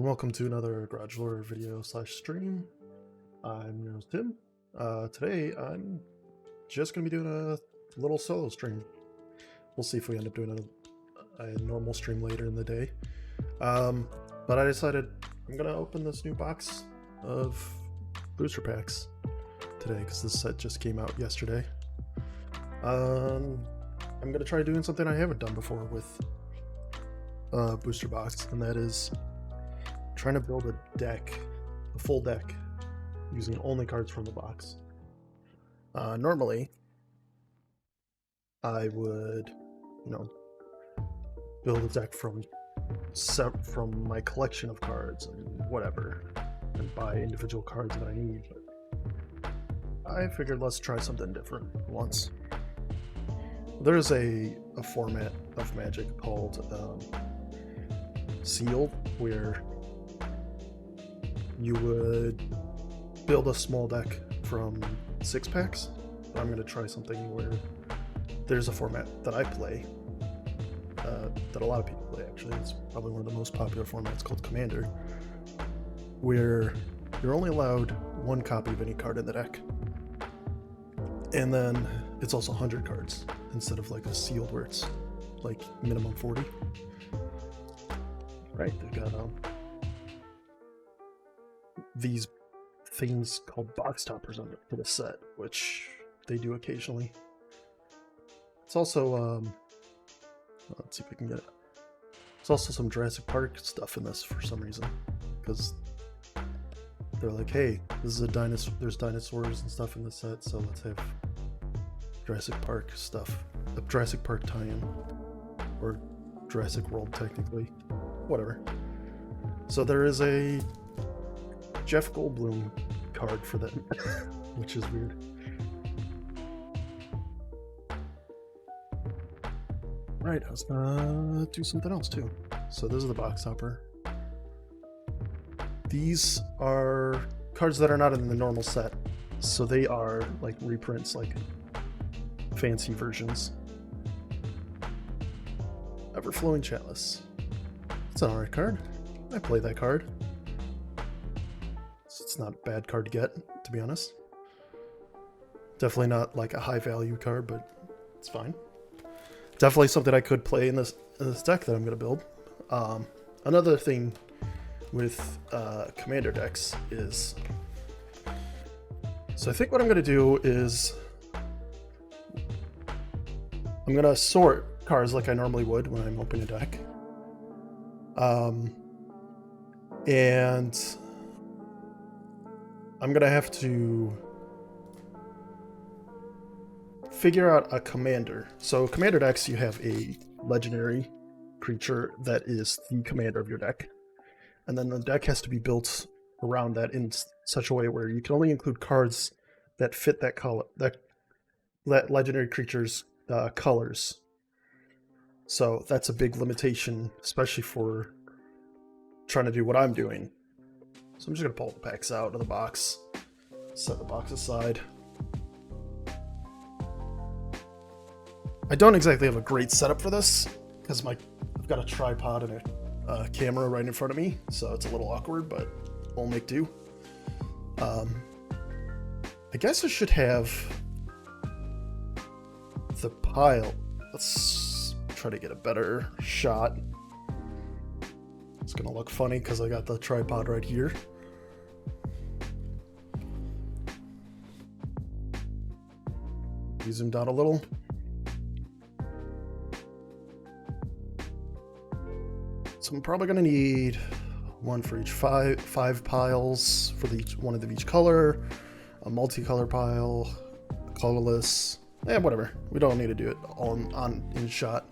welcome to another Garage Lore video slash stream. I'm your host Tim. Today I'm just going to be doing a little solo stream. We'll see if we end up doing a normal stream later in the day. But I decided I'm going to open this new box of booster packs today because this set just came out yesterday. I'm going to try doing something I haven't done before with booster box, and that is trying to build a full deck using only cards from the box. Normally I would, build a deck from my collection of cards and whatever, and buy individual cards that I need, but I figured let's try something different once. There's a format of Magic called Sealed, where you would build a small deck from 6-packs. But I'm going to try something where there's a format that I play, that a lot of people play actually. It's probably one of the most popular formats, called Commander, where you're only allowed one copy of any card in the deck. And then it's also 100 cards instead of like a sealed where it's like minimum 40. Right, they've got these things called box toppers on the set, which they do occasionally. It's also let's see if we can get it. There's also some Jurassic Park stuff in this for some reason, because they're like, hey, this is a dinosaur. There's dinosaurs and stuff in the set, so let's have Jurassic Park stuff, a Jurassic Park tie-in, or Jurassic World technically, whatever. So there is a Jeff Goldblum card for that, which is weird. Right, I was gonna do something else too. So this is the box topper. These are cards that are not in the normal set, so they are like reprints, like fancy versions. Everflowing Chalice. It's an alright card. I play that card. It's not a bad card to get, to be honest. Definitely not like a high value card, but it's fine. Definitely something I could play in this deck that I'm going to build. Another thing with Commander decks is... So I think what I'm going to do is... I'm going to sort cards like I normally would when I'm opening a deck. And I'm going to have to figure out a commander. So commander decks, you have a legendary creature that is the commander of your deck. And then the deck has to be built around that in such a way where you can only include cards that fit that color, that legendary creature's colors. So that's a big limitation, especially for trying to do what I'm doing. So I'm just going to pull the packs out of the box, set the box aside. I don't exactly have a great setup for this, because I've got a tripod and a camera right in front of me, so it's a little awkward, but we'll make do. I guess I should have the pile. Let's try to get a better shot. It's gonna look funny because I got the tripod right here. Zoom down a little. So I'm probably gonna need one for each five piles for one of each color, a multicolor pile, colorless, whatever. We don't need to do it all in shot.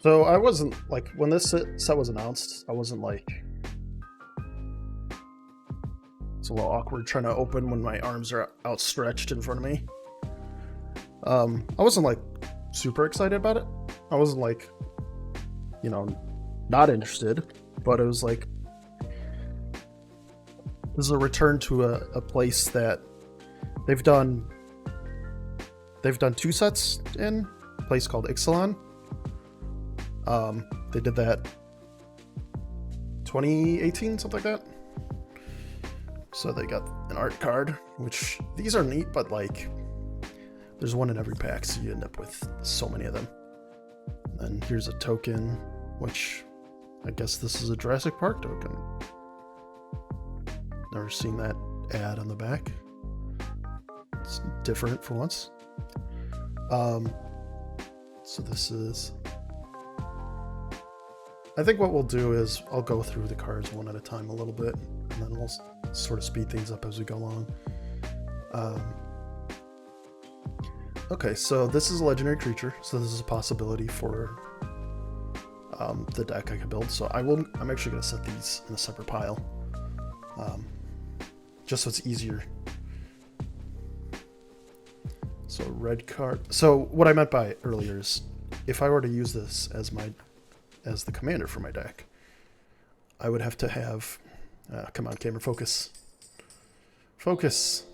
So I wasn't like, when this set was announced, I wasn't like, it's a little awkward trying to open when my arms are outstretched in front of me. I wasn't like super excited about it. I wasn't like, not interested, but it was like, this is a return to a place that they've done they've done 2 sets in a place called Ixalan. They did that 2018, something like that. So they got an art card, which these are neat, but like there's one in every pack, so you end up with so many of them. And here's a token, which I guess this is a Jurassic Park token. Never seen that ad on the back. It's different for once. So this is... I think what we'll do is I'll go through the cards one at a time a little bit, and then we'll sort of speed things up as we go along. Okay, so this is a legendary creature, so this is a possibility for the deck I could build. So I'm actually going to set these in a separate pile, just so it's easier. So red card. So what I meant by earlier is, if I were to use this as the commander for my deck, I would have to have. Come on, camera, focus. Focus.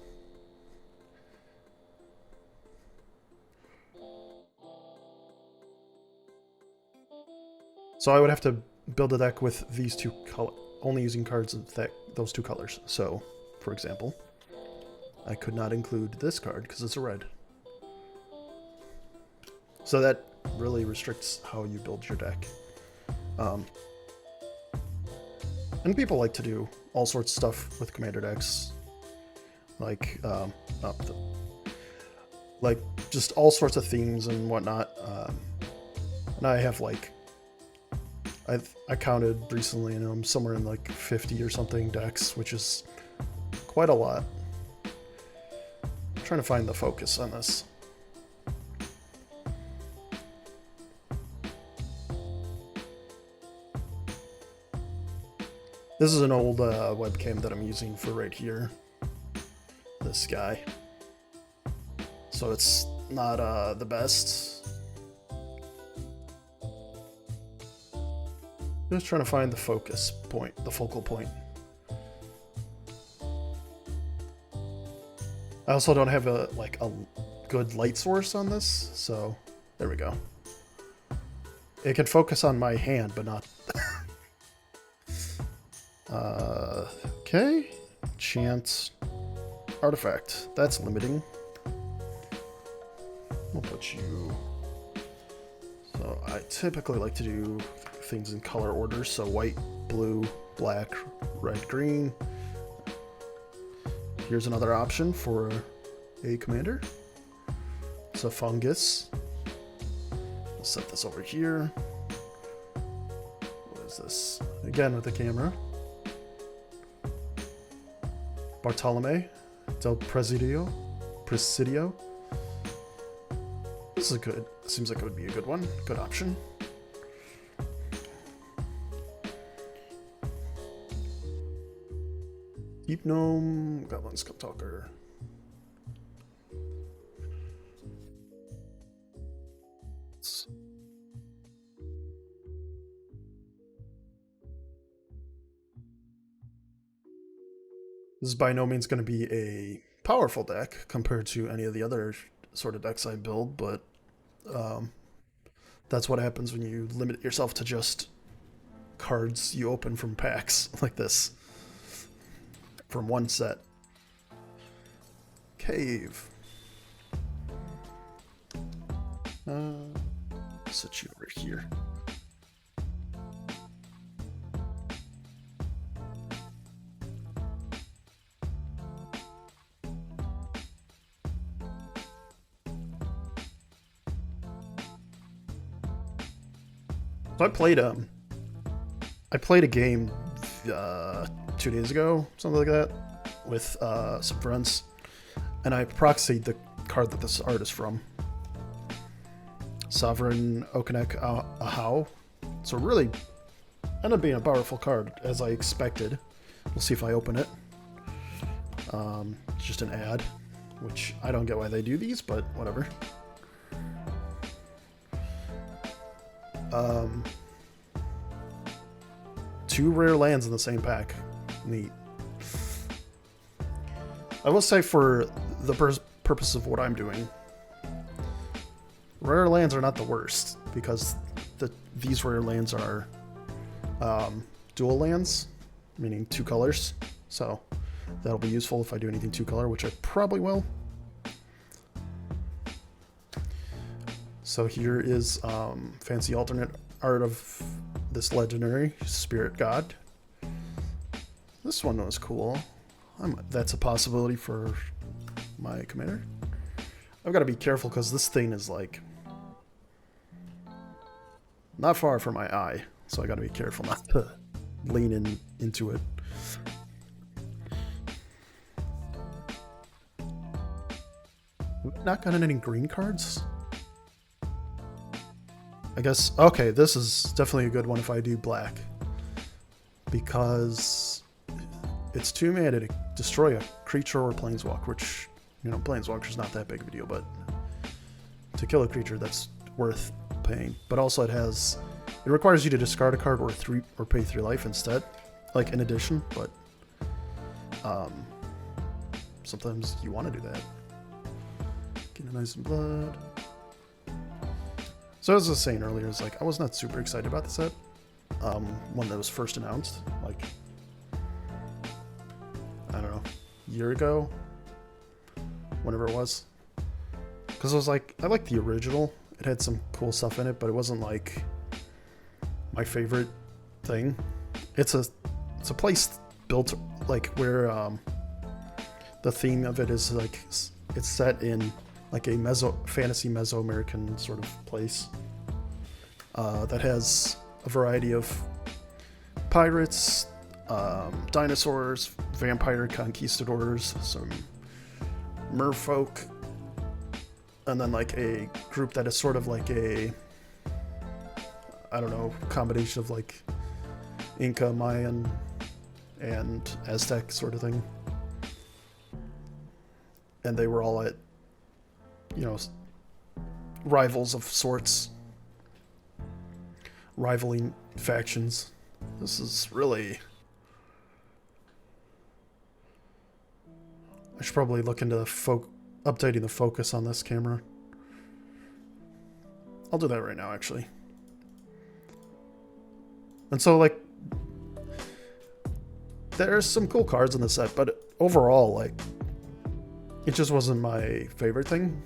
So I would have to build a deck with these two only using cards of those 2 colors. So, for example, I could not include this card because it's a red. So that really restricts how you build your deck. And people like to do all sorts of stuff with commander decks, like like just all sorts of themes and whatnot. And I have like I counted recently, and I'm somewhere in like 50 or something decks, which is quite a lot. I'm trying to find the focus on this. This is an old webcam that I'm using for right here. This guy. So it's not the best. Just trying to find the focus point, the focal point. I also don't have a good light source on this, so there we go. It can focus on my hand, but not. Okay, chance artifact. That's limiting. We'll put you. So I typically like to do things in color order, so white, blue, black, red, green. Here's another option for a commander. It's a fungus. I'll set this over here. What is this? Again with the camera. Bartolome del Presidio. This is good. Seems like it would be a good one. Good option. Deep Gnome, Goblin Skull Talker. This is by no means going to be a powerful deck compared to any of the other sort of decks I build, but that's what happens when you limit yourself to just cards you open from packs like this. From one set. Cave. Set you over here. So I played a game 2 days ago, something like that, with some friends, and I proxied the card that this art is from. Sovereign Okonek Ahau. So really ended up being a powerful card, as I expected. We'll see if I open it. It's just an ad, which I don't get why they do these, but whatever. 2 rare lands in the same pack. Neat. I will say, for the purpose of what I'm doing, rare lands are not the worst because these rare lands are dual lands, meaning 2 colors. So that'll be useful if I do anything 2 color, which I probably will. So here is fancy alternate art of this legendary spirit god. This one was cool. That's a possibility for my commander. I've got to be careful because this thing is like not far from my eye, so I got to be careful not to lean into it. Not gotten any green cards? I guess, okay, this is definitely a good one if I do black. Because it's 2 mana to destroy a creature or planeswalk, which, you know, planeswalker's not that big of a deal, but to kill a creature, that's worth paying. But also it requires you to discard a card or pay 3 life instead, like in addition, but sometimes you want to do that. Get a nice blood. So as I was saying earlier, it's like I was not super excited about the set when that was first announced, like I don't know, a year ago, whenever it was, because I was like, I liked the original. It had some cool stuff in it, but it wasn't like my favorite thing. It's a place built like where the theme of it is like it's set in like a fantasy Mesoamerican sort of place that has a variety of pirates, dinosaurs, vampire conquistadors, some merfolk, and then like a group that is sort of like a, I don't know, combination of like Inca, Mayan, and Aztec sort of thing. And they were all at, you know, rivals of sorts, rivaling factions. This is really, I should probably look into updating the focus on this camera. I'll do that right now, actually. And so, like, there's some cool cards in the set, but overall, like, it just wasn't my favorite thing.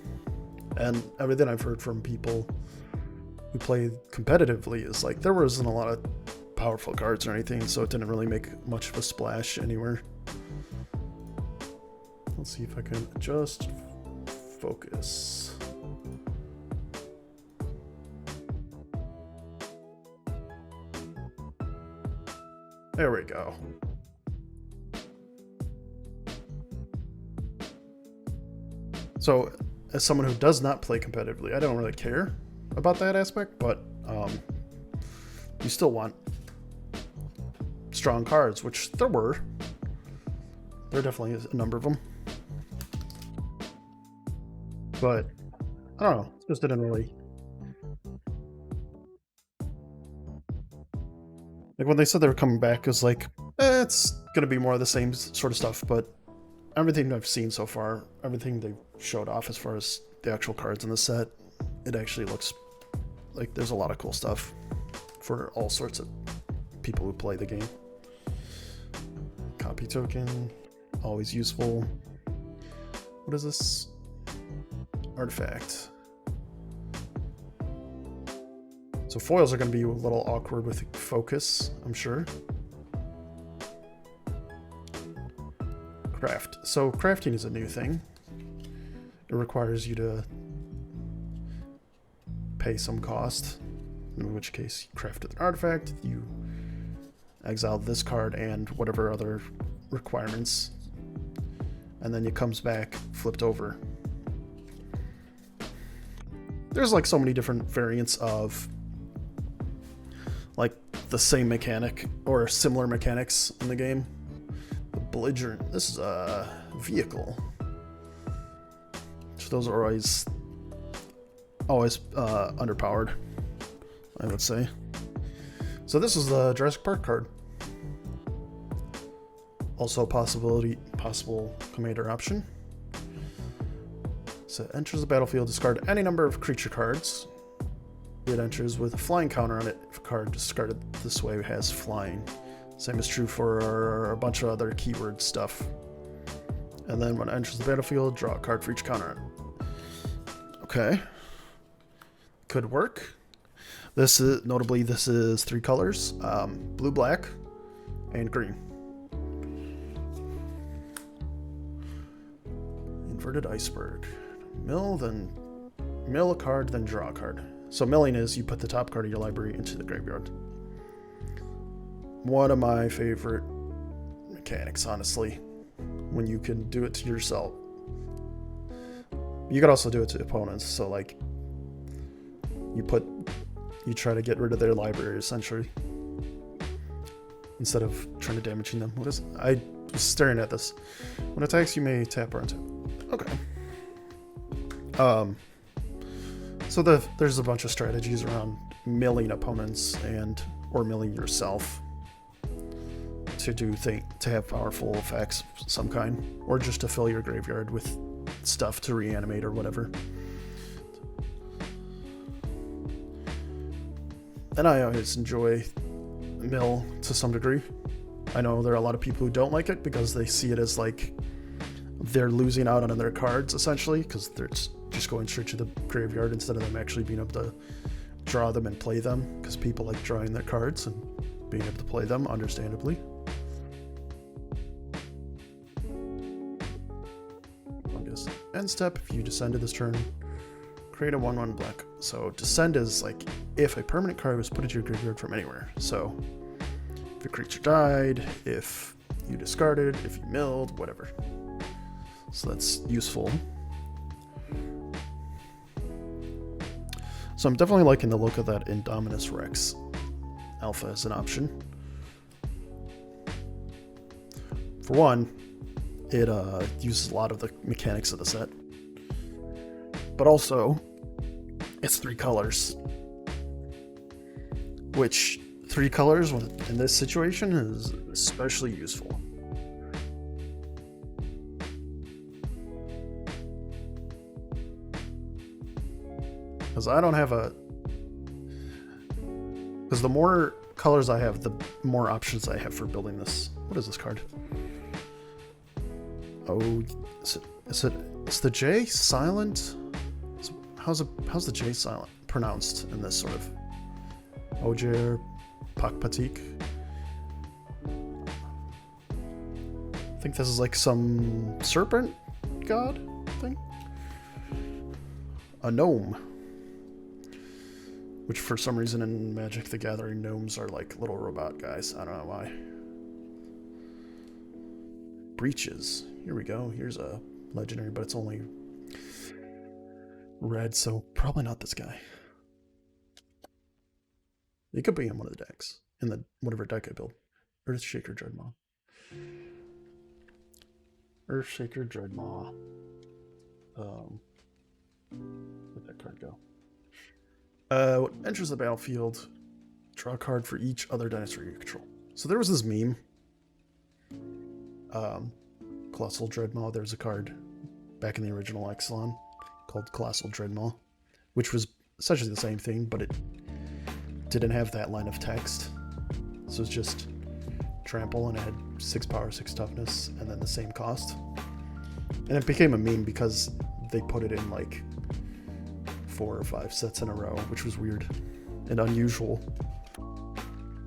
And everything I've heard from people who play competitively is like there wasn't a lot of powerful cards or anything, so it didn't really make much of a splash anywhere. Let's see if I can adjust focus. There we go. So, as someone who does not play competitively, I don't really care about that aspect, but you still want strong cards, which there were. There definitely is a number of them. But, I don't know, it just didn't really... Like, when they said they were coming back, it was like, it's gonna be more of the same sort of stuff, but everything I've seen so far, everything they showed off as far as the actual cards in the set, it actually looks like there's a lot of cool stuff for all sorts of people who play the game. Copy token, always useful. What is this? Artifact. So foils are going to be a little awkward with focus, I'm sure. Craft. So crafting is a new thing. It requires you to pay some cost, in which case you craft an artifact, you exile this card and whatever other requirements, and then it comes back flipped over. There's like so many different variants of like the same mechanic or similar mechanics in the game. The belligerent, this is a vehicle. So those are always underpowered, I would say. So this is the Jurassic Park card. Also possible commander option. It So it enters the battlefield, discard any number of creature cards. It enters with a flying counter on it if a card discarded this way has flying. Same is true for a bunch of other keyword stuff. And then when it enters the battlefield, draw a card for each counter on it. Okay. Could work. This is, notably, this is 3 colors. Blue, black, and green. Inverted iceberg. Mill a card, then draw a card. So milling is you put the top card of your library into the graveyard. One of my favorite mechanics, honestly, when you can do it to yourself. You could also do it to opponents, so like you try to get rid of their library essentially instead of trying to damaging them. What is it? I was staring at this. When it attacks, you may tap or untap. Okay. So there's a bunch of strategies around milling opponents or milling yourself to have powerful effects of some kind, or just to fill your graveyard with stuff to reanimate or whatever. And I always enjoy mill to some degree. I know there are a lot of people who don't like it because they see it as like they're losing out on their cards essentially, because they're just going straight to the graveyard instead of them actually being able to draw them and play them, because people like drawing their cards and being able to play them, understandably. End step, if you descend to this turn, create a 1/1 black. So descend is like if a permanent card was put into your graveyard from anywhere. So if a creature died, if you discarded, if you milled, whatever. So that's useful. So I'm definitely liking the look of that Indominus Rex alpha as an option. For one, it uses a lot of the mechanics of the set. But also, it's 3 colors. Which, 3 colors in this situation is especially useful. Because I don't have a... Because the more colors I have, the more options I have for building this. What is this card? Oh, is the J silent? How's the J silent pronounced in this sort of Ojer Pakpatik? I think this is like some serpent god thing. A gnome, which for some reason in Magic the Gathering gnomes are like little robot guys. I don't know why. Breaches. Here we go. Here's a legendary, but it's only red, so probably not this guy. It could be in one of the decks, in the whatever deck I build. Earthshaker Dreadmaw. Earthshaker Dreadmaw. Where'd that card go? Enters the battlefield. Draw a card for each other dinosaur you control. So there was this meme. Colossal Dreadmaw. There's a card back in the original Ixalan called Colossal Dreadmaw, which was essentially the same thing, but it didn't have that line of text. So it's just trample, and it had 6 power, 6 toughness, and then the same cost. And it became a meme because they put it in like 4 or 5 sets in a row, which was weird and unusual.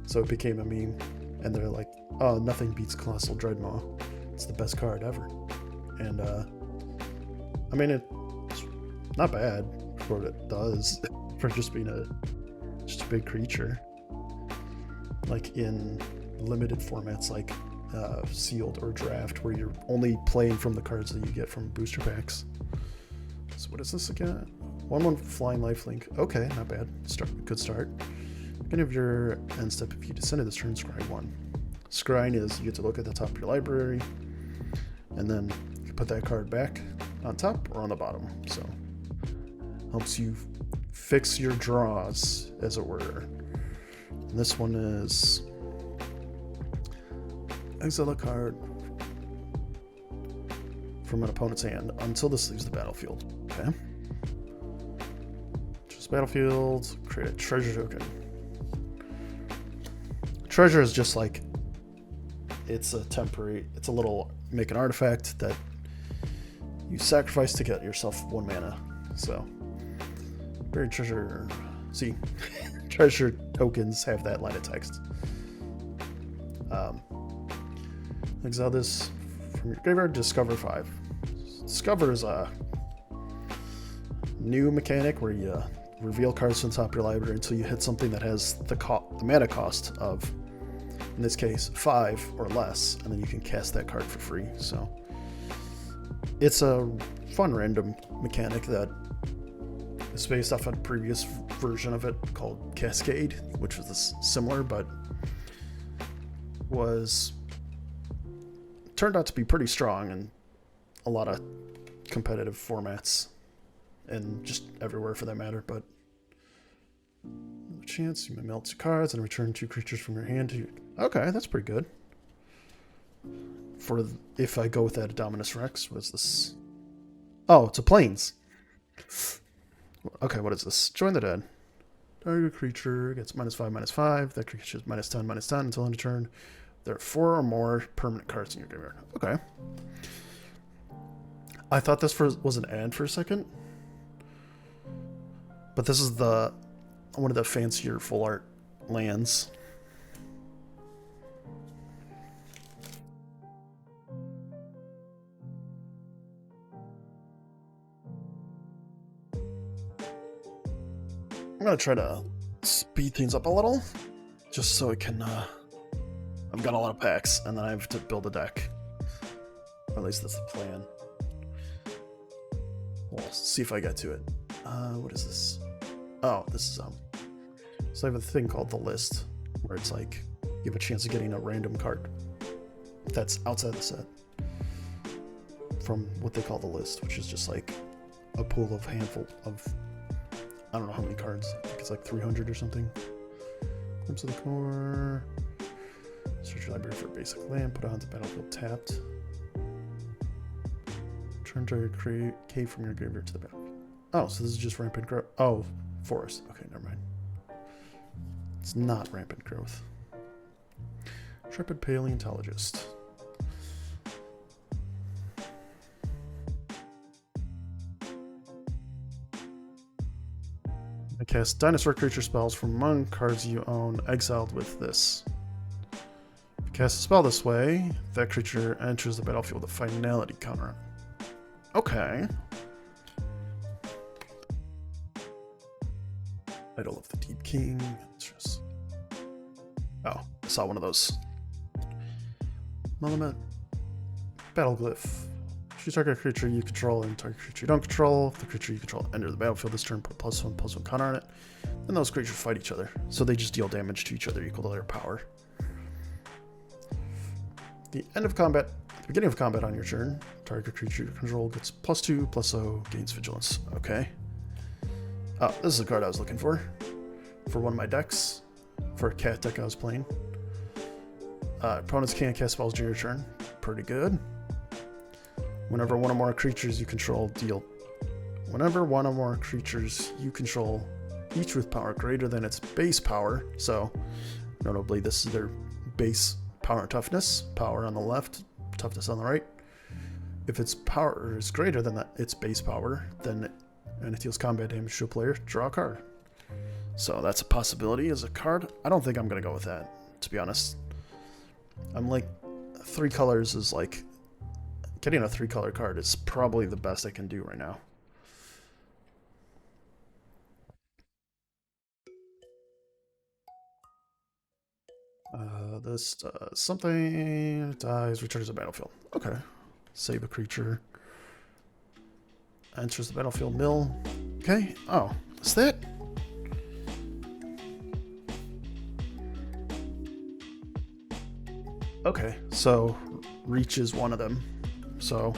So it became a meme, and they're like, oh, nothing beats Colossal Dreadmaw. It's the best card ever. And I mean, it's not bad for what it does for just being a big creature. Like in limited formats like sealed or draft, where you're only playing from the cards that you get from booster packs. So what is this again? 1/1 flying lifelink. Okay, not bad. Good start. Beginning of your end step, if you descend to this turn, scry 1. Scrying is you get to look at the top of your library, and then you put that card back on top or on the bottom. So helps you fix your draws, as it were. And this one is exile a card from an opponent's hand until this leaves the battlefield. Okay. Just battlefield, create a treasure token. Treasure is just like, it's a temporary, it's a little, make an artifact that you sacrifice to get yourself 1 mana. So, buried treasure, see, treasure tokens have that line of text. Exile this from your graveyard, discover 5. Discover is a new mechanic where you reveal cards from the top of your library until you hit something that has the mana cost of, in this case, 5 or less, and then you can cast that card for free. So it's a fun random mechanic that is based off a previous version of it called Cascade, which was similar, but turned out to be pretty strong in a lot of competitive formats and just everywhere for that matter. But chance you may melt 2 cards and return 2 creatures from your hand to you. Okay, that's pretty good. For if I go with that Dominus Rex, what is this? Oh, it's a Plains. Okay, what is this? Join the Dead. Target creature gets -5/-5. That creature is -10/-10 until end of turn. There are 4 or more permanent cards in your graveyard. Okay. I thought this was an ad for a second. But this is one of the fancier full art lands. I'm gonna try to speed things up a little, just so I can, I've got a lot of packs, and then I have to build a deck. Or at least that's the plan. We'll see if I get to it. What is this? Oh, this is, so I have a thing called the list, where it's like, you have a chance of getting a random card that's outside the set from what they call the list, which is just like a pool of handful of, I don't know how many cards. I think it's like 300 or something. Glimpse of the Core. Search your library for a basic land. Put it onto battlefield tapped. Turn to create cave from your graveyard to the battlefield. Oh, so this is just rampant growth. Oh, forest. Okay, never mind. It's not rampant growth. Intrepid Paleontologist. I cast dinosaur creature spells from among cards you own exiled with this. If you cast a spell this way, that creature enters the battlefield with a finality counter on it. Okay. Idol of the Deep King. Oh, I saw one of those. Melamet. Battle Glyph. Choose target creature you control and target creature you don't control. If the creature you control enter the battlefield this turn, put +1/+1 counter on it. Then those creatures fight each other. So they just deal damage to each other equal to their power. The end of combat. At the beginning of combat on your turn, target creature you control gets +2/+0, gains vigilance. Okay. Oh, this is a card I was looking for one of my decks. For a cat deck I was playing. Opponents can't cast spells during your turn. Pretty good. Whenever one or more creatures you control Whenever one or more creatures you control, each with power greater than its base power, so notably this is their base power and toughness, power on the left, toughness on the right. If its power is greater than its base power, then and it deals combat damage to a player, draw a card. So that's a possibility as a card. I don't think I'm going to go with that, to be honest. I'm like, 3 colors is like, getting a 3-color card is probably the best I can do right now. This something dies, returns to the battlefield. Okay. Save a creature. Enters the battlefield mill. Okay. Oh, is that? Okay, so reach is one of them. So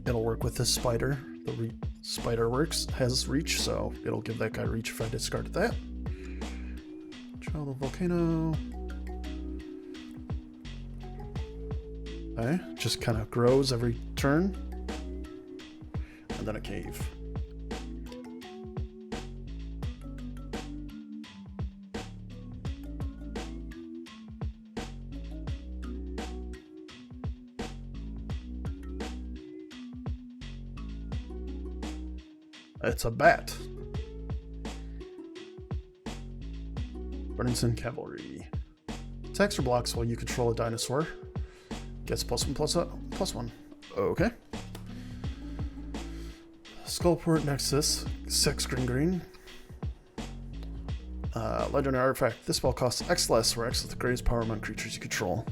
it'll work with this spider. The spider has reach, so it'll give that guy reach if I discarded that. Child of Volcano. Okay, just kind of grows every turn. and then a cave. It's a bat. Burdensome Cavalry. Attacks or blocks while you control a dinosaur. Gets +1/+1. Okay. Skullport Nexus. 6 green. Legendary artifact. This spell costs X less, where X is the greatest power among creatures you control.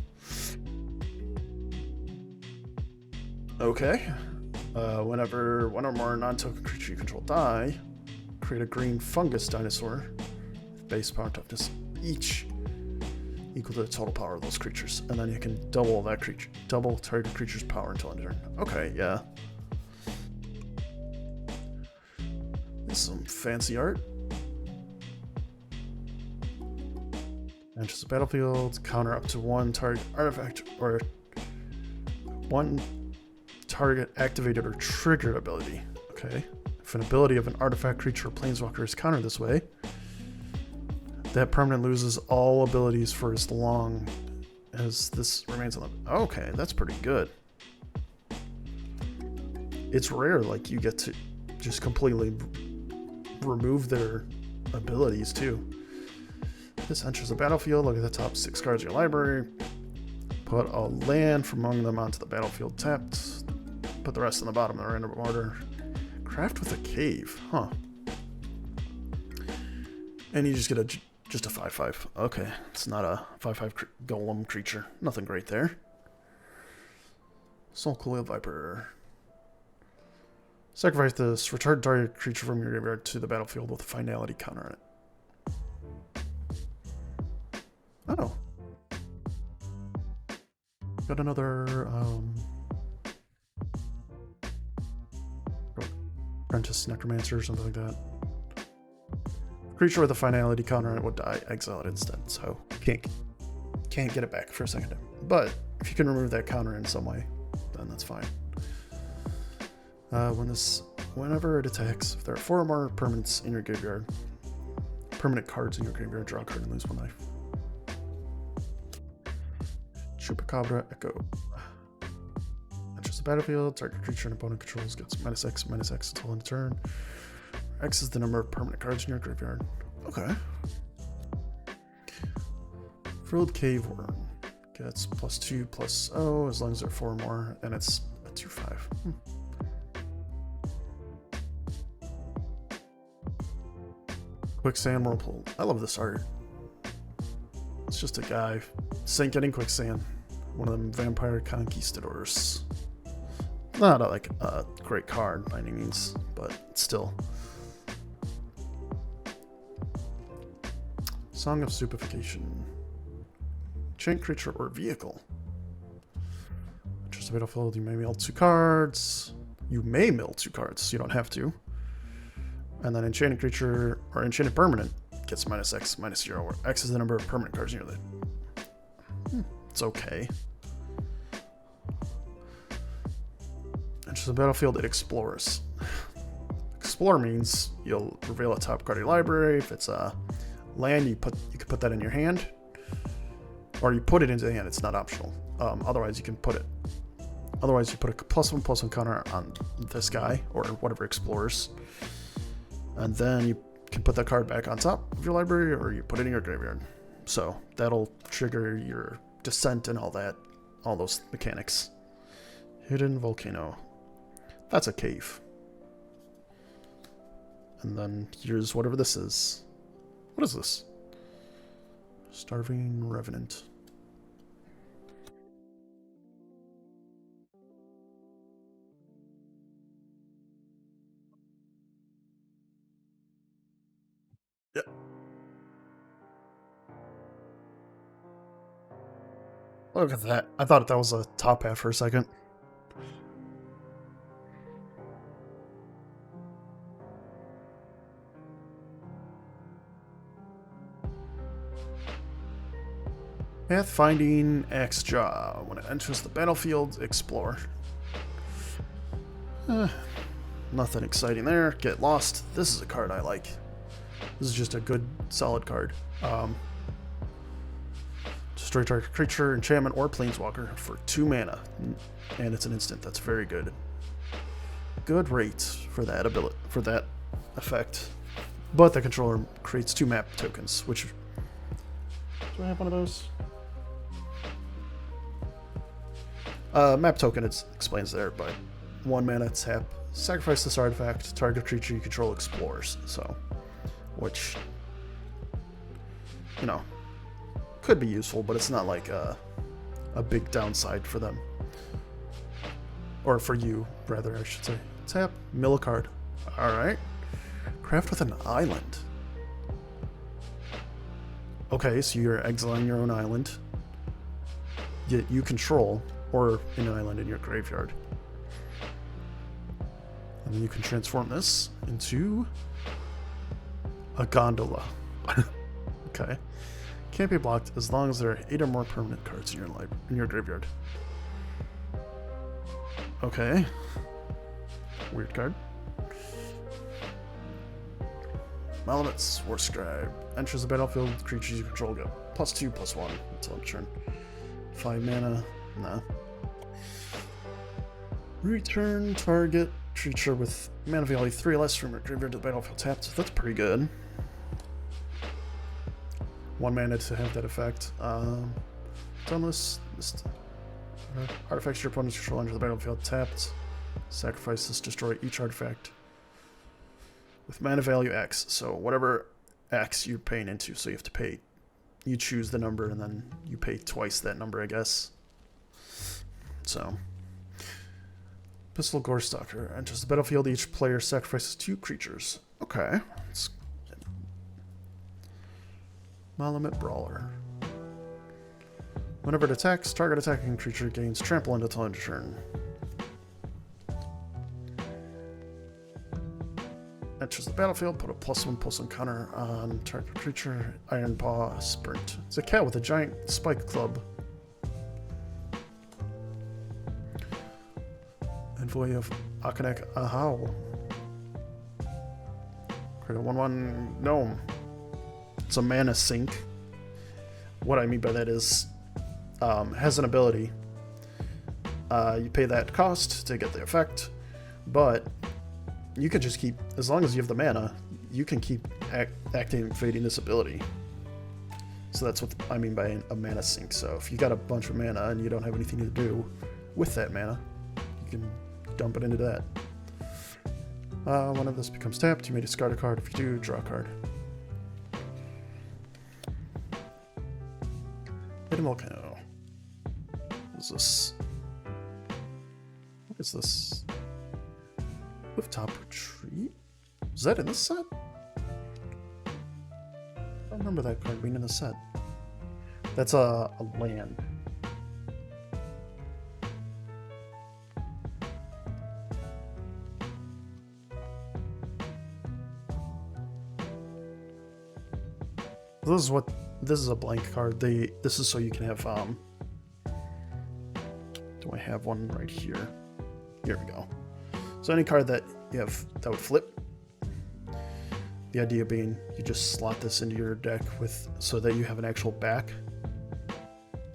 Okay. Whenever one or more non-token creature you control die, create a green fungus dinosaur. Base power toughness each equal to the total power of those creatures, and then you can double target creature's power until end of turn. Okay, yeah. This is some fancy art. Enters the battlefield, counter up to 1 target artifact or 1 target activated or triggered ability. Okay. If an ability of an artifact, creature, or planeswalker is countered this way, that permanent loses all abilities for as long as this remains on the... Okay, that's pretty good. It's rare, like, you get to just completely remove their abilities, too. This enters the battlefield. Look at the top 6 cards of your library. Put a land from among them onto the battlefield tapped. Put the rest on the bottom in a random order. Craft with a cave. Huh. And you just get just a 5/5. Okay, it's not a 5/5 golem creature. Nothing great there. Soul Coil Viper. Sacrifice this. Return target creature from your graveyard to the battlefield with a finality counter on it. Oh. Got another Apprentice Necromancer or something like that. Creature with a finality counter on it would die, exile it instead, so can't get it back for a second time. But if you can remove that counter in some way, then that's fine. Whenever it attacks, if there are 4 or more permanents in your graveyard, permanent cards in your graveyard, draw a card and lose 1 life. Chupacabra Echo. Enters the battlefield, target creature and opponent controls gets -X until end of turn. X is the number of permanent cards in your graveyard. Okay. Frilled Cave Worm. Gets +2/+0 as long as there are 4 or more, and it's a 2/5. Quicksand Whirlpool. I love this art. It's just a guy sinking in quicksand. One of them vampire conquistadors. Not like a great card by any means, but still. Song of Stupefaction. Enchant creature or vehicle. Enters the battlefield, you may mill 2 cards. You may mill 2 cards, so you don't have to. And then enchanted creature or enchanted permanent gets -X, -0, where X is the number of permanent cards near the... It's okay. Enters the battlefield, it explores. Explore means you'll reveal a top card of your library. If it's a land, you can put that in your hand, or you put it into the hand. It's not optional. Otherwise, you put a +1/+1 counter on this guy or whatever explores, and then you can put that card back on top of your library, or you put it in your graveyard. So that'll trigger your descent and all those mechanics. Hidden Volcano. That's a cave. And then here's whatever this is. What is this? Starving Revenant. Yep. Look at that. I thought that was a top hat for a second. Pathfinding Axejaw. When it enters the battlefield, explore. Nothing exciting there. Get Lost. This is a card I like. This is just a good, solid card. Destroy target creature, enchantment, or planeswalker for 2 mana. And it's an instant. That's very good. Good rates for that ability, for that effect. But the controller creates 2 map tokens, which... Do I have one of those? Map token, it explains there, but 1 mana tap. Sacrifice this artifact. Target creature you control explores. So, which, you know, could be useful, but it's not like a big downside for them. Or for you, rather, I should say. Tap, mill a card. Alright. Craft with an island. Okay, so you're exiling your own island. Yet you control, or an island in your graveyard. And then you can transform this into a gondola. Okay. Can't be blocked as long as there are 8 or more permanent cards in your graveyard. Okay. Weird card. Malamet's War Scribe. Enters the battlefield, creatures you control get +2/+1 until end turn. 5 mana. Nah. Return target creature with mana value 3 less from your graveyard to the battlefield tapped. That's pretty good. 1 mana to have that effect. Done this. Artifacts your opponent's control enter the battlefield tapped. Sacrifice this, destroy each artifact with mana value X. So whatever X you're paying into, so you have to pay. You choose the number and then you pay twice that number, I guess. So, Pistol Gorestalker enters the battlefield. Each player sacrifices 2 creatures. Okay. Malamet Brawler. Whenever it attacks, target attacking creature gains trample until end of turn. Enters the battlefield, put a +1/+1 counter on target creature. Iron Paw Sprint. It's a cat with a giant spike club. Envoy of Akanek Ahau. Create a 1/1 gnome. It's a mana sink. What I mean by that is, has an ability. You pay that cost to get the effect, but you can just keep, as long as you have the mana, you can keep activating this ability. So that's what I mean by a mana sink. So if you got a bunch of mana and you don't have anything to do with that mana, you can dump it into that. Whenever this becomes tapped, you may discard a card. If you do, draw a card. Hit a volcano. What is this? What is this? Rooftop Retreat? Is that in this set? I don't remember that card being in the set. That's a land. This is a blank card. This is so you can have do I have one right here? Here we go. So any card that you have that would flip. The idea being you just slot this into your deck with so that you have an actual back.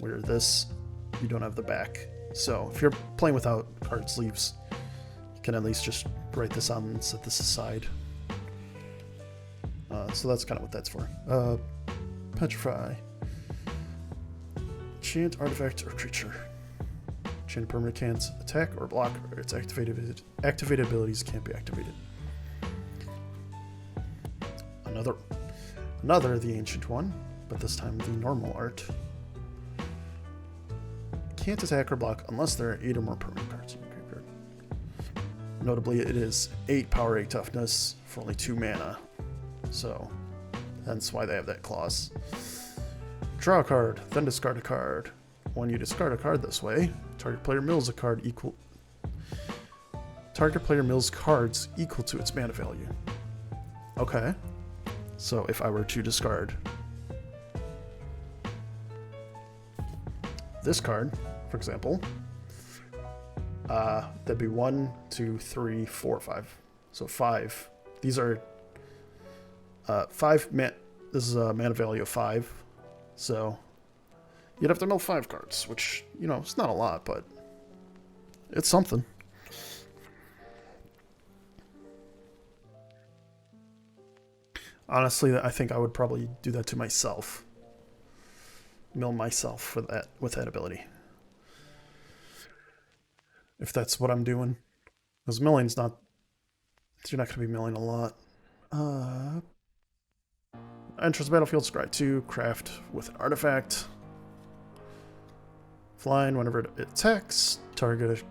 Where this, you don't have the back. So if you're playing without card sleeves, you can at least just write this on and set this aside. So that's kind of what that's for. Petrify. Enchant artifact or creature. Enchant permanent can't attack or block, or its activated abilities can't be activated. Another the ancient one, but this time the normal art. Can't attack or block unless there are 8 or more permanent cards in your graveyard. Notably, it is 8 power, 8 toughness for only 2 mana. So, that's why they have that clause. Draw a card, then discard a card. When you discard a card this way, target player mills a card equal. Target player mills cards equal to its mana value. Okay. So if I were to discard this card, for example, that'd be 1, 2, 3, 4, 5. So 5. These are 5 man. This is a mana value of 5. So you'd have to mill 5 cards, which, you know, it's not a lot, but it's something. Honestly, I think I would probably do that to myself. Mill myself for that with that ability. If that's what I'm doing. Because milling's not... You're not going to be milling a lot. Enters the battlefield, scry 2, craft with an artifact. Flying whenever it attacks. Target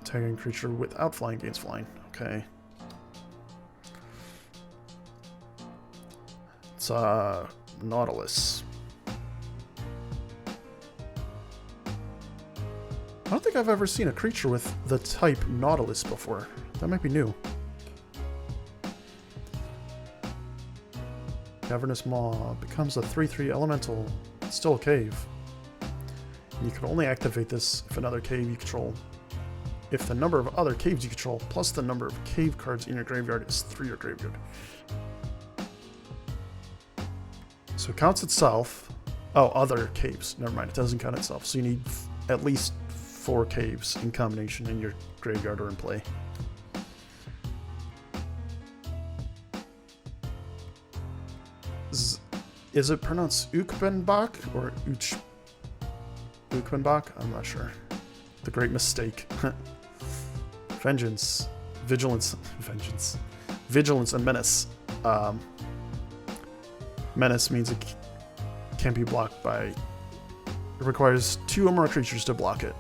attacking creature without flying gains flying. Okay. It's Nautilus. I don't think I've ever seen a creature with the type Nautilus before. That might be new. Cavernous Maw becomes a 3/3 elemental. It's still a cave. You can only activate this if another cave you control. If the number of other caves you control plus the number of cave cards in your graveyard is 3 your graveyard. So it counts itself. Oh, other caves. Never mind, it doesn't count itself. So you need at least 4 caves in combination in your graveyard or in play. Is it pronounced Ukbenbach or Ukbenbach? I'm not sure. The great mistake. Vengeance. Vigilance. Vengeance. Vigilance and Menace. Menace means it can't be blocked by... It requires 2 or more creatures to block it.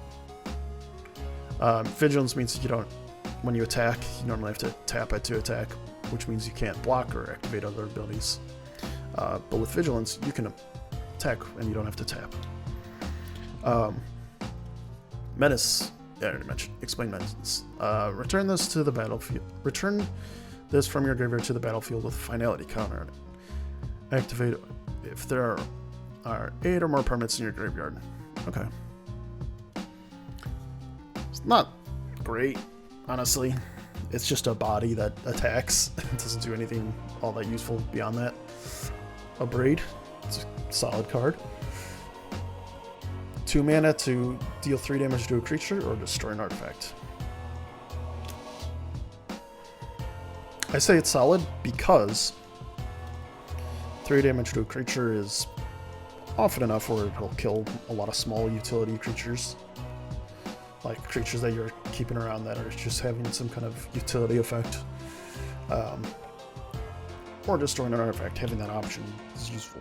Vigilance means you don't... When you attack, you normally have to tap it to attack, which means you can't block or activate other abilities. But with Vigilance, you can attack and you don't have to tap. Menace. Yeah, I already mentioned. Explain Menace. Return this to the battlefield. Return this from your graveyard to the battlefield with a finality counter on it. Activate if there are 8 or more permanents in your graveyard. Okay. It's not great, honestly. It's just a body that attacks. It doesn't do anything all that useful beyond that. Abrade. It's a solid card. 2 mana to deal 3 damage to a creature or destroy an artifact. I say it's solid because 3 damage to a creature is often enough where it'll kill a lot of small utility creatures. Like creatures that you're keeping around that are just having some kind of utility effect. Or destroying an artifact, having that option is useful.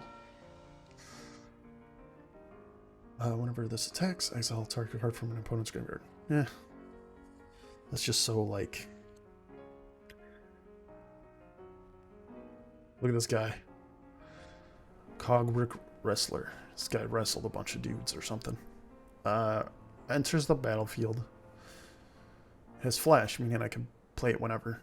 Whenever this attacks, exile target card from an opponent's graveyard. Yeah. That's just so, like... Look at this guy. Cogrick Wrestler. This guy wrestled a bunch of dudes or something. Enters the battlefield. Has flash, meaning I can play it whenever.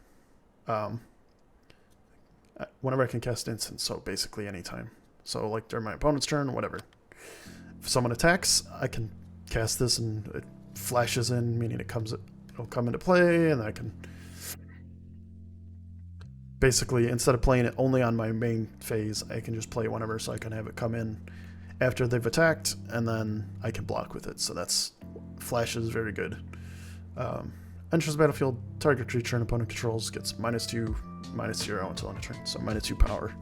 Whenever I can cast instance, so basically anytime. So like during my opponent's turn, whatever. If someone attacks, I can cast this and it flashes in, meaning it'll come into play, and I can basically, instead of playing it only on my main phase, I can just play it whenever, so I can have it come in after they've attacked, and then I can block with it. So that's flash is very good. Enters the battlefield, target creature and opponent controls gets -2, -0 until end of turn, so -2 power.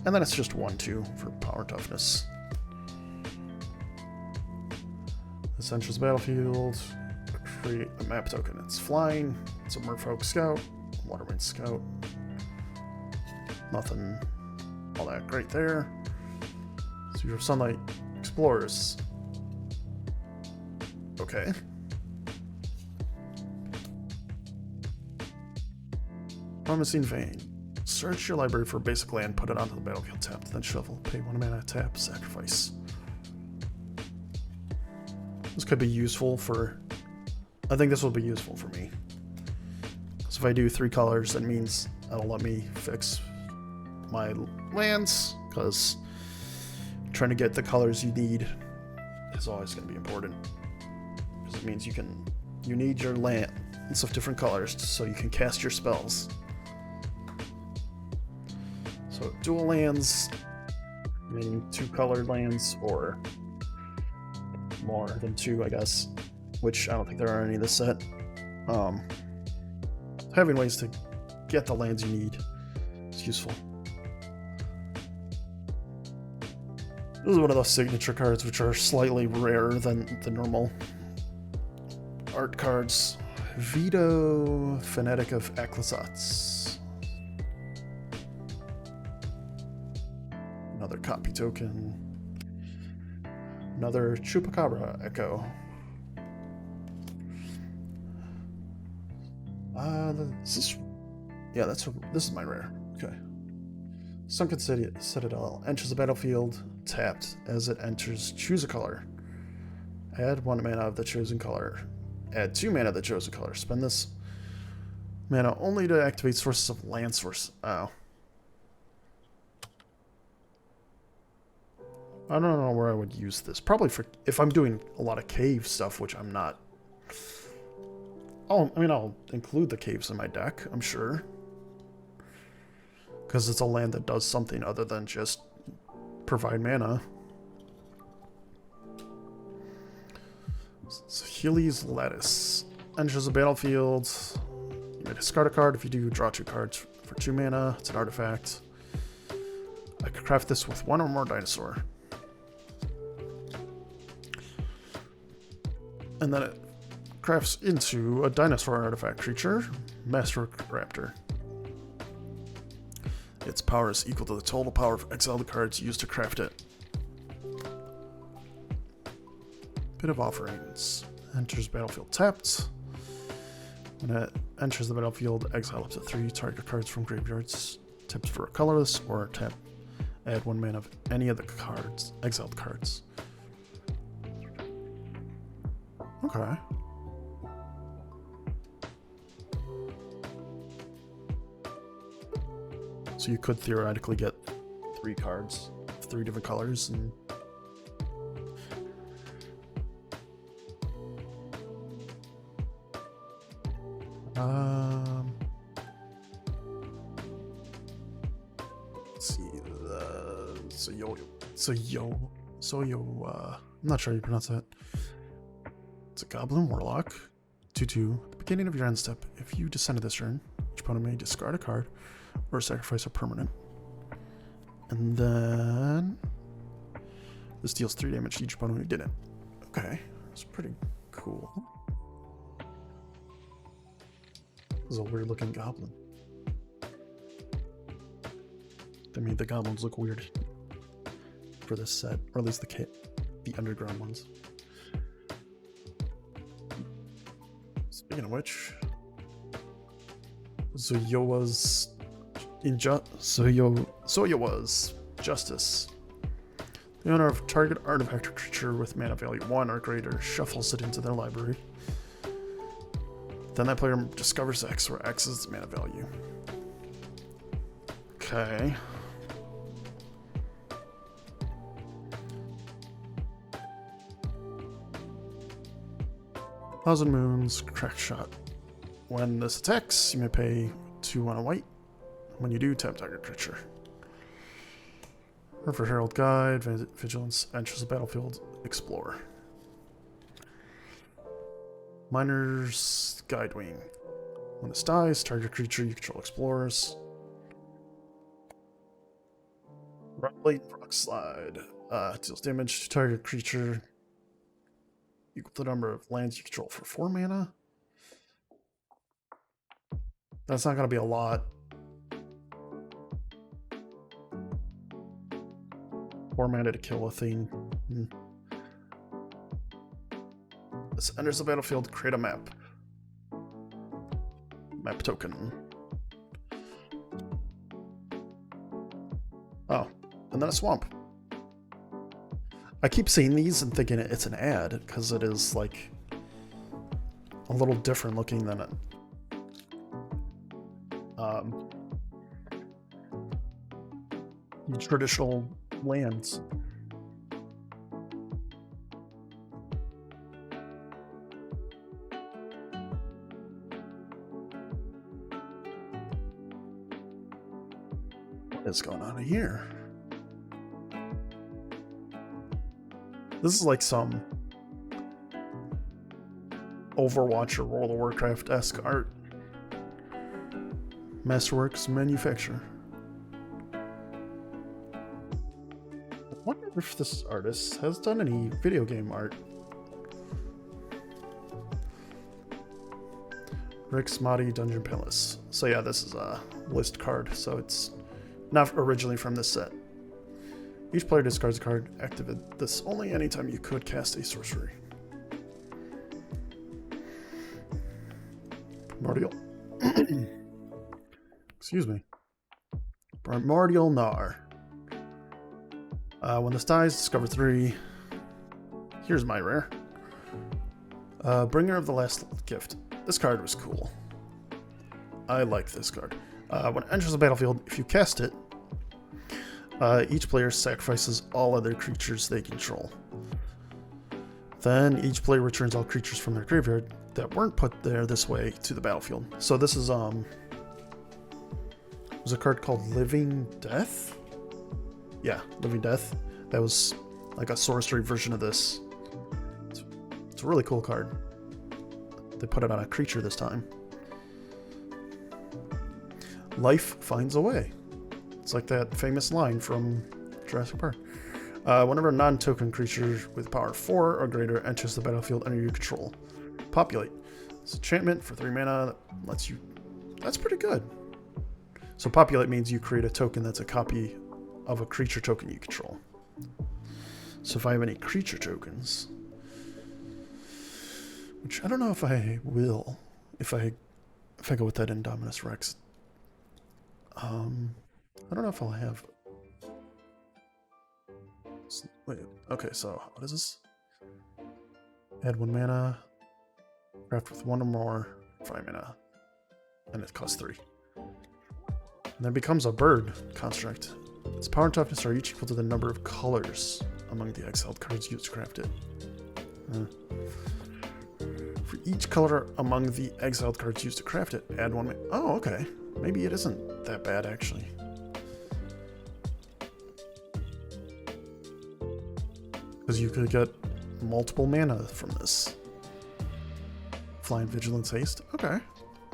And then it's just 1/2 for power and toughness. This enters the battlefield, create a map token. It's flying, it's a Merfolk Scout, Waterwind Scout. Nothing all that great there. So you have Sunlight Explorers. Okay. Promising Vein. Search your library for basic land, put it onto the battlefield tapped, then shuffle. Pay 1 mana, tap, sacrifice. This could be useful for... I think this will be useful for me. So if I do 3 colors, that means that'll let me fix my lands, because trying to get the colors you need is always going to be important. Because it means you need your land, instants of different colors so you can cast your spells. So dual lands, meaning 2 colored lands, or more than 2, I guess, which I don't think there are any in this set. Having ways to get the lands you need is useful. This is one of those signature cards which are slightly rarer than the normal art cards. Veto Fanatic of Ixalan. Another copy token. Another Chupacabra Echo. This is my rare. Okay. Sunken Citadel enters the battlefield tapped. As it enters, choose a color. Add 1 mana of the chosen color. Add 2 mana of the chosen color. Spend this mana only to activate sources of land source. Oh. I don't know where I would use this. Probably for if I'm doing a lot of cave stuff, which I'm not. I'll include the caves in my deck, I'm sure. Because it's a land that does something other than just provide mana. So Healy's Lattice. Enters the battlefield. You may discard a card. If you do, draw 2 cards for 2 mana. It's an artifact. I could craft this with 1 or more dinosaur. And then it crafts into a dinosaur artifact creature, Master Raptor. Its power is equal to the total power of exiled cards used to craft it. Bit of Offerings. Enters battlefield tapped. When it enters the battlefield, exile up to 3 target cards from graveyards. Tapped for a colorless or tap. Add 1 mana of any of the cards, exiled cards. Okay. So you could theoretically get 3 cards of 3 different colors and let's see I'm not sure how you pronounce that. It's a Goblin Warlock 2/2. At the beginning of your end step, if you descended this turn, each opponent may discard a card or sacrifice a permanent. And then this deals 3 damage to each opponent who didn't. Okay, that's pretty cool. This is a weird looking goblin. They made the goblins look weird for this set, or at least the underground ones. Speaking of which, Zoyowa's Justice. The owner of target artifact or creature with mana value 1 or greater shuffles it into their library. Then that player discovers X, where X is the mana value. Okay. Thousand Moons, Crack Shot. When this attacks, you may pay 2 mana white. When you do, tap target creature. River Herald Guide, Vigilance, enters the battlefield, explore. Miner's Guidewing. When this dies, target creature you control explores. Rockblade, Rock Slide. Deals damage to target creature equal to the number of lands you control for 4 mana. That's not going to be a lot. 4 mana to kill a thing. This enters the battlefield, create a map. Map token. Oh, and then a swamp. I keep seeing these and thinking it's an ad, because it is like a little different looking than it. Traditional lands. What is going on here? This is like some Overwatch or World of Warcraft-esque art. Masterworks Manufacturer. I wonder if this artist has done any video game art. Rick's Mahdi Dungeon Palace. So yeah, this is a list card, so it's not originally from this set. Each player discards a card. Activate this only anytime you could cast a sorcery. Primordial. Excuse me. Primordial Gnar. When this dies, discover 3. Here's my rare. Bringer of the Last Gift. This card was cool. I like this card. When it enters the battlefield, if you cast it, each player sacrifices all other creatures they control. Then each player returns all creatures from their graveyard that weren't put there this way to the battlefield. So this is there's a card called Living Death? Yeah, Living Death. That was like a sorcery version of this. It's a really cool card. They put it on a creature this time. Life finds a way. It's like that famous line from Jurassic Park. Whenever a non-token creature with power 4 or greater enters the battlefield under your control, populate. It's enchantment for 3 mana that lets you... That's pretty good. So populate means you create a token that's a copy of a creature token you control. So if I have any creature tokens, which I don't know if I will, if I go with that Indominus Rex. I don't know if I'll have... Wait, okay, so what is this? Add 1 mana, craft with 1 or more, 5 mana, and it costs 3. And then becomes a bird construct. Its power and toughness are each equal to the number of colors among the exiled cards used to craft it. For each color among the exiled cards used to craft it, add 1 mana. Oh, okay. Maybe it isn't that bad, actually. Because you could get multiple mana from this. Flying Vigilance Haste. Okay.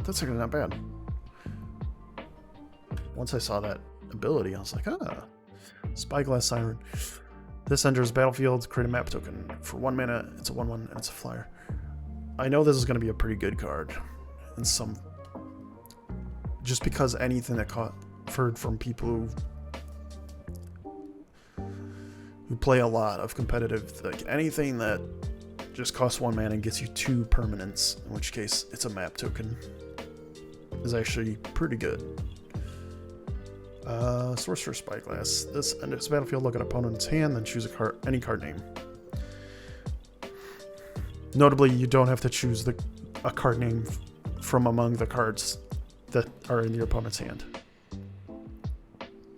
That's actually not bad. Once I saw that ability, I was like, ah. Spyglass Siren. This enters battlefield, create a map token. For 1 mana, it's a 1/1, and it's a flyer. I know this is going to be a pretty good card. In some... Just because anything that I've heard from people who play a lot of competitive, like anything that just costs 1 mana and gets you 2 permanents, in which case it's a map token, is actually pretty good. Sorcerer Spyglass. This enters battlefield, look at opponent's hand, then choose a card, any card name. Notably, you don't have to choose a card name from among the cards that are in your opponent's hand.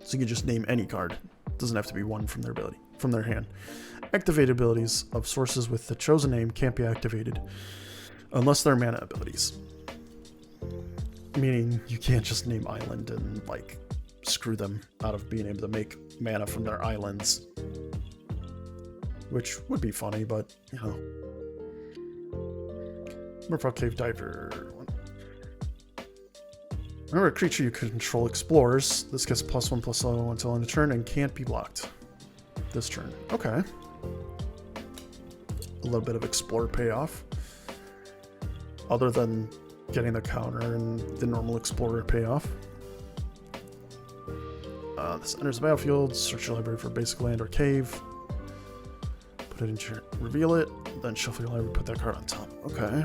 So you can just name any card. It doesn't have to be one from their hand. Activated abilities of sources with the chosen name can't be activated unless they're mana abilities. Meaning you can't just name island and like screw them out of being able to make mana from their islands. Which would be funny, but you know. Merfolk Cave Diver. Remember, a creature you control explores. This gets +1/+0 until end of turn and can't be blocked. This turn. Okay. A little bit of explore payoff. Other than getting the counter and the normal explorer payoff. This enters the battlefield. Search your library for basic land or cave. Put it into your... Reveal it. Then shuffle your library. Put that card on top. Okay.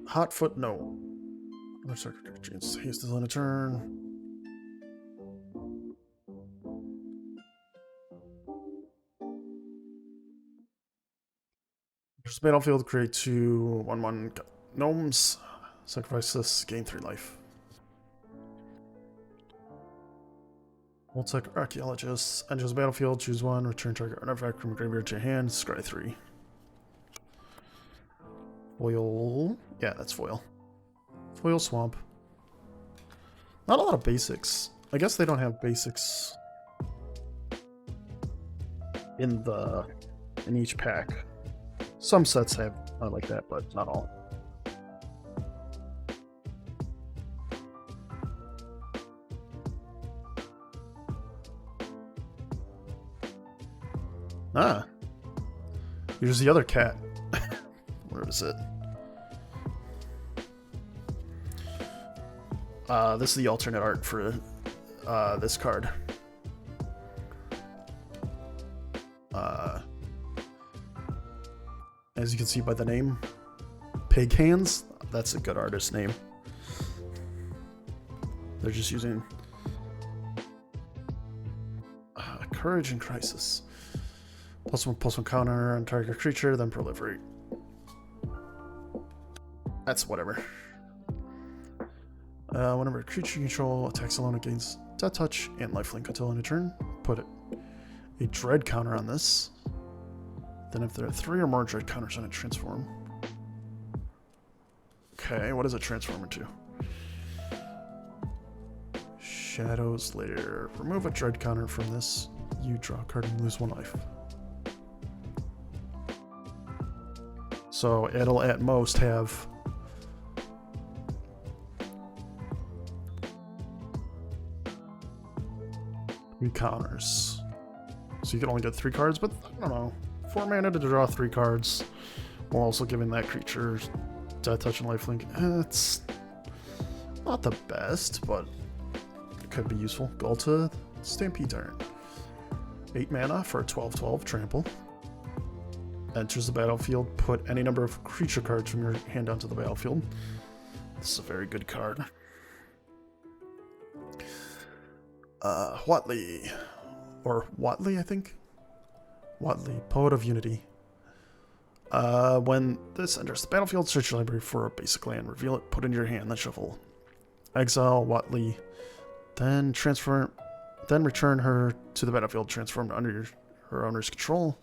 Hotfoot, no. Other circuit chance haste is on a turn. Just battlefield, create 2 1/1 gnomes. Sacrifice this, gain 3 life. Voltec Archaeologist. Enters the battlefield, choose 1, return target artifact from graveyard to your hand, scry 3. Foil. Yeah, that's foil. Foil Swamp. Not a lot of basics. I guess they don't have basics in each pack. Some sets have like that, but not all. Ah, here's the other cat. Where is it? This is the alternate art for this card. As you can see by the name, Pig Hands. That's a good artist name. They're just using Courage and Crisis. +1/+1 counter on target creature, then proliferate. That's whatever. Whenever a creature you control attacks alone, it gains Death Touch and Lifelink until end of turn. Put a Dread counter on this. Then if there are 3 or more Dread counters on it, transform. Okay, what does it transform into? Shadow's Lair. Remove a Dread counter from this. You draw a card and lose 1 life. So it'll at most have counters. So you can only get 3 cards, but I don't know. 4 mana to draw 3 cards, while also giving that creature Death Touch and Lifelink. It's not the best, but it could be useful. Go to Stampede turn. 8 mana for a 12/12 trample. Enters the battlefield, put any number of creature cards from your hand onto the battlefield. This is a very good card. Watley. Or Watley, I think? Watley, Poet of Unity. When this enters the battlefield, search your library for a basic land, reveal it, put it in your hand, then shuffle. Exile Watley, then return her to the battlefield, transformed under her owner's control.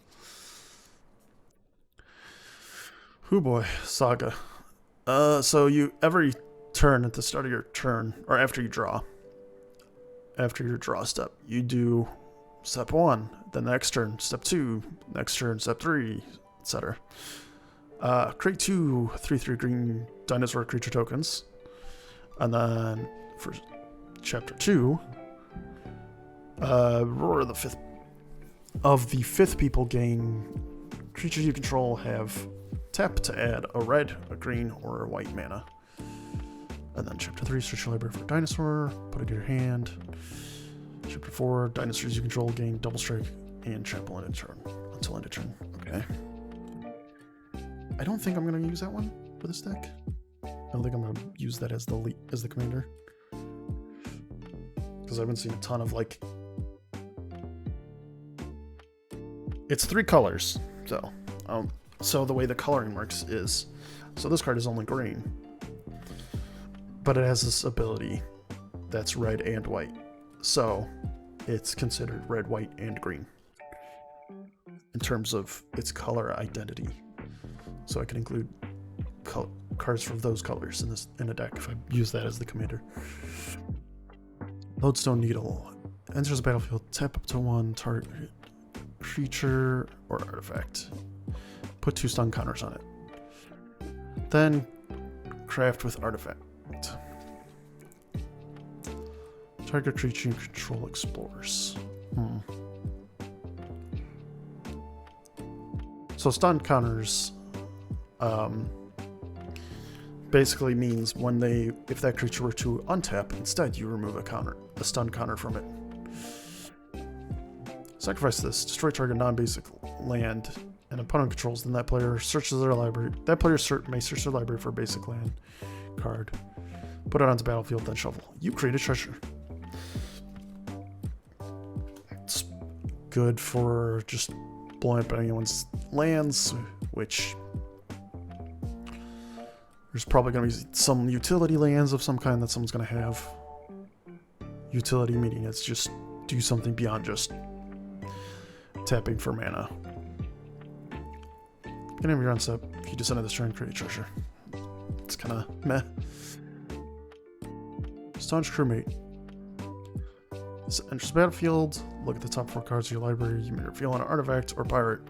Oh boy, Saga. So you every turn at the start of your turn, or after your draw step, you do step 1, then the next turn, step 2, next turn, step 3, etc. Create 2 3/3 green dinosaur creature tokens. And then for chapter 2, Roar of the fifth people gain creatures you control have tap to add a red, a green, or a white mana. And then chapter 3, search your library for a dinosaur, put it in your hand. Chapter 4, dinosaurs you control gain double strike and trample in a turn until end of turn. Okay. I don't think I'm gonna use that one for this deck. I don't think I'm gonna use that as the commander, because I've been seeing a ton of like. It's 3 colors, so the way the coloring works is, so this card is only green, but it has this ability that's red and white. So it's considered red, white, and green in terms of its color identity. So I can include cards from those colors in a deck if I use that as the commander. Lodestone Needle. Enters the battlefield, tap up to 1 target creature or artifact. Put 2 stun counters on it. Then craft with artifact. Target creature you control explores. So stun counters basically means if that creature were to untap, instead you remove a stun counter from it. Sacrifice this, destroy target non-basic land an opponent controls, then that player searches their library. That player may search their library for a basic land card. Put it onto the battlefield, then shuffle. You create a treasure. It's good for just blowing up anyone's lands, which there's probably going to be some utility lands of some kind that someone's going to have. Utility meaning it's just do something beyond just tapping for mana. Beginning of your end step, if you descend to this turn, create a treasure. It's kind of meh. Staunch crewmate. This enters the battlefield. Look at the top 4 cards of your library. You may reveal an artifact or pirate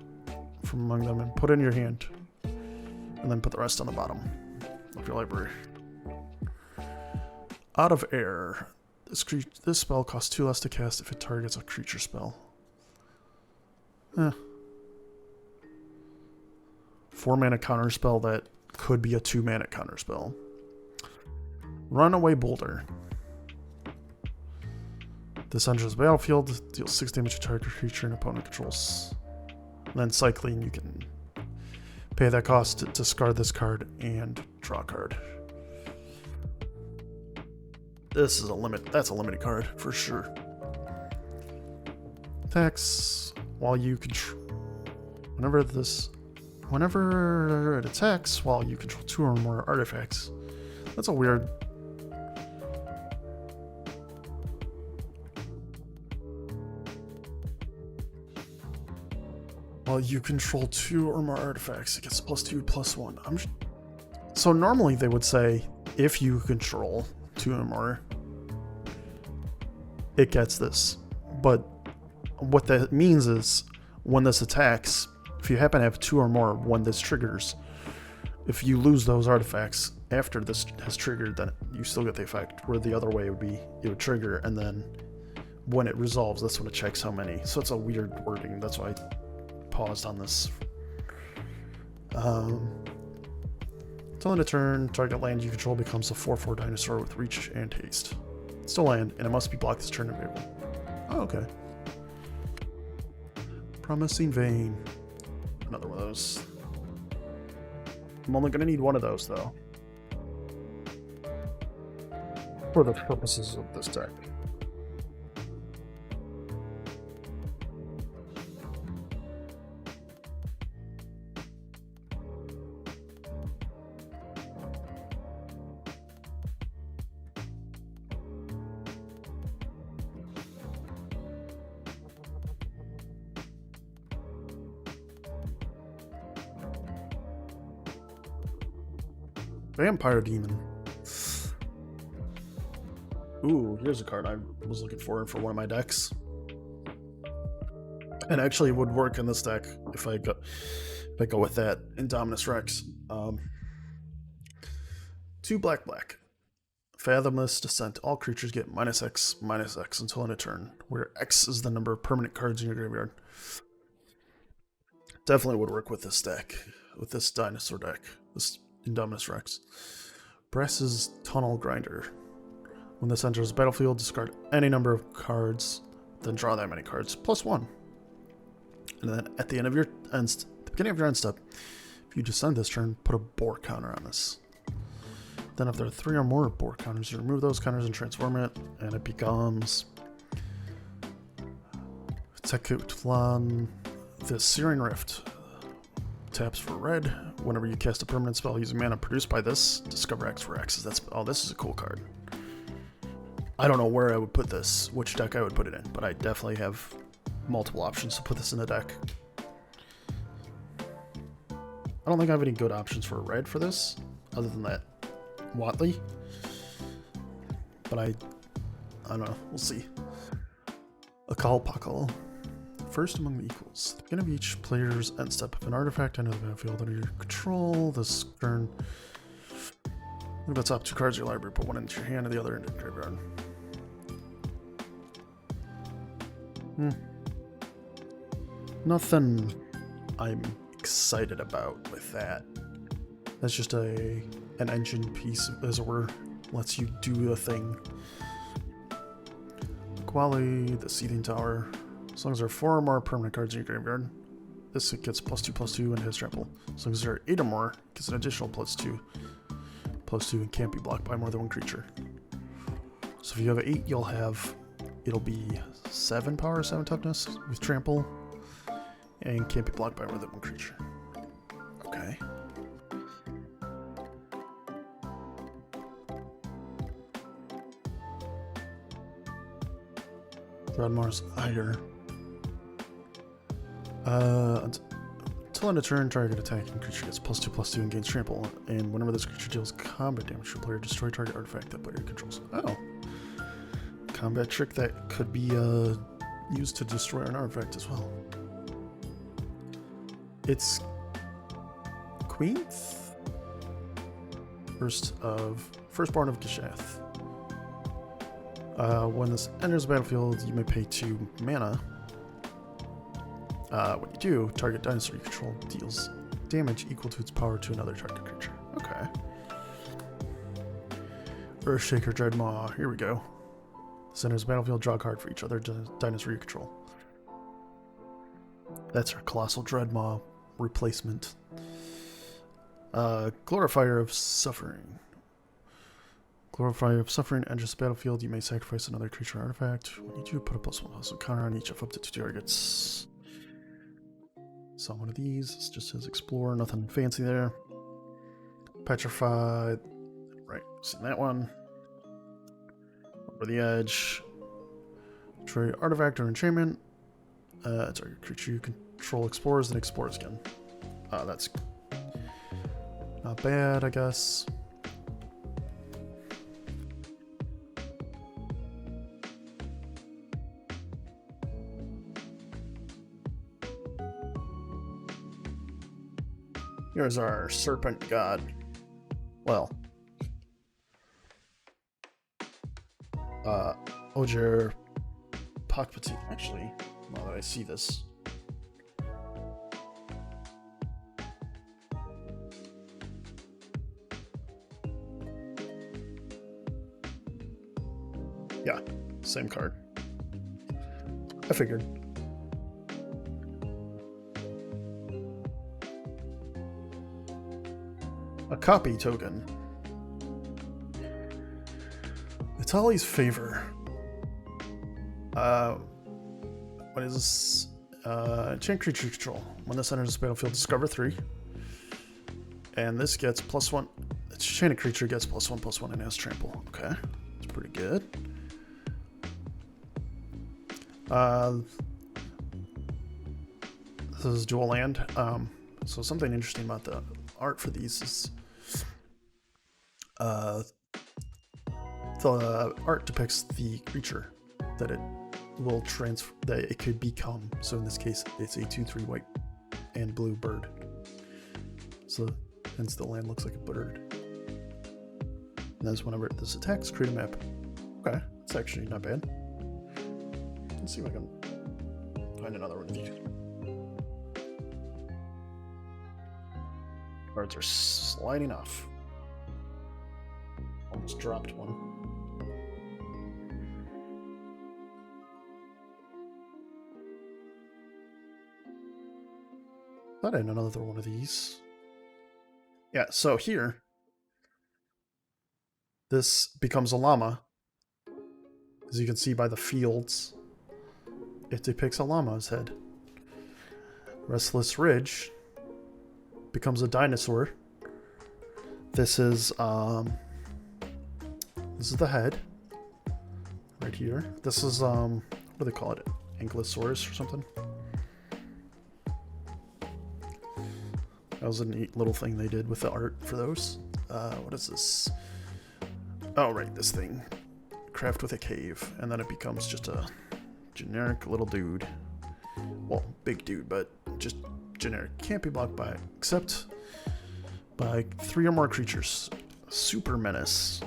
from among them and put it in your hand. And then put the rest on the bottom of your library. Out of Air. This spell costs 2 less to cast if it targets a creature spell. 4 mana counter spell that could be a 2 mana counter spell. Runaway Boulder. This enters the battlefield, deals 6 damage to target creature and opponent controls. And then cycling, you can pay that cost to discard this card and draw a card. This is a limit. That's a limited card for sure. Attacks while you control. Whenever it attacks while you control 2 or more artifacts. That's a weird. While you control 2 or more artifacts, it gets +2/+1. So normally they would say if you control 2 or more, it gets this. But what that means is when this attacks, if you happen to have 2 or more when this triggers, if you lose those artifacts after this has triggered, then you still get the effect. Where the other way would be, it would trigger, and then when it resolves, that's when it checks how many. So it's a weird wording. That's why I paused on this. Until end of turn, target land you control becomes a 4/4 dinosaur with reach and haste. It's still land, and it must be blocked this turn available. Oh, okay. Promising Vein. Another one of those. I'm only going to need one of those, though. For the purposes of this deck. Vampire Demon. Ooh, here's a card I was looking for one of my decks. And actually would work in this deck if I go with that Indominus Rex. 2 black. Fathomless Descent. All creatures get -X until end of turn, where X is the number of permanent cards in your graveyard. Definitely would work with this deck, with this dinosaur deck, this Indominus Rex. Brass's Tunnel Grinder. When this enters the battlefield, discard any number of cards, then draw that many cards, +1. And then at the beginning of your end step, if you descend this turn, put a boar counter on this. Then if there are 3 or more boar counters, you remove those counters and transform it, and it becomes Tekutlan, the Searing Rift. Taps for red. Whenever you cast a permanent spell using mana produced by this, discover X for X. This is a cool card. I don't know where I would put this, which deck I would put it in, but I definitely have multiple options to put this in the deck. I don't think I have any good options for red for this, other than that Watley. But I don't know. We'll see. Akal. First among the equals. At the beginning of each player's end step, if an artifact enters the battlefield under your control this turn, look at the top 2 cards of your library, put one into your hand and the other into your graveyard. Nothing I'm excited about with that. That's just an engine piece, as it were. Lets you do a thing. Quali, the Seething Tower. As long as there are 4 or more permanent cards in your graveyard, this gets +2/+2 and has trample. As long as there are 8 or more, it gets an additional +2/+2 and can't be blocked by more than 1 creature. So if you have 8, it'll be 7 power, 7 toughness with trample, and can't be blocked by more than 1 creature. Okay. Threadmore's Ire. Until end of turn, target attacking creature gets +2/+2 and gains trample. And whenever this creature deals combat damage to a player, destroy target artifact that player controls. Oh, combat trick that could be used to destroy an artifact as well. It's Queenth? Firstborn of Gishath. When this enters the battlefield, you may pay 2 mana. When you do, target dinosaur you control deals damage equal to its power to another target creature. Okay. Earthshaker Dreadmaw, here we go. This enters the battlefield, draw a card for each other dinosaur you control. That's our Colossal Dreadmaw replacement. Glorifier of Suffering. Glorifier of Suffering enters the battlefield. You may sacrifice another creature or artifact. When you do, put a +1/+1 counter on each of up to 2 targets. So one of these. It just says Explore. Nothing fancy there. Petrified. Right, seen that one. Over the edge. Destroy artifact or enchantment. Target creature you control explores, then explores again. That's not bad, I guess. Here's our serpent god. Well, Ojer Pakpati, actually, now that I see this. Yeah, same card. I figured. A copy token. Itali's Favor. What is this? Enchant creature control. When this enters the battlefield, discover 3. And this gets +1. Its enchanted creature gets +1/+1 and has trample. Okay, it's pretty good. This is dual land. So something interesting about the art for these is the art depicts the creature that it will transfer, that it could become. So in this case, it's a 2/3 white and blue bird. So hence the land looks like a bird. And that's whenever this attacks, create a map. Okay, it's actually not bad. Let's see if I can find another one of these. Cards are sliding off. Almost dropped one. Thought I had another one of these. Yeah, so here, this becomes a llama. As you can see by the fields, it depicts a llama's head. Restless Ridge becomes a dinosaur. This is the head right here. This is what do they call it? Ankylosaurus or something. That was a neat little thing they did with the art for those. What is this? Oh, right, this thing. Craft with a cave, and then it becomes just a generic little dude. Well, big dude, but just generic. Can't be blocked by, except by 3 or more creatures. Super Menace.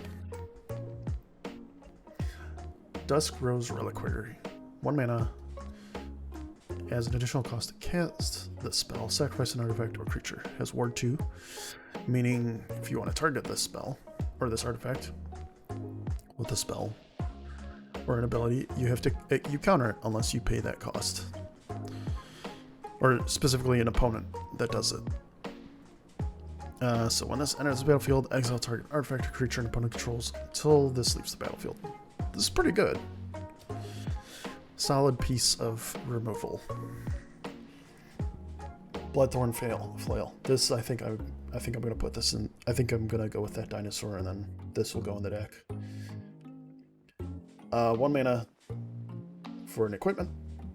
Dusk Rose Reliquary. 1 mana. As an additional cost to cast the spell, sacrifice an artifact or creature. Has Ward 2, meaning if you want to target this spell, or this artifact, with a spell, or an ability, you have to, you counter it unless you pay that cost. Or specifically an opponent that does it. So when this enters the battlefield, exile target artifact or creature an opponent controls until this leaves the battlefield. This is pretty good. Solid piece of removal. Bloodthorn Flail. This I think I'm gonna put this in. I think I'm gonna go with that dinosaur, and then this will go in the deck. 1 mana for an equipment.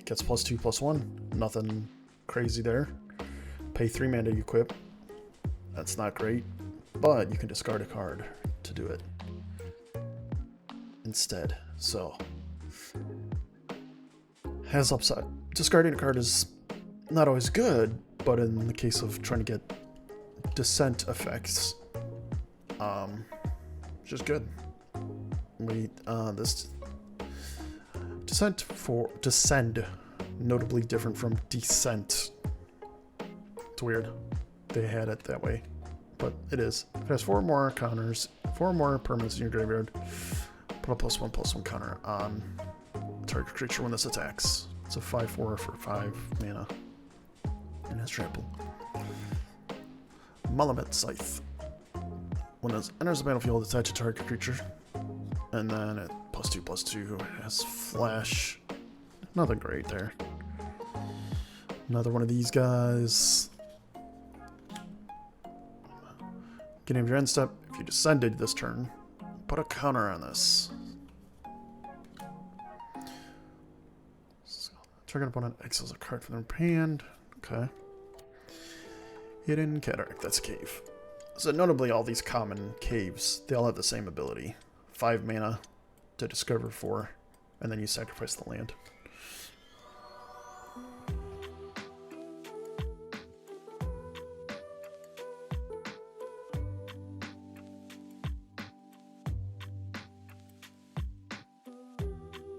Gets +2/+1. Nothing crazy there. Pay 3 mana to equip. That's not great, but you can discard a card to do it instead. So has upside. Discarding a card is not always good, but in the case of trying to get descent effects, just good. This descend, notably different from descent. It's weird they had it that way, but it is. It has 4 more counters, 4 more permanents in your graveyard. Put a +1/+1 counter on target creature when this attacks. It's a 5/4 for 5 mana. And has trample. Malamet Scythe. When it enters the battlefield, attach a target creature. And then it +2/+2 has flash. Nothing great there. Another one of these guys. Getting your end step, if you descended this turn, put a counter on this. Target opponent exiles a card from their hand. Okay. Hidden Cataract, that's a cave. So notably all these common caves, they all have the same ability. 5 mana to discover 4, and then you sacrifice the land.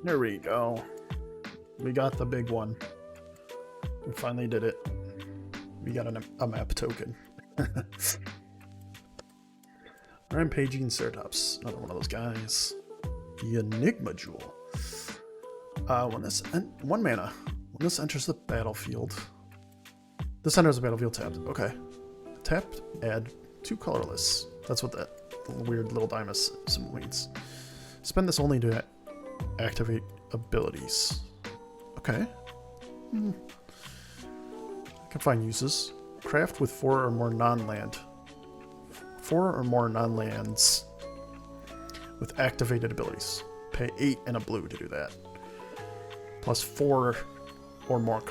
There we go. We got the big one. We finally did it. We got a map token. Rampaging Ceratops. Another one of those guys. The Enigma Jewel. When this 1 mana. When this enters the battlefield. This enters the battlefield tapped. Okay. Tapped, add 2 colorless. That's what that weird little diamond symbol means. Spend this only to activate abilities. Okay. I can find uses. Craft with 4 or more non-land. 4 or more non-lands with activated abilities. Pay 8 and a blue to do that. Plus 4 or more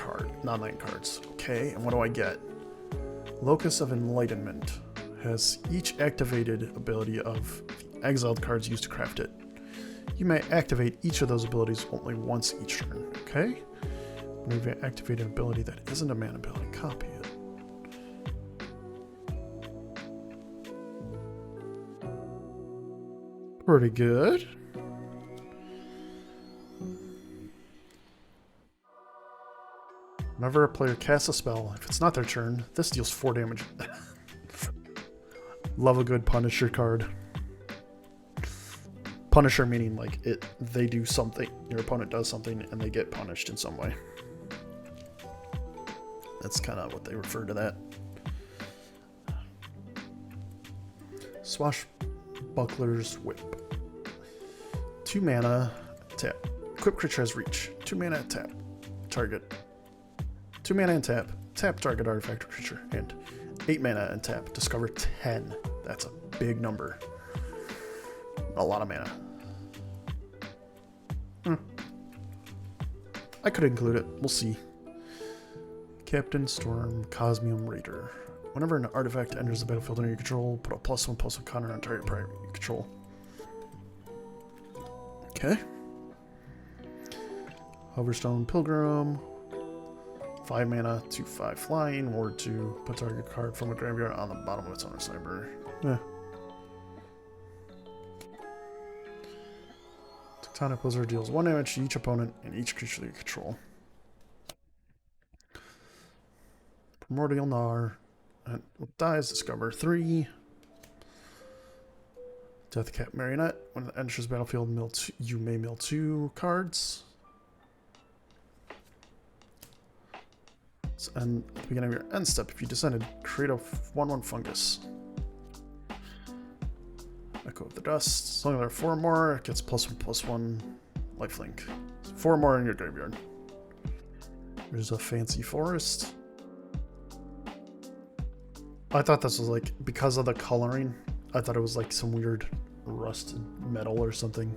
non-land cards. Okay, and what do I get? Locus of Enlightenment has each activated ability of the exiled cards used to craft it. You may activate each of those abilities only once each turn. Okay? When you activate an ability that isn't a mana ability, copy it. Pretty good. Whenever a player casts a spell, if it's not their turn, this deals 4 damage. Love a good Punisher card. Punisher meaning like they do something, your opponent does something, and they get punished in some way. That's kind of what they refer to that. Swashbuckler's Whip. 2 mana, tap. Equip creature has reach. 2 mana, tap. Target. 2 mana and tap. Tap target artifact or creature. And 8 mana and tap. Discover 10. That's a big number. A lot of mana. I could include it. We'll see. Captain Storm Cosmium Raider. Whenever an artifact enters the battlefield under your control, put a +1/+1 counter on target player you control. Okay. Hoverstone Pilgrim. 5 mana, 2/5 flying, ward 2. Put target card from a graveyard on the bottom of its owner's library. Yeah. Tectonic Blizzard deals 1 damage to each opponent and each creature you control. Primordial Gnar. And dies, discover 3. Deathcap Marionette. When it enters the battlefield, you may mill 2 cards. And at the beginning of your end step, if you descended, create a 1/1 fungus. Echo of the Dust. As long as there are 4 more, it gets +1/+1 lifelink. 4 more in your graveyard. There's a Fancy Forest. I thought this was like, because of the coloring, I thought it was like some weird rusted metal or something.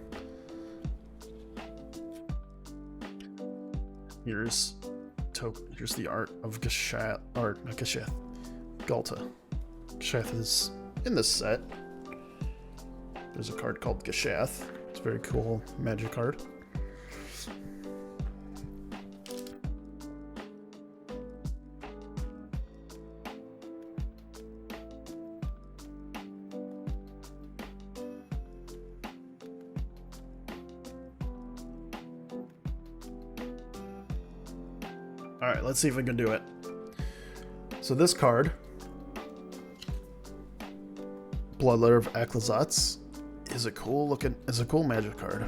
Here's the art of Gashath, or not Gashath, Galta. Gashath is in this set. There's a card called Gashath. It's a very cool magic card. Alright, let's see if we can do it. So this card, Bloodletter of Ixalan, is a cool magic card.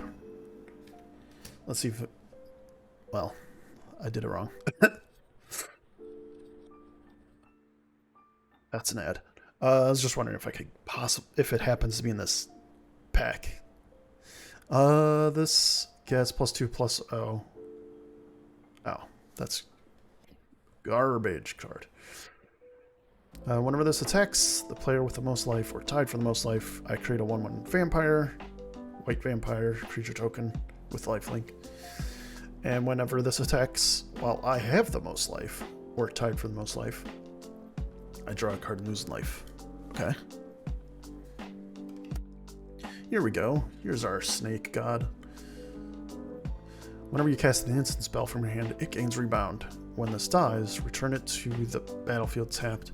Let's see if it, well, I did it wrong. That's an ad. I was just wondering if I could if it happens to be in this pack. This gets +2/+0. Oh, that's garbage card. Whenever this attacks the player with the most life or tied for the most life, I create a 1/1 vampire, white vampire creature token with lifelink. And whenever this attacks while I have the most life or tied for the most life, I draw a card and lose life. Okay. Here we go. Here's our snake god. Whenever you cast an instant spell from your hand, it gains rebound. When this dies, return it to the battlefield tapped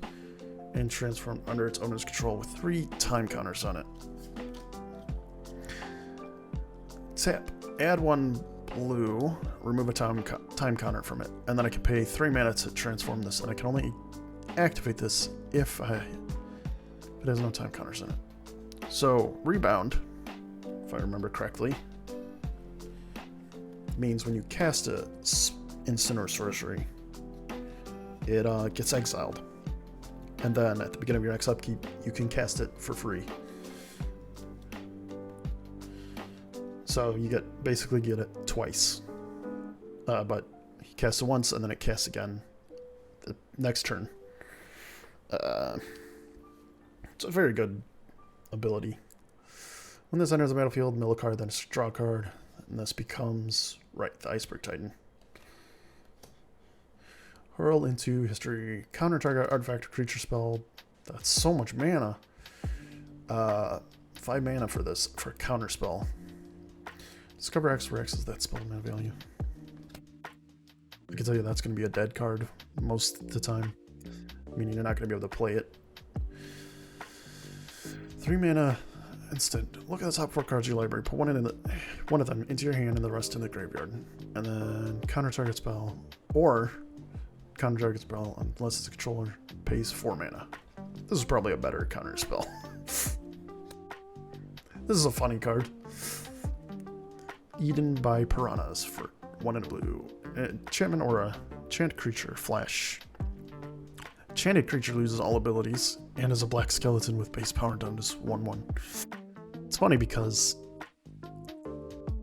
and transform under its owner's control with 3 time counters on it. Tap. Add 1 blue, remove a time counter from it, and then I can pay 3 mana to transform this, and I can only activate this if it has no time counters in it. So, rebound, if I remember correctly, means when you cast a instant or sorcery, it gets exiled. And then at the beginning of your next upkeep, you can cast it for free. So you basically get it twice. But you cast it once and then it casts again the next turn. It's a very good ability. When this enters the battlefield, mill a card, then draw a card, and this becomes, right, the Iceberg Titan. Hurl into history. Counter target artifact or creature spell. That's so much mana. 5 mana for this, for a counter spell. Discover X, where X is that spell mana value. I can tell you that's going to be a dead card most of the time, meaning you're not going to be able to play it. 3 mana instant. Look at the top 4 cards of your library. Put one of them into your hand and the rest in the graveyard. And then counter target spell, or counter target spell unless it's a controller, pays 4 mana. This is probably a better counter spell. This is a funny card. Eaten by Piranhas for 1 and a blue. Enchantment aura. Enchant creature. Flash. Enchanted creature loses all abilities and is a black skeleton with base power down to 1/1. It's funny because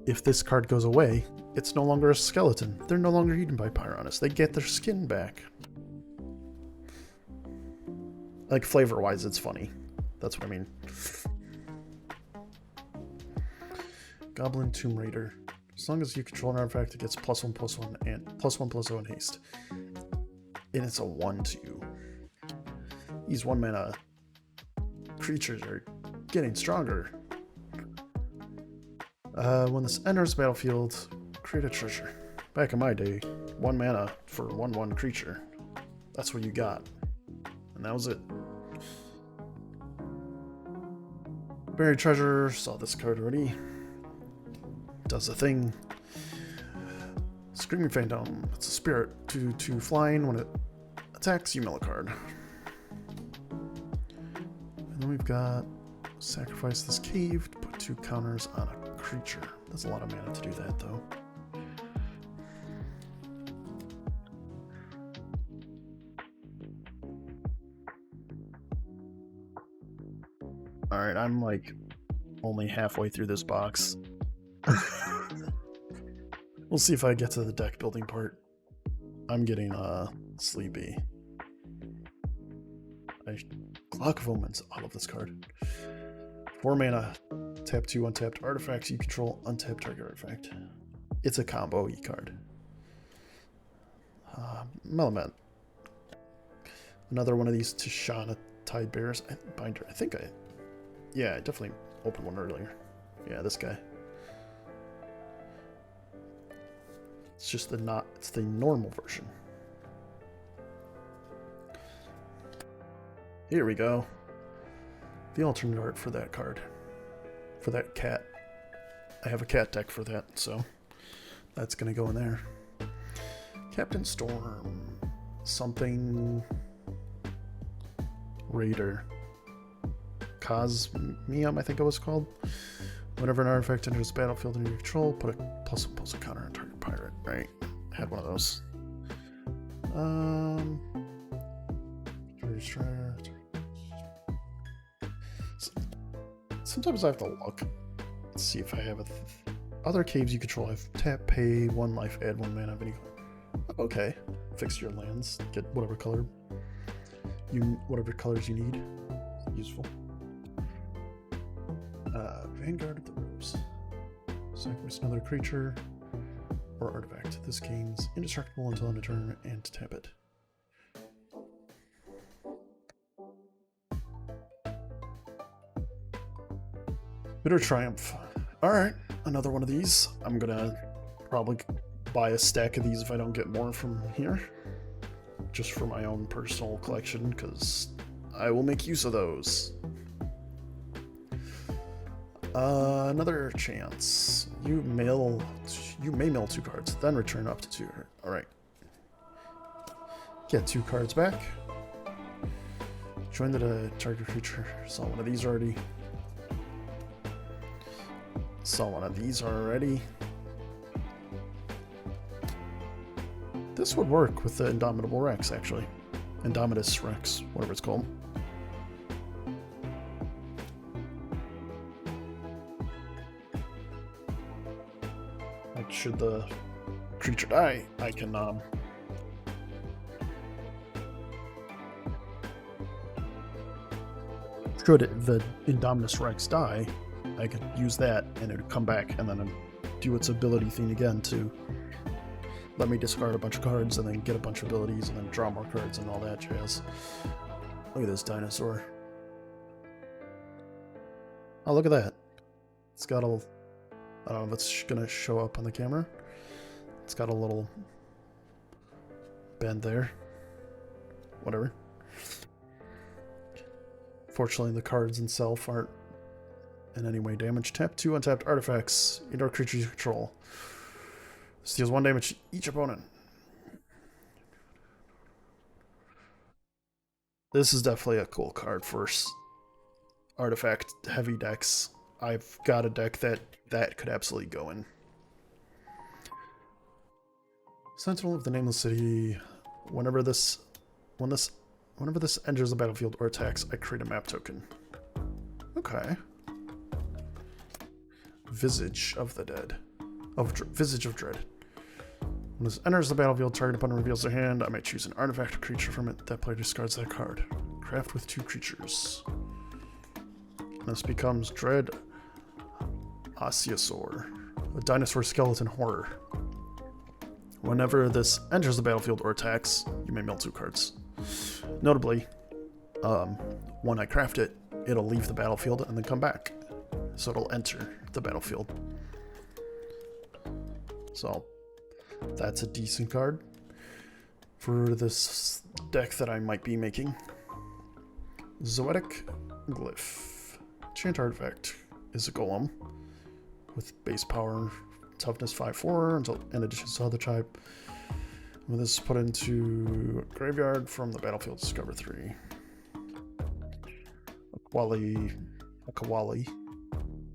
if this card goes away, it's no longer a skeleton. They're no longer eaten by Piranhas. They get their skin back. Like, flavor-wise, it's funny. That's what I mean. Goblin Tomb Raider. As long as you control an artifact, it gets +1/+1 and +1/+0 in haste. And it's a 1/2. These 1 mana creatures are getting stronger. When this enters the battlefield, create a treasure. Back in my day, 1 mana for 1/1 creature. That's what you got. And that was it. Buried treasure. Saw this card already. Does a thing. Screaming Phantom. It's a spirit. 2/2 flying. When it attacks, you mill a card. And then we've got sacrifice this cave to put 2 counters on a creature. That's a lot of mana to do that, though. Alright, I'm like only halfway through this box. We'll see if I get to the deck building part. I'm getting sleepy. Clock of Omens. I love this card. 4 mana. Tap 2 untapped artifacts. You control untapped target artifact. It's a combo card. Melamet. Another one of these Tishana Tide Bears. Binder. Yeah, I definitely opened one earlier. Yeah, this guy. It's just it's the normal version. Here we go. The alternate art for that card. For that cat. I have a cat deck for that, so that's gonna go in there. Captain Storm. Something. Raider. Cosmium, I think it was called. Whenever an artifact enters the battlefield under your control, put a +1/+1 counter on target pirate. Right. Had one of those. Sometimes I have to look. Let's see if I have other caves you control. I have tap, pay, 1 life, add 1 mana. Okay. Fix your lands. Get whatever color whatever colors you need. Useful. Vanguard of the Ropes. Sacrifice another creature or artifact. This gains indestructible until end of turn and tap it. Bitter Triumph. Alright, another one of these. I'm gonna probably buy a stack of these if I don't get more from here. Just for my own personal collection, because I will make use of those. Another chance. You may mail 2 cards, then return up to 2. Alright. Get 2 cards back. Join the target creature. Saw one of these already. This would work with the Indomitable Rex, actually. Indomitus Rex, whatever it's called. Like, should the creature die, I can, should the Indominus Rex die, I could use that and it would come back and then do its ability thing again to let me discard a bunch of cards and then get a bunch of abilities and then draw more cards and all that jazz. Look at this dinosaur. Oh, look at that. It's got a... I don't know if it's going to show up on the camera. It's got a little bend there. Whatever. Fortunately, the cards themselves aren't in any way damaged. Tap 2 untapped artifacts. Indoor creatures you control. This deals 1 damage to each opponent. This is definitely a cool card for artifact heavy decks. I've got a deck that could absolutely go in. Sentinel of the Nameless City. Whenever this enters the battlefield or attacks, I create a map token. Okay. Visage of the Dead. Visage of Dread. When this enters the battlefield, target opponent reveals their hand. I may choose an artifact or creature from it. That player discards that card. Craft with 2 creatures. This becomes Dread Osiosaur, a dinosaur skeleton horror. Whenever this enters the battlefield or attacks, you may mill 2 cards. Notably, when I craft it, it'll leave the battlefield and then come back. So it'll enter the battlefield. So that's a decent card for this deck that I might be making. Zoetic Glyph. Enchant artifact is a golem with base power, toughness 5/4 until in addition to other type. When this is put into a graveyard from the battlefield, discover 3. Akawali.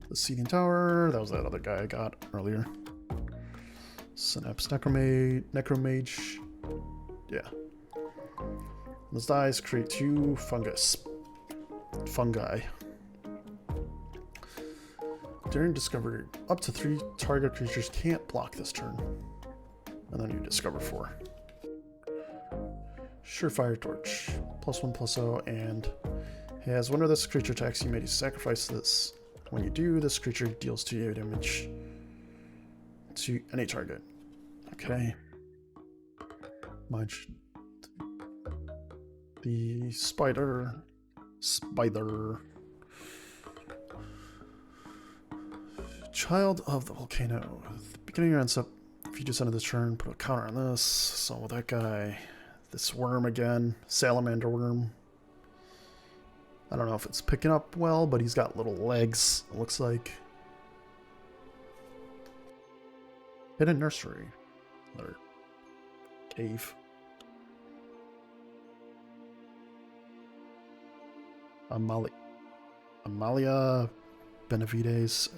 The Seething Tower, that was that other guy I got earlier. Synapse Necromage. Yeah. This dies, create 2 fungi. During discovery, up to 3 target creatures can't block this turn. And then you discover 4. Surefire Torch. +1/+0, and has whenever this creature attacks, you may sacrifice this. When you do, this creature deals 2 damage to any target. Okay. The spider. Child of the Volcano. At the beginning of your end step, If you just end this turn, put a counter on this. So that guy, this worm again, salamander worm. I don't know if it's picking up well, but he's got little legs, it looks like. Hidden nursery. Another cave. Amalia Benavides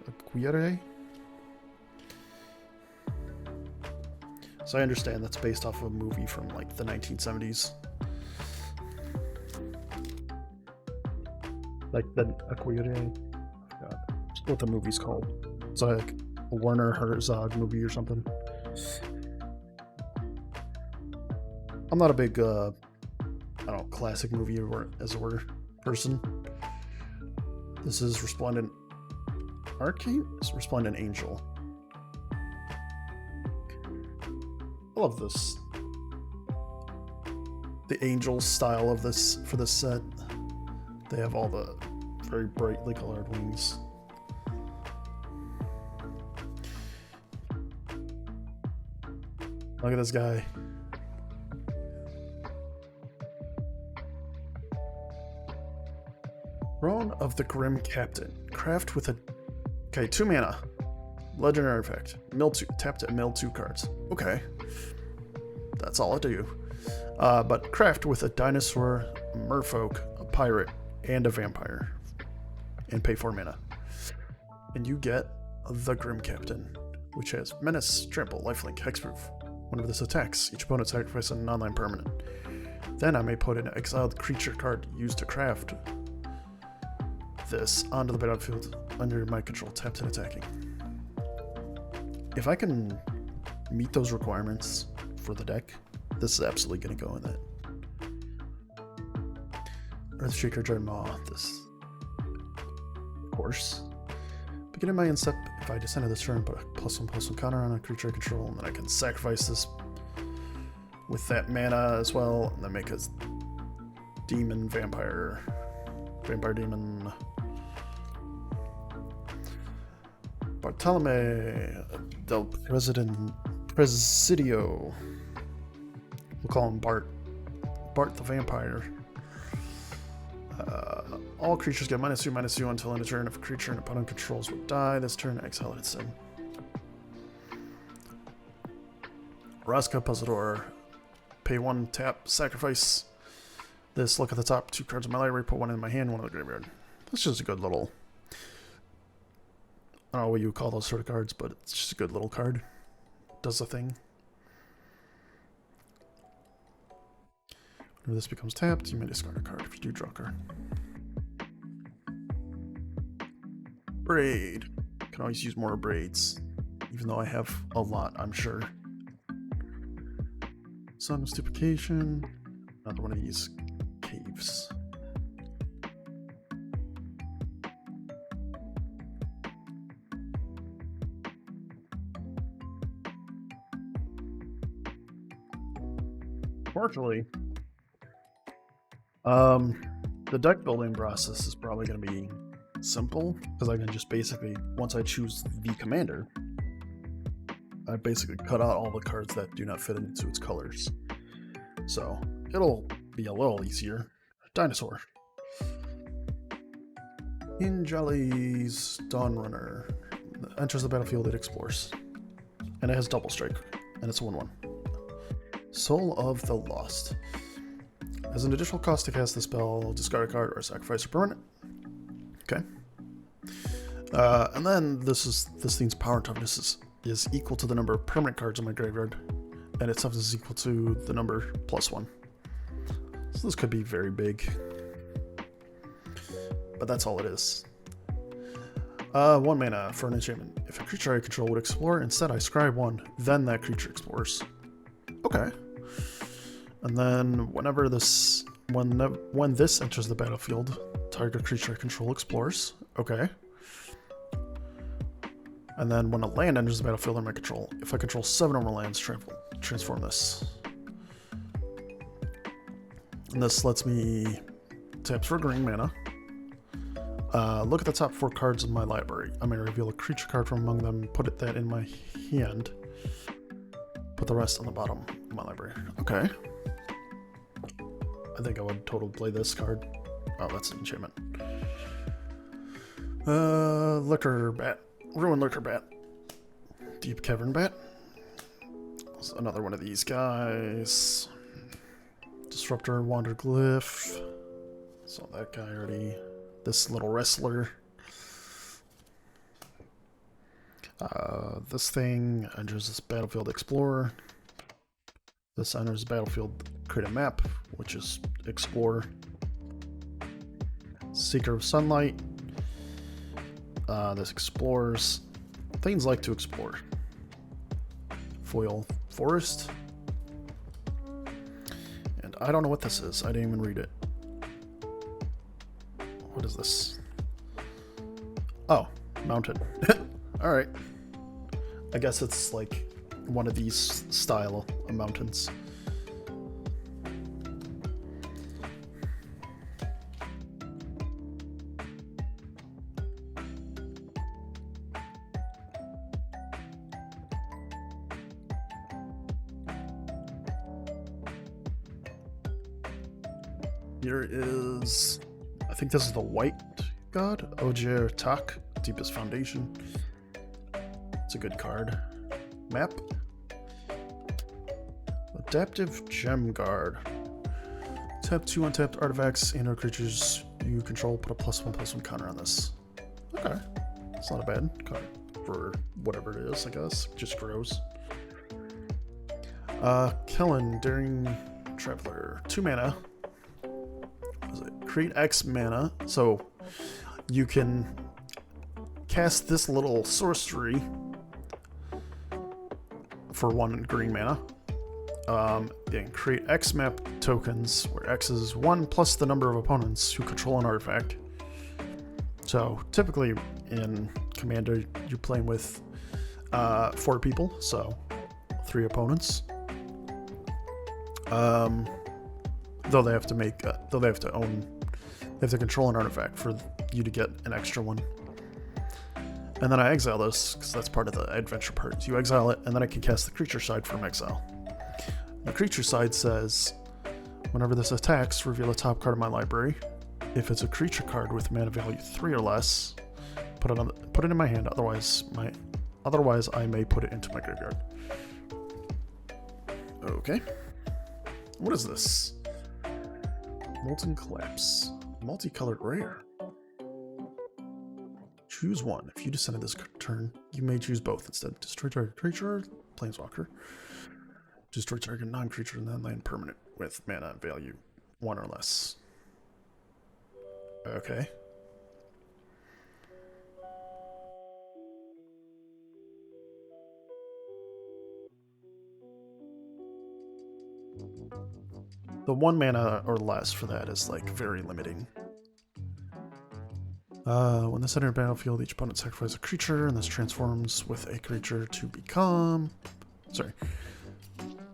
Aguirre. So I understand that's based off of a movie from like the 1970s. Like the Aguirre. I forgot what the movie's called. It's like a Werner Herzog movie or something. I'm not a big, I don't know, classic movie as it were person. This is Resplendent Arcade? It's Resplendent Angel. I love this. The angel style of this for this set. They have all the very brightly colored wings. Look at this guy. Throne of the Grim Captain. Craft with a... Okay, 2 mana. Legendary artifact. Mill 2. Tap to mill 2 cards. Okay. That's all I do. But craft with a dinosaur, a merfolk, a pirate, and a vampire. And pay 4 mana. And you get the Grim Captain, which has Menace, Trample, Lifelink, Hexproof. Whenever this attacks, each opponent sacrifices a non-land permanent. Then I may put an exiled creature card used to craft this onto the battlefield under my control, tapped and attacking. If I can meet those requirements for the deck, this is absolutely going to go in that. Earthshaker, Dreadmaw, this. Of course. Beginning my end step, if I descend to this turn, put a +1/+1 counter on a creature I control, and then I can sacrifice this with that mana as well, and then make a demon vampire demon. Bartolome del Presidio. We'll call him Bart. Bart the Vampire. All creatures get -2/-2 until end of turn. If a creature an opponent controls would die this turn, exile it instead. Raska Puzzledor. Pay 1, tap, sacrifice this. Look at the top 2 cards of my library, put 1 in my hand, 1 in the graveyard. That's just a good little... I don't know what you would call those sort of cards, but it's just a good little card. Does the thing. Whenever this becomes tapped, you may discard a card if you do draw a card. Braid. Can always use more braids, even though I have a lot, I'm sure. Sun Mystification. Another one of these caves. Fortunately, the deck building process is probably going to be simple, because I can just basically, once I choose the commander, I basically cut out all the cards that do not fit into its colors. So it'll be a little easier. Dinosaur. In Jolly's Dawnrunner. Enters the battlefield, it explores. And it has double strike, and it's a 1/1. Soul of the Lost. As an additional cost to cast the spell, discard a card or sacrifice a permanent. Okay. And then this thing's power toughness is equal to the number of permanent cards in my graveyard, and its toughness is equal to the number +1. So this could be very big, but that's all it is. 1 mana for an enchantment. If a creature I control would explore, instead I scry 1, then that creature explores. Okay. And then when this enters the battlefield, target creature I control explores. Okay. And then when a land enters the battlefield under my control, if I control 7 or more lands, transform this. And this lets me tap for green mana. Look at the top 4 cards of my library. I may reveal a creature card from among them, put that in my hand. Put the rest on the bottom of my library. Okay. I think I would totally play this card. Oh, that's an enchantment. Liquor Bat. Ruined Liquor Bat. Deep Cavern Bat. There's another one of these guys. Disruptor, Wander Glyph. Saw that guy already. This little wrestler. This thing enters this Battlefield Explorer. This enters Battlefield Create a Map, which is Explore. Seeker of Sunlight. This explores. Things like to explore. Foil Forest. And I don't know what this is. I didn't even read it. What is this? Oh, mounted. Alright. I guess it's like one of these style of mountains. Here is, I think this is the white god, Ojer Tak, Deepest Foundation. It's a good card. Map. Adaptive Gem Guard. Tap 2 untapped artifacts and or creatures you control, put a +1/+1 counter on this. Okay. It's not a bad card for whatever it is, I guess. Just grows. Kellen, Daring Traveler. 2 mana. Create X mana, so you can cast this little sorcery for 1 green mana. Then create X map tokens, where X is 1 plus the number of opponents who control an artifact. So typically in Commander, you're playing with 4 people, so 3 opponents. Though they have to make, though they have to own, they have to control an artifact for you to get an extra one. And then I exile this, because that's part of the adventure part. You exile it, and then I can cast the creature side from exile. The creature side says, whenever this attacks, reveal the top card of my library. If it's a creature card with mana value 3 or less, put it in my hand. Otherwise, I may put it into my graveyard. Okay. What is this? Molten Collapse. Multicolored rare. Choose one. If you descended this turn, you may choose both. Instead, destroy target creature, planeswalker. Destroy target non-creature, and then land permanent with mana value 1 or less. Okay. The 1 mana or less for that is like very limiting. When this enters battlefield, each opponent sacrifices a creature, and this transforms with a creature to become. Sorry.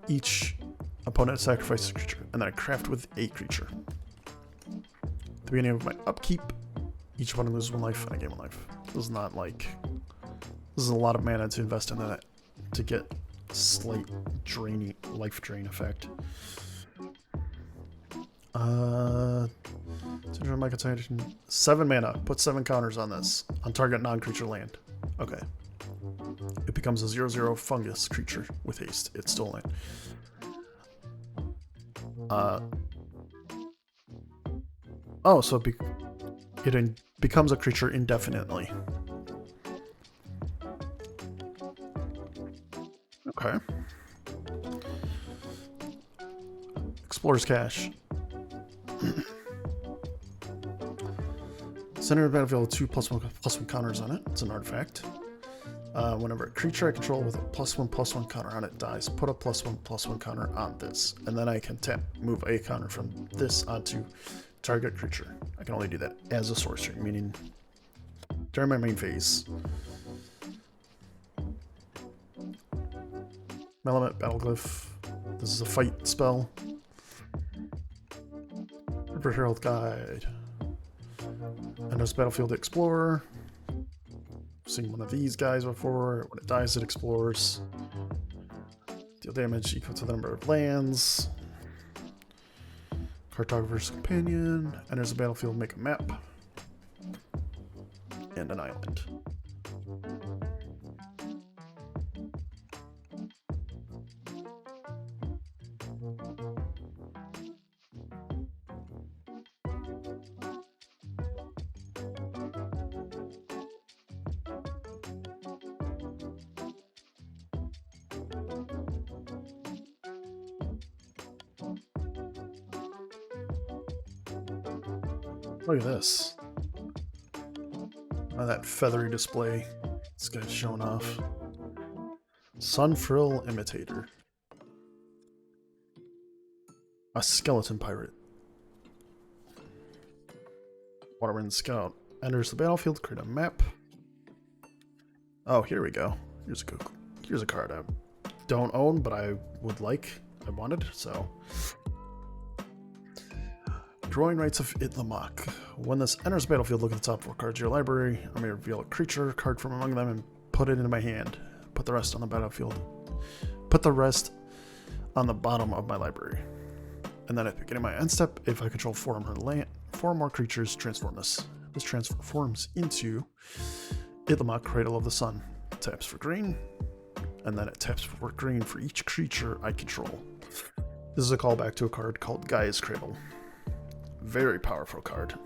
Each opponent sacrifices a creature, and then I craft with a creature. At the beginning of my upkeep, each opponent loses 1 life, and I gain 1 life. This is not like. This is a lot of mana to invest in that to get slight life drain effect. My concentration. 7 mana. Put 7 counters on this. On target non-creature land. Okay. It becomes a 0/0 fungus creature with haste. It's still land. Oh, so it becomes a creature indefinitely. Okay. Explorer's Cache. Center of the battlefield with 2 +1/+1 counters on it. It's an artifact. Whenever a creature I control with a +1/+1 counter on it dies, put a +1/+1 counter on this. And then I can move a counter from this onto target creature. I can only do that as a sorcery, meaning during my main phase. Melamet Battleglyph. This is a fight spell. River Herald Guide. And there's Battlefield Explorer. seen one of these guys before. When it dies, it explores. Deal damage equal to the number of lands. Cartographer's Companion. Enters the battlefield, make a map. And an island. Look at this. Oh, that feathery display. This guy's showing off. Sunfrill Imitator. A skeleton pirate. Waterwind Scout. Enters the battlefield, create a map. Oh, here we go. Here's a card I don't own, but I wanted, so. Drawing Rights of Ixalan. When this enters the battlefield, look at the top 4 cards of your library. I may reveal a creature card from among them and put it into my hand. Put the rest on the battlefield. Put the rest on the bottom of my library. And then at the beginning of my end step, if I control 4 or more creatures, transform this. This transforms into Ixalan, Cradle of the Sun. Taps for green, and then it taps for green for each creature I control. This is a callback to a card called Gaia's Cradle. Very powerful card.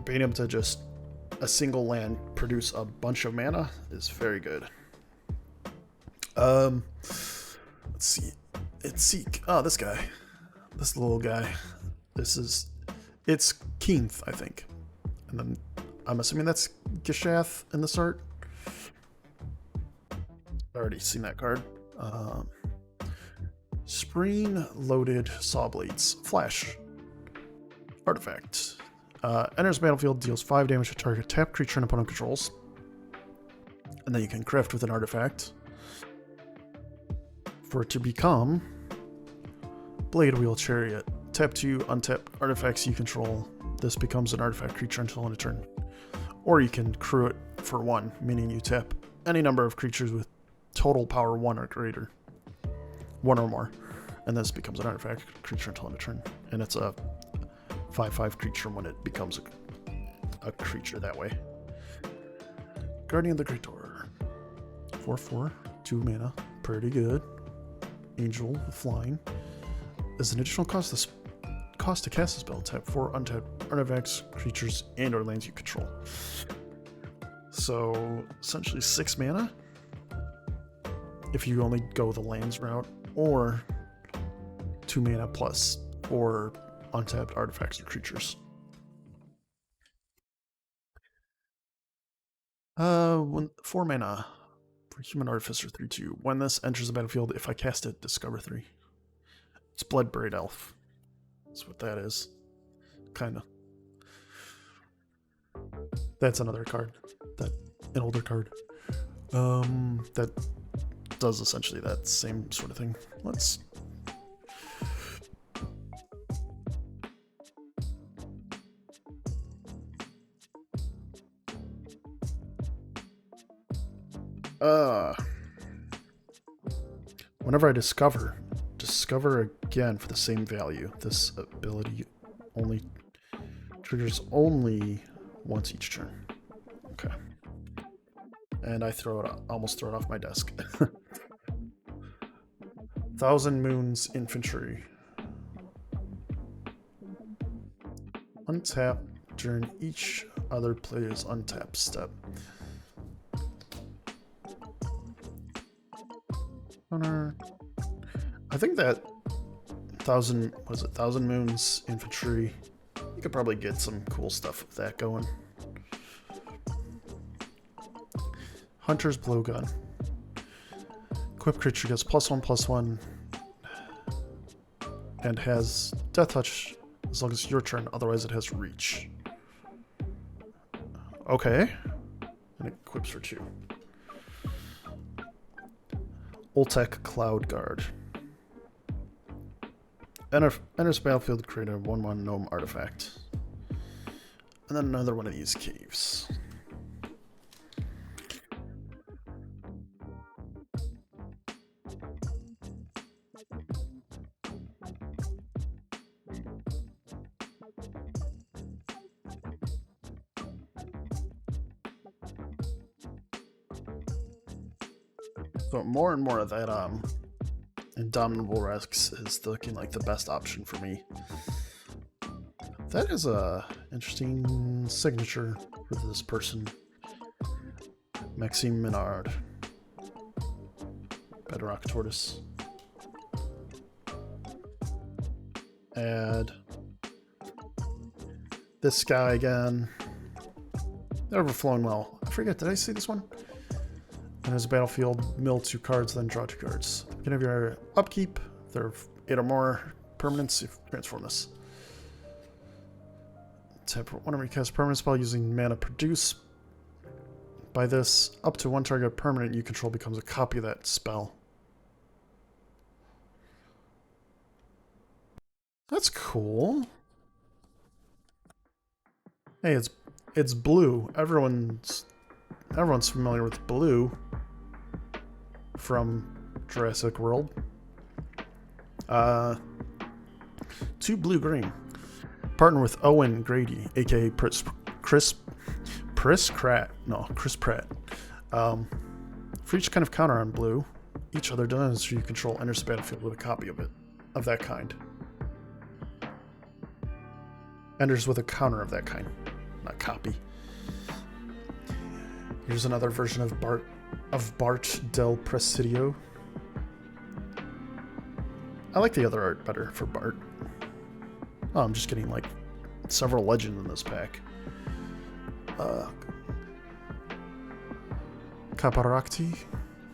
Being able to just a single land produce a bunch of mana is very good. Let's see. It's Seek. Oh, this guy. This little guy. It's Keenth, I think. And then I'm assuming that's Gishath in this art. I've already seen that card. Spring Loaded Saw Blades. Flash. Artifact. Enters battlefield, deals 5 damage to target tap creature and opponent controls. And then you can craft with an artifact. For it to become Blade Wheel Chariot. Tap 2, untap artifacts you control. This becomes an artifact creature until end of turn. Or you can crew it for 1, meaning you tap any number of creatures with total power 1 or greater. 1 or more. And this becomes an artifact creature until end of turn. And it's a 5/5 creature when it becomes a creature that way. Guardian of the Great Door. 4/4, 2 mana. Pretty good. Angel with flying. As an additional cost to cast the spell, tap 4 untapped artifacts, creatures, and or lands you control. So essentially 6 mana if you only go the lands route, or 2 mana plus, or untapped artifacts or creatures. 4 mana for Human Artificer 3/2. When this enters the battlefield, if I cast it, discover 3. It's Bloodbraid Elf. That's what that is. Kinda. That's another card. An older card. That does essentially that same sort of thing. Let's... Whenever I discover again for the same value. This ability only triggers only once each turn. Okay. And I almost throw it off my desk. 1,000 Moons Infantry. Untap during each other player's untap step. I think that 1,000 Moons Infantry, you could probably get some cool stuff with that going. Hunter's Blowgun. Equipped creature gets +1/+1 and has Death Touch as long as it's your turn, otherwise it has Reach. Okay. And it equips for 2. Oltec Cloud Guard. Enters battlefield, create a 1/1 gnome artifact. And then another one of these caves. So more and more of that Indomitable Rex is looking like the best option for me. That is a interesting signature for this person. Maxime Menard. Bedrock Tortoise. Add this guy again. Overflowing well. I forget, did I see this one? And as a battlefield, mill 2 cards, then draw 2 cards. At the beginning of your upkeep, there are 8 or more permanents. Transform this. Tap whenever you cast a permanent spell using mana produce. By this, up to 1 target permanent you control becomes a copy of that spell. That's cool. Hey, it's blue. Everyone's familiar with blue from Jurassic World. 2 blue-green. Partner with Owen Grady, aka Chris Pratt. For each kind of counter on blue, each other dinosaur you control enters the battlefield with a copy of it, of that kind. Enters with a counter of that kind, not copy. Here's another version of Bart del Presidio. I like the other art better for Bart. Oh, I'm just getting like several legends in this pack. Caparakti,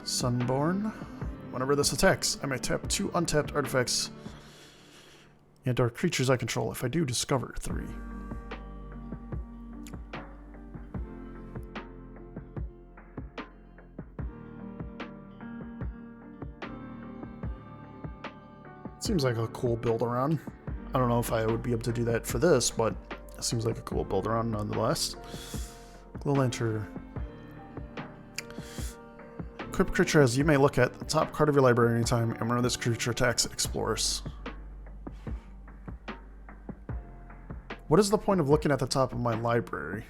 Sunborn. Whenever this attacks, I may tap 2 untapped artifacts and or creatures I control. If I do, discover 3. Seems like a cool build around. I don't know if I would be able to do that for this, but it seems like a cool build around nonetheless. Glow Lantern. Equip creature as you may look at the top card of your library anytime, and whenever this creature attacks, it explores. What is the point of looking at the top of my library?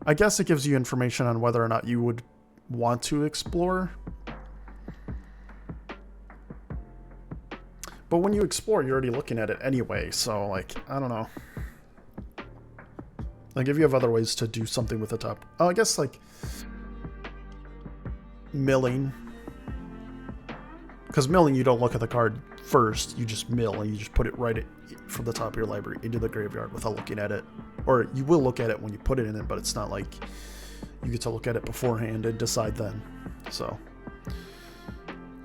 I guess it gives you information on whether or not you would want to explore. But when you explore, you're already looking at it anyway, so, like, I don't know. Like, if you have other ways to do something with the top... Oh, I guess, like... milling. Because milling, you don't look at the card first. You just mill, and you just put it right from the top of your library into the graveyard without looking at it. Or you will look at it when you put it in it, but it's not like you get to look at it beforehand and decide then. So,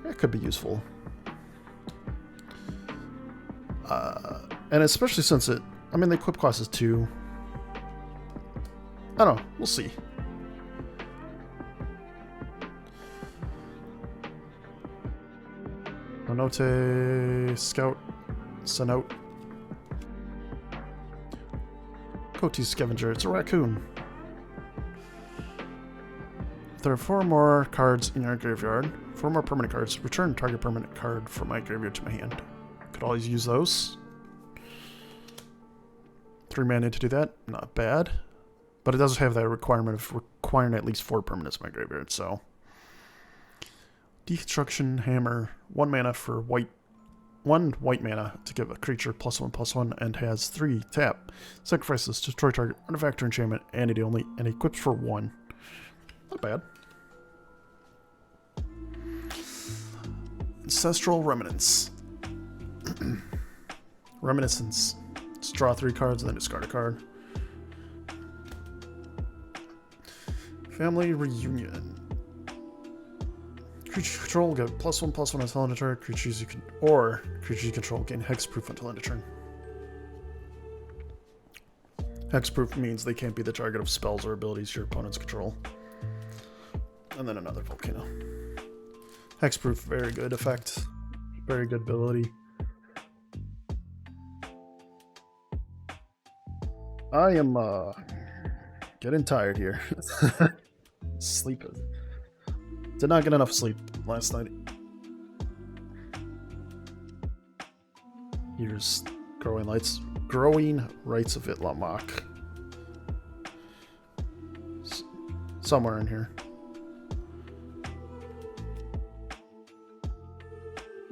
it could be useful. And especially since it... I mean, the equip cost is 2. I don't know. We'll see. Anote, Scout, Sanote. Coty Scavenger. It's a raccoon. There are 4 more cards in your graveyard. 4 more permanent cards. Return target permanent card from my graveyard to my hand. Could always use those. 3 mana to do that. Not bad. But it does have that requirement of requiring at least 4 permanents in my graveyard, so... Deconstruction Hammer. 1 mana for white. 1 white mana to give a creature +1/+1 and has 3 tap. Sacrifices, destroy target artifact or enchantment, and it only and equips for 1. Not bad. Ancestral Remnants. Reminiscence. Just draw 3 cards and then discard a card. Family Reunion. Creature control get +1/+1 until end of turn. Creatures you control gain hexproof until end of turn. Hexproof means they can't be the target of spells or abilities your opponents control. And then another volcano. Hexproof, very good effect. Very good ability. I am getting tired here. Sleep. Did not get enough sleep last night. Here's Growing Rights of Ixalan. Somewhere in here.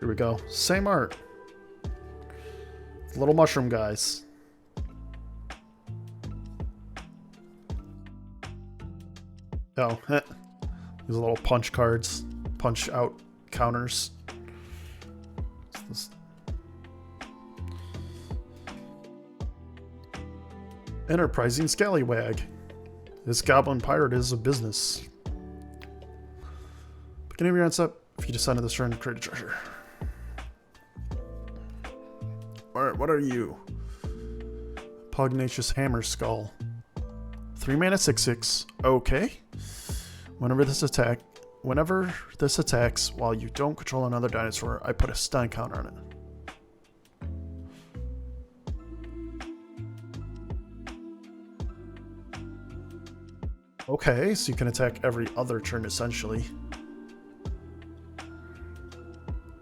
Here we go. Same art. Little mushroom guys. Oh, these little punch cards, punch out counters. Enterprising scallywag. This goblin pirate is a business. Beginning of your answer, if you decide this turn to create a treasure. What are you? Pugnacious Hammer Skull. 3 mana 6/6. Okay. Whenever this attacks while you don't control another dinosaur, I put a stun counter on it. Okay, so you can attack every other turn essentially.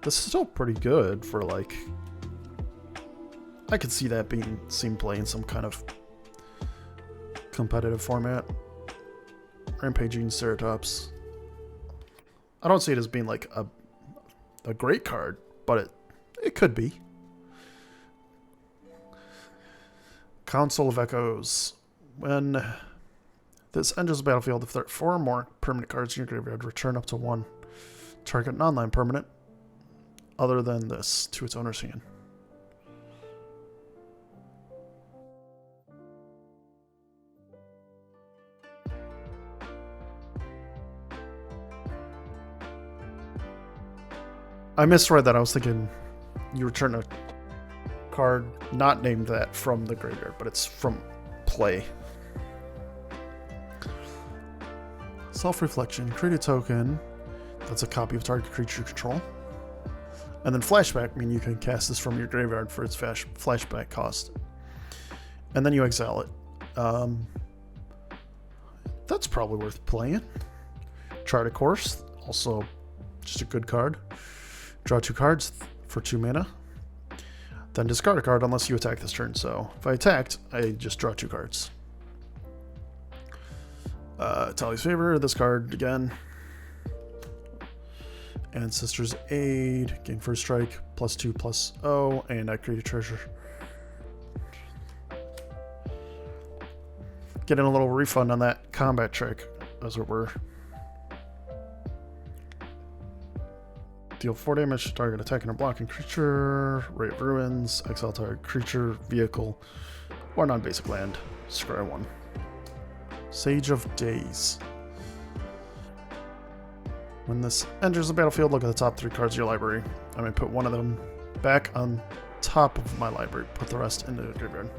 This is still pretty good for like. I could see that being seen play in some kind of competitive format. Rampaging Ceratops. I don't see it as being like a great card, but it could be. Council of Echoes. When this enters the battlefield, if there are 4 or more permanent cards in your graveyard, return up to 1 target non-land permanent other than this to its owner's hand. I misread that. I was thinking you return a card not named that from the graveyard, but it's from play. Self-reflection. Create a token that's a copy of target creature you control. And then flashback, meaning you can cast this from your graveyard for its flashback cost. And then you exile it. That's probably worth playing. Chart a Course. Also just a good card. Draw 2 cards for 2 mana. Then discard a card unless you attack this turn. So if I attacked, I just draw 2 cards. Tally's Favor, this card again. Ancestor's Aid, gain first strike, +2/+0, and I create a treasure. Getting a little refund on that combat trick, as it were. Deal 4 damage to target attacking or blocking creature. Rate Ruins. Exile target creature, vehicle, or non-basic land. Scry 1. Sage of Days. When this enters the battlefield, look at the top 3 cards of your library. I may put one of them back on top of my library. Put the rest into the graveyard.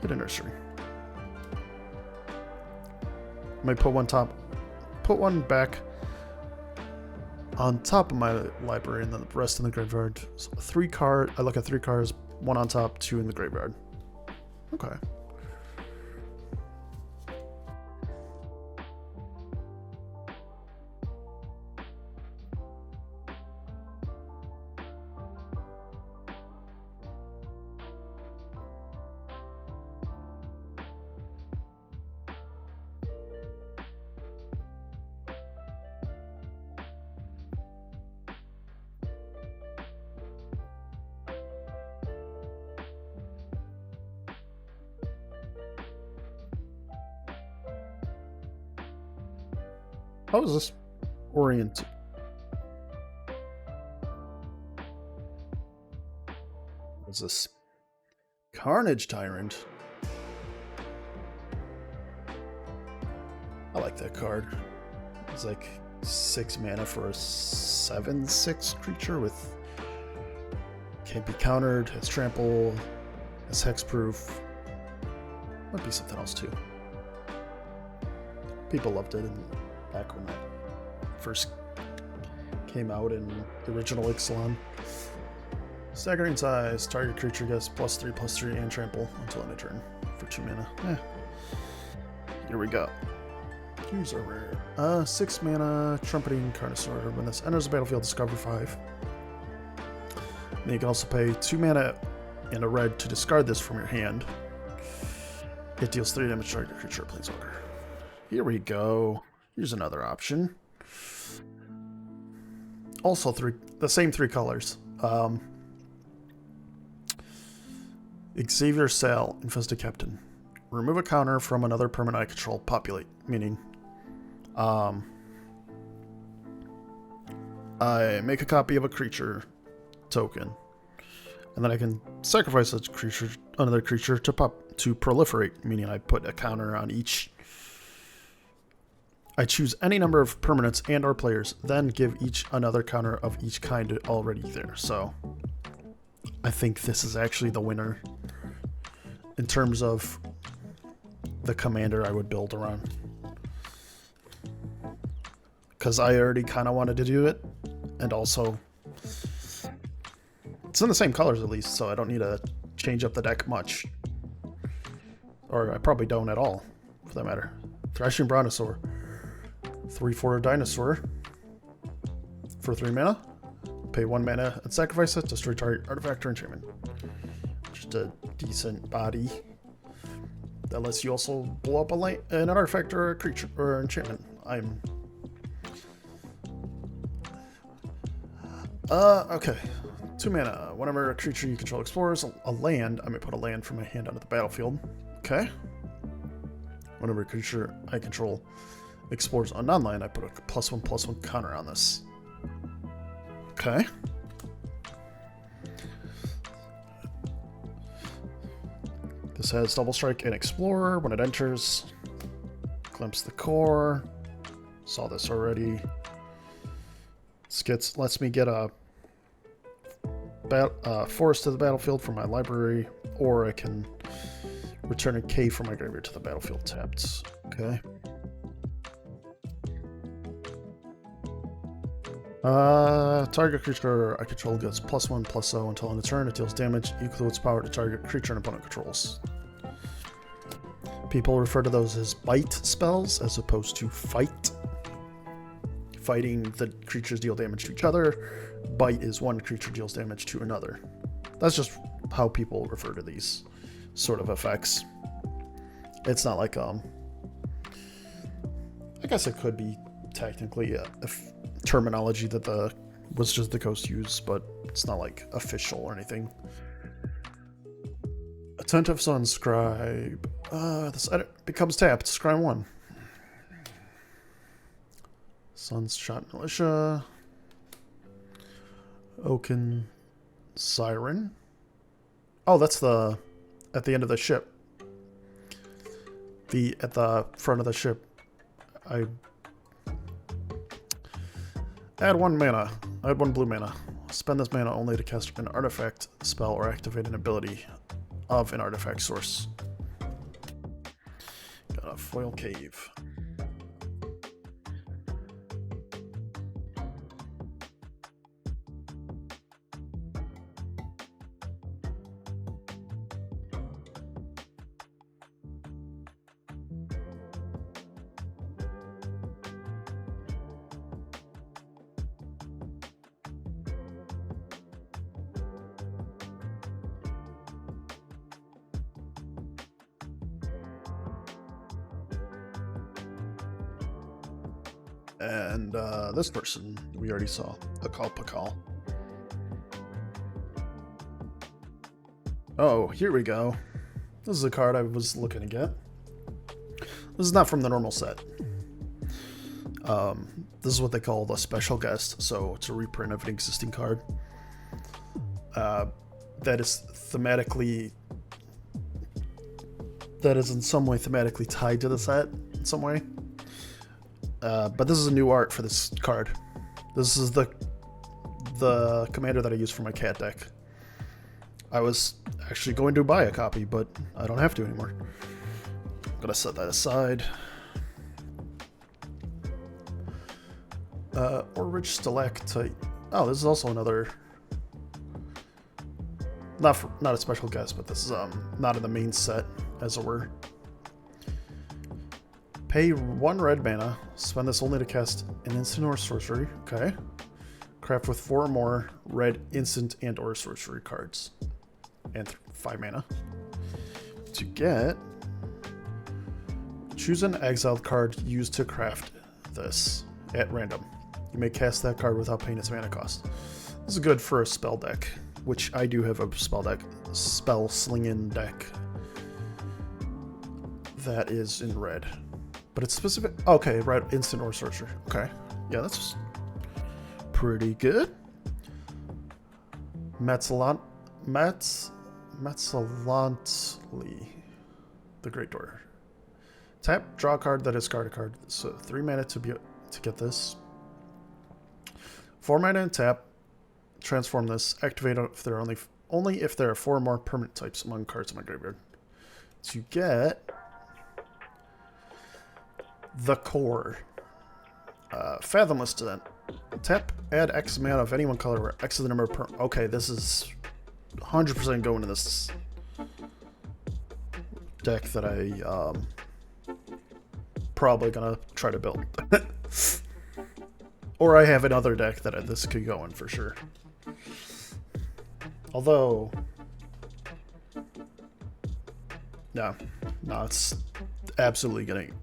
Hit a nursery. I may put one back on top of my library and then the rest in the graveyard. So I look at 3 cards, 1 on top, 2 in the graveyard. Okay. How is this oriented? What's this? Carnage Tyrant. I like that card. It's like 6 mana for a 7/6 creature with can't be countered, has trample, has hexproof. Might be something else too. People loved it back when it first came out in the original Ixalan. Staggering size, target creature gets +3/+3 and trample until end of turn. for 2 mana. Here we go. Use a rare. 6 mana, Trumpeting Carnosaur. When this enters the battlefield, discover 5. Then you can also pay 2 mana and a red to discard this from your hand. It deals 3 damage to target creature or planeswalker. Here we go. Here's another option. Also the same 3 colors. Xavier Sal, Infested Captain. Remove a counter from another permanent I control. Populate, meaning I make a copy of a creature token, and then I can sacrifice another creature to proliferate, meaning I put a counter on each. I choose any number of permanents and or players, then give each another counter of each kind already there. So I think this is actually the winner in terms of the commander I would build around. Because I already kind of wanted to do it, and also it's in the same colors at least, so I don't need to change up the deck much. Or I probably don't at all, for that matter. Thrashing Brontosaur. 3/4 dinosaur. For 3 mana. Pay 1 mana and sacrifice it. Destroy target artifact or enchantment. Just a decent body. That lets you also blow up an artifact or a creature or enchantment. Okay. 2 mana. Whenever a creature you control explores a land, I may put a land from my hand onto the battlefield. Okay. Whenever a creature I control explores a non-land, I put a +1/+1 counter on this. Okay. This has double strike and explorer. When it enters, glimpse the core. Saw this already. This lets me get a forest to the battlefield from my library, or I can return a cave from my graveyard to the battlefield tapped. Okay. Target creature I control gets +1/+0 until end of turn. It deals damage equal to its power to target creature and opponent controls. People refer to those as bite spells as opposed to fight. Fighting, the creatures deal damage to each other. Bite is one creature deals damage to another. That's just how people refer to these sort of effects. It's not like, I guess it could be technically a terminology that the Wizards of the Coast use, but it's not like official or anything. Attentive Sun Scribe. This edit becomes tapped. Scry 1. Sunshot Militia. Oaken Siren. Oh, that's at the end of the ship. At the front of the ship. I add 1 mana. I add 1 blue mana. Spend this mana only to cast an artifact spell or activate an ability of an artifact source. Got a foil cave. And this person we already saw, Akal Pakal. Oh, here we go. This is a card I was looking to get. This is not from the normal set. This is what they call the special guest, so it's a reprint of an existing card. That is in some way thematically tied to the set in some way. But this is a new art for this card. This is the commander that I use for my cat deck. I was actually going to buy a copy, but I don't have to anymore. I'm gonna set that aside. Orridge Stalactite. Oh, this is also another. Not a special guest, but this is not in the main set. as it were. Pay 1 red mana. Spend this only to cast an instant or sorcery. Okay. Craft with 4 or more red instant and or sorcery cards. And 5 mana. To get... Choose an exiled card used to craft this at random. You may cast that card without paying its mana cost. This is good for a spell deck, which I do have a spell slinging deck that is in red. But it's specific. Okay, red instant or sorcery. Okay. Yeah, that's pretty good. Metzalantli, the Great Door. Tap, draw a card that is card a card. So 3 mana to get this. 4 mana and tap. Transform this. Activate if there are only if there are 4 more permanent types among cards in my graveyard. To get the core. Fathomless Descent. Tap, add X amount of any one color where X is the number of okay, this is 100% going to this deck that I probably gonna try to build. Or I have another deck that this could go in for sure. Although, no, it's absolutely getting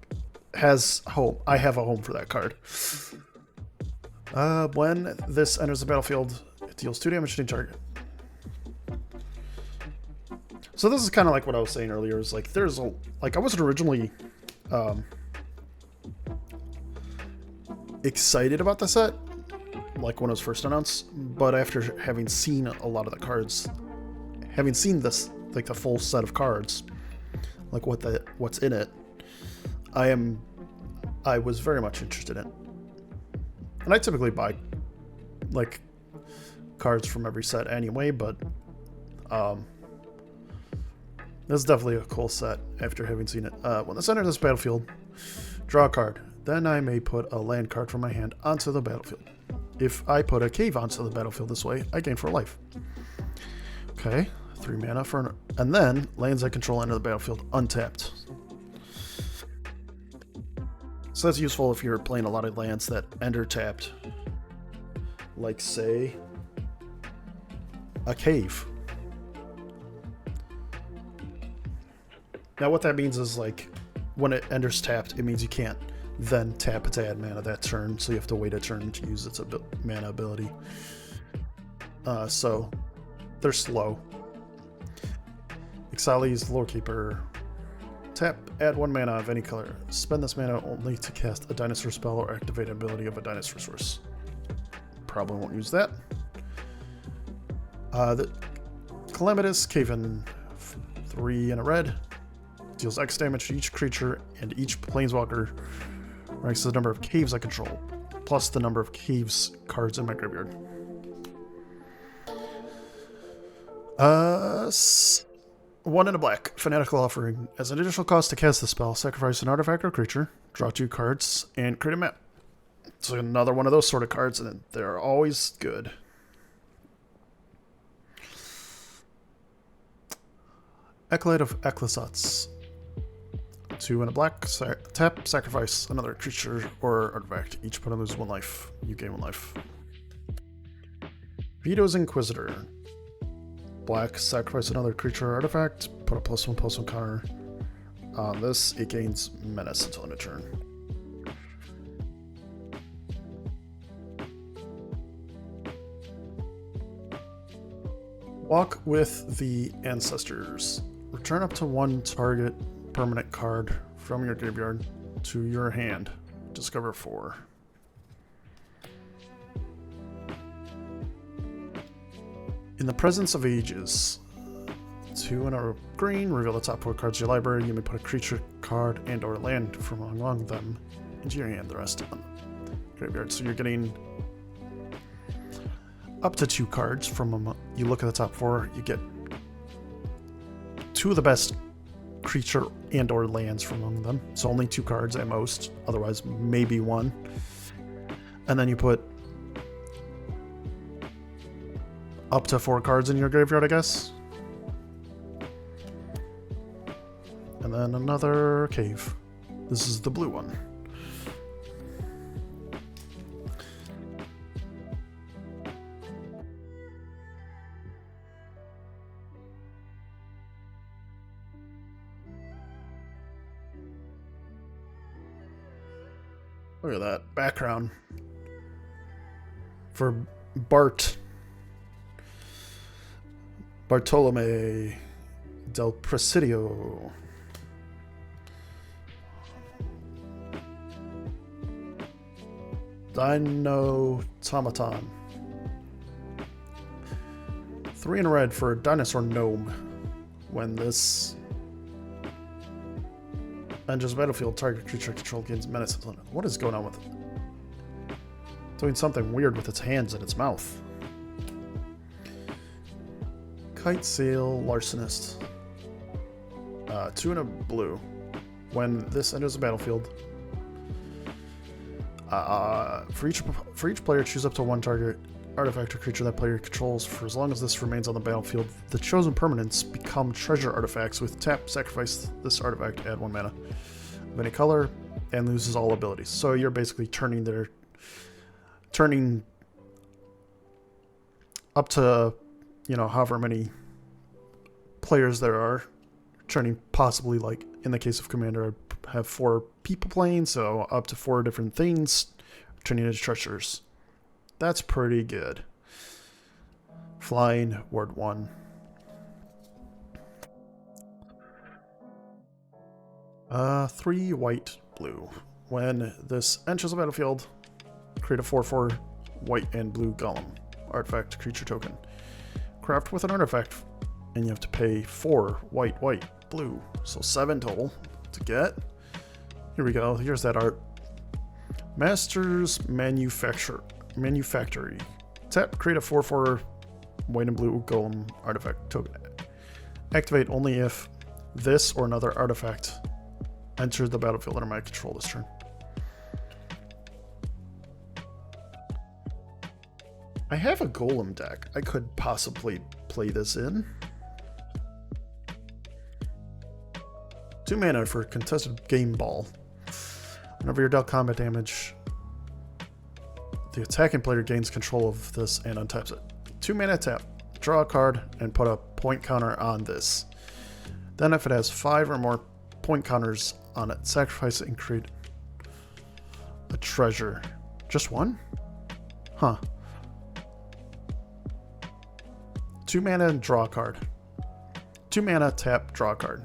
has home. I have a home for that card. When this enters the battlefield, it deals 2 damage to any target. So this is kind of like what I was saying earlier. Is like there's a I wasn't originally excited about the set, like when it was first announced, but after having seen a lot of the cards, having seen this like the full set of cards, like what's in it, I was very much interested in it. And I typically buy like cards from every set anyway, but this is definitely a cool set after having seen it. When this enters this battlefield, draw a card. Then I may put a land card from my hand onto the battlefield. If I put a cave onto the battlefield this way, I gain 4 life. Okay, 3 mana for and then lands I control enter the battlefield untapped. So that's useful if you're playing a lot of lands that enter tapped. Like say a cave. Now what that means is like when it enters tapped, it means you can't then tap it to add mana that turn, so you have to wait a turn to use its mana ability. So they're slow. Ixalan's Lorekeeper. Tap, add 1 mana of any color. Spend this mana only to cast a dinosaur spell or activate an ability of a dinosaur source. Probably won't use that. The Calamitous Caven, 3 and a red. Deals X damage to each creature and each planeswalker. Ranks the number of caves I control, plus the number of caves cards in my graveyard. 1 and a black. Fanatical Offering. As an additional cost to cast the spell, sacrifice an artifact or creature, draw 2 cards, and create a map. It's another one of those sort of cards, and they're always good. Acolyte of Ecclesats. 2 and a black. Tap, sacrifice another creature or artifact. Each opponent loses 1 life. You gain 1 life. Vito's Inquisitor. Black, sacrifice another creature or artifact. Put a +1/+1 counter on this. It gains menace until end of turn. Walk with the Ancestors. Return up to 1 target permanent card from your graveyard to your hand. Discover 4. In the Presence of Ages. 2 and a green. Reveal the top 4 cards of your library. You may put a creature card and or land from among them into your hand. The rest on the graveyard. So you're getting up to 2 cards from them. You look at the top 4. You get 2 of the best creature and or lands from among them. So only 2 cards at most. Otherwise, maybe 1. And then you put up to 4 cards in your graveyard, I guess. And then another cave. This is the blue one. Look at that background for Bartolome del Presidio. Dinotomaton. 3 in red for a dinosaur gnome. When this enters the battlefield, target creature control gains menace. What is going on with it? Doing something weird with its hands and its mouth. Kite sail larcenist. 2 in a blue. When this enters the battlefield, for each player, choose up to 1 target artifact or creature that player controls. For as long as this remains on the battlefield, the chosen permanents become treasure artifacts. With tap, sacrifice this artifact, add 1 mana of any color, and loses all abilities. So you're basically turning up to, however many players there are, turning possibly, like in the case of Commander, I have 4 people playing, so up to 4 different things, turning into treasures. That's pretty good. Flying, ward 1. Three white, blue. When this enters the battlefield, create a 4/4 white and blue golem. Artifact creature token. Craft with an artifact, and you have to pay 4 white, blue. So 7 total to get. Here we go. Here's that art. Master's Manufactory. Tap, create a 4/4 white and blue golem artifact token. Activate only if this or another artifact enters the battlefield under my control this turn. I have a golem deck. I could possibly play this in. 2 mana for contested game ball. Whenever you're dealt combat damage, the attacking player gains control of this and untaps it. 2 mana tap, draw a card, and put a point counter on this. Then if it has 5 or more point counters on it, sacrifice it and create a treasure. Just 1? Huh. 2 mana and draw a card. 2 mana, tap, draw a card.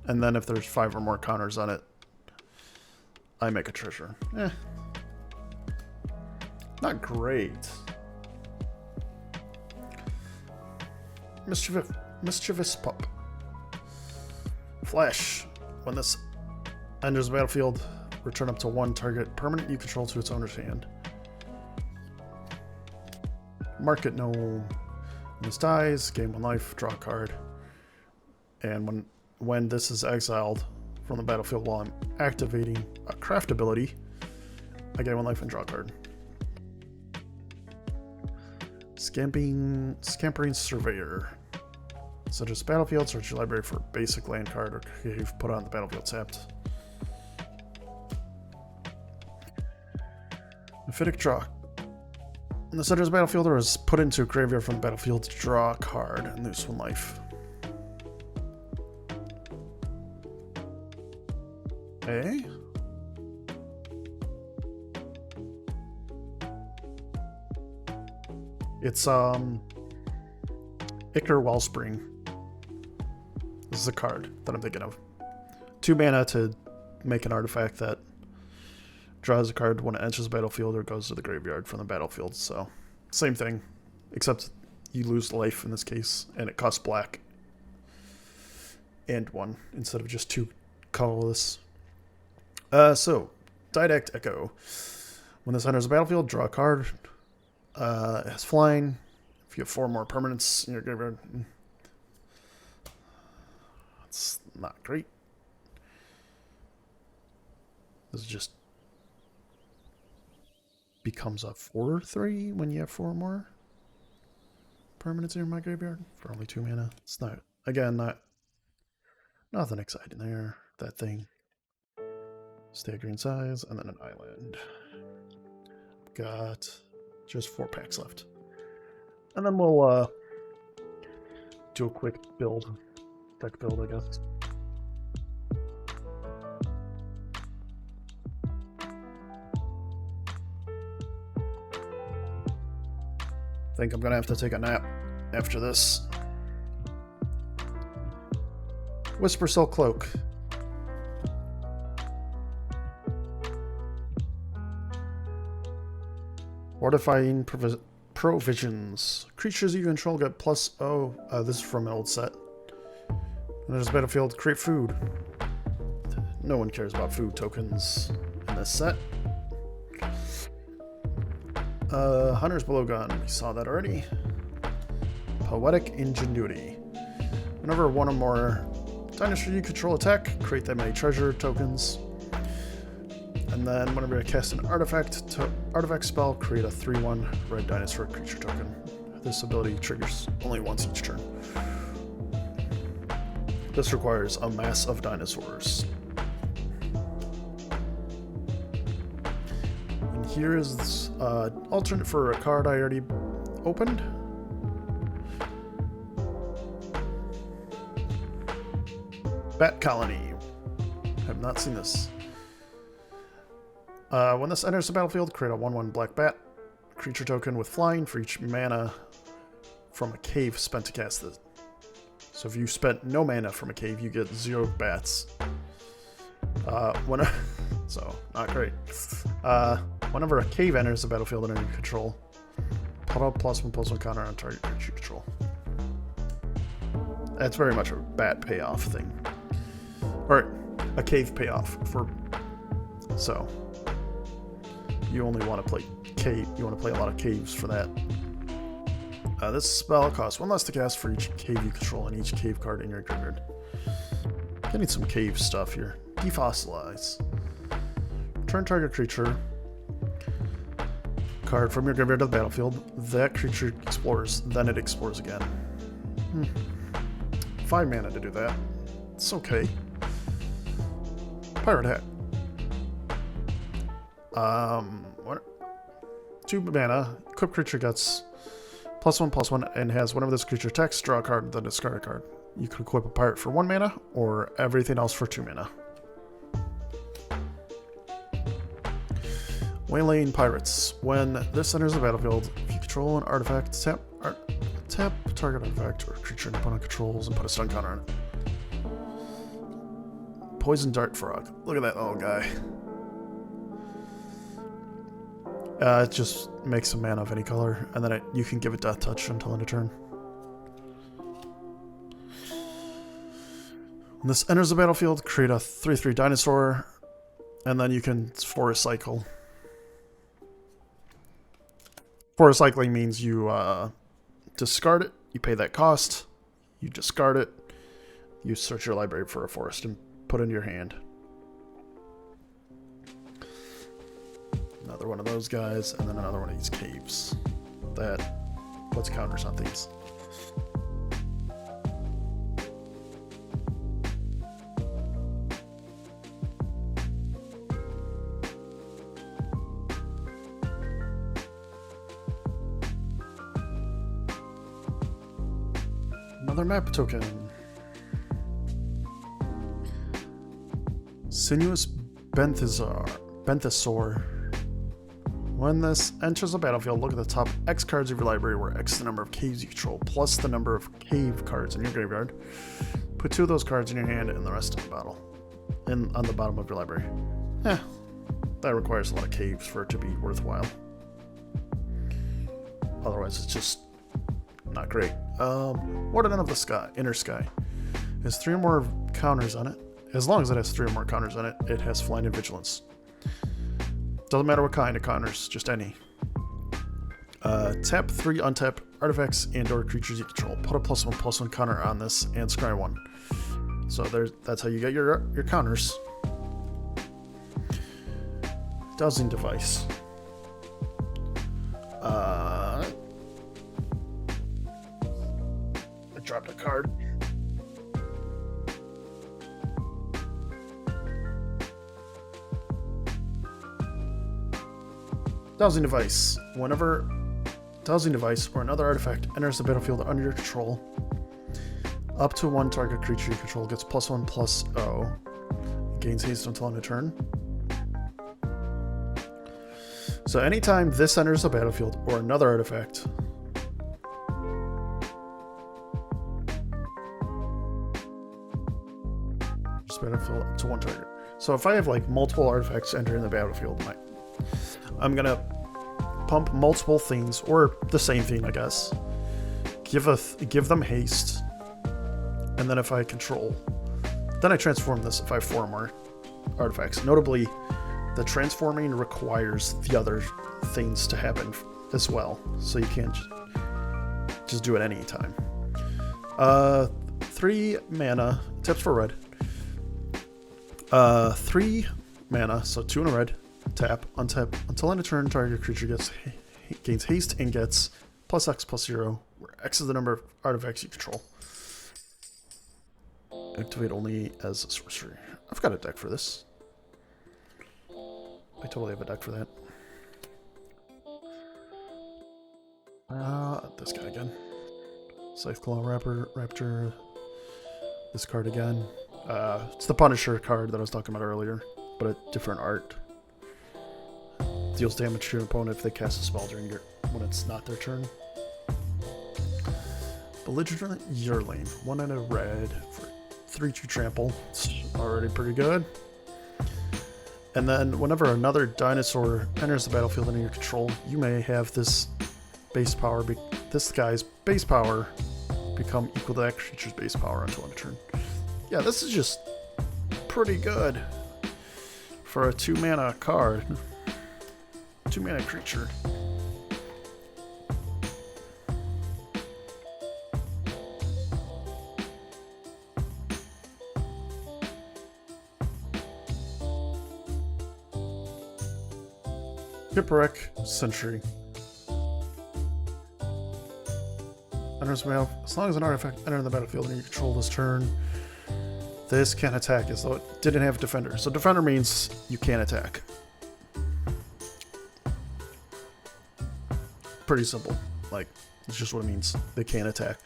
And then if there's 5 or more counters on it, I make a treasure. Not great. Mischievous Pup. Flash. When this enters the battlefield, return up to 1 target permanent you control to its owner's hand. Market Gnome. When this dies, gain 1 life, draw a card. And when this is exiled from the battlefield while I'm activating a craft ability, I gain 1 life and draw a card. Scampering Surveyor. Such as battlefield, search your library for a basic land card or cave, put on the battlefield tapped. Mephitic Draw. When the center of the battlefield or is put into a graveyard from the battlefield to draw a card and lose 1 life. Okay. It's Ichor Wellspring. This is a card that I'm thinking of. 2 mana to make an artifact that draws a card when it enters the battlefield or goes to the graveyard from the battlefield. So, same thing, except you lose life in this case, and it costs black and 1 instead of just 2 colorless. So, Didact Echo. When this enters the battlefield, draw a card. It has flying. If you have 4 more permanents in your graveyard, that's not great. This just becomes a 4/3 when you have 4 more permanents in my graveyard for only 2 mana. It's not, again, not Nothing exciting there. That thing. Staggering size, and then an island. Got just 4 packs left. And then we'll do a quick build. Deck build, I guess. I think I'm gonna have to take a nap after this. Whisper Silk Cloak. Fortifying provisions. Creatures you control get plus O. This is from an old set. When there's a battlefield, create food. No one cares about food tokens in this set. Hunter's Blowgun. We saw that already. Poetic Ingenuity. Whenever one or more dinosaur you control attack, create that many treasure tokens. And then whenever I cast an artifact spell, create a 3/1 red dinosaur creature token. This ability triggers only once each turn. This requires a mass of dinosaurs. And here is this, alternate for a card I already opened. Bat Colony. Have not seen this. When this enters the battlefield, create a 1/1 black bat creature token with flying for each mana from a cave spent to cast it. So if you spent no mana from a cave, you get 0 bats. So not great. Whenever a cave enters the battlefield under your control, put a +1/+1 counter on target creature you control. That's very much a bat payoff thing, or a cave payoff for. So you only want to play cave. You want to play a lot of caves for that. This spell costs 1 less to cast for each cave you control and each cave card in your graveyard. Getting some cave stuff here. Defossilize. Turn target creature card from your graveyard to the battlefield. That creature explores, then it explores again. 5 mana to do that. It's okay. Pirate Hat. 2 mana. Equipped creature gets +1/+1 and has whenever this creature attacks, draw a card, then discard a card. You can equip a pirate for 1 mana or everything else for 2 mana. Waylaying Pirates. When this enters the battlefield, if you control an artifact, tap target artifact or creature an opponent controls and put a stun counter on it. Poison Dart Frog. Look at that little guy. It just makes a mana of any color, and then you can give it Death Touch until end of turn. When this enters the battlefield, create a 3/3 dinosaur, and then you can forest cycle. Forest cycling means you discard it, you pay that cost, you discard it, you search your library for a forest and put it in your hand. Another one of those guys, and then another one of these caves that puts counters on things. Another map token. Sinuous Benthesaur. When this enters the battlefield, look at the top X cards of your library, where X is the number of caves you control, plus the number of cave cards in your graveyard. Put 2 of those cards in your hand and the rest in the bottle. On the bottom of your library. That requires a lot of caves for it to be worthwhile. Otherwise, it's just not great. Warden of the Sky, Inner Sky. It has 3 or more counters on it. As long as it has 3 or more counters on it, it has Flying and Vigilance. Doesn't matter what kind of counters, just any. Tap 3 untap artifacts and or creatures you control. Put a +1/+1 counter on this and scry 1. So that's how you get your counters. Dowsing Device. I dropped a card. Dowsing device. Whenever dowsing device or another artifact enters the battlefield under your control, up to one target creature you control gets +1/+0. Gains haste until end of turn. So anytime this enters the battlefield or another artifact, just battlefield up to one target. So if I have like multiple artifacts entering the battlefield, I'm gonna pump multiple things, or the same thing, I guess. Give them haste, and then if I control, then I transform this if I have 4 or more artifacts. Notably, the transforming requires the other things to happen as well, so you can't just do it any time. 3 mana, tips for red. 3 mana, so 2 in a red. Tap, untap, until end of turn, target creature gains haste and gets +X/+0, where X is the number of artifacts you control. Activate only as a sorcery. I've got a deck for this. I totally have a deck for that. This guy again. Scytheclaw Raptor. This card again. It's the Punisher card that I was talking about earlier, but a different art. Deals damage to your opponent if they cast a spell when it's not their turn. Belligerent Yearling. 1 and a red for 3/2 trample. It's already pretty good. And then whenever another dinosaur enters the battlefield under your control, you may have this guy's base power become equal to that creature's base power until end of turn. Yeah, this is just pretty good for a 2 mana card. 2 mana creature. Shipwreck Sentry. Enters the battle. As long as an artifact enters the battlefield and you control this turn, this can't attack as though it didn't have Defender. So Defender means you can't attack. Pretty simple. Like, it's just what it means. They can't attack.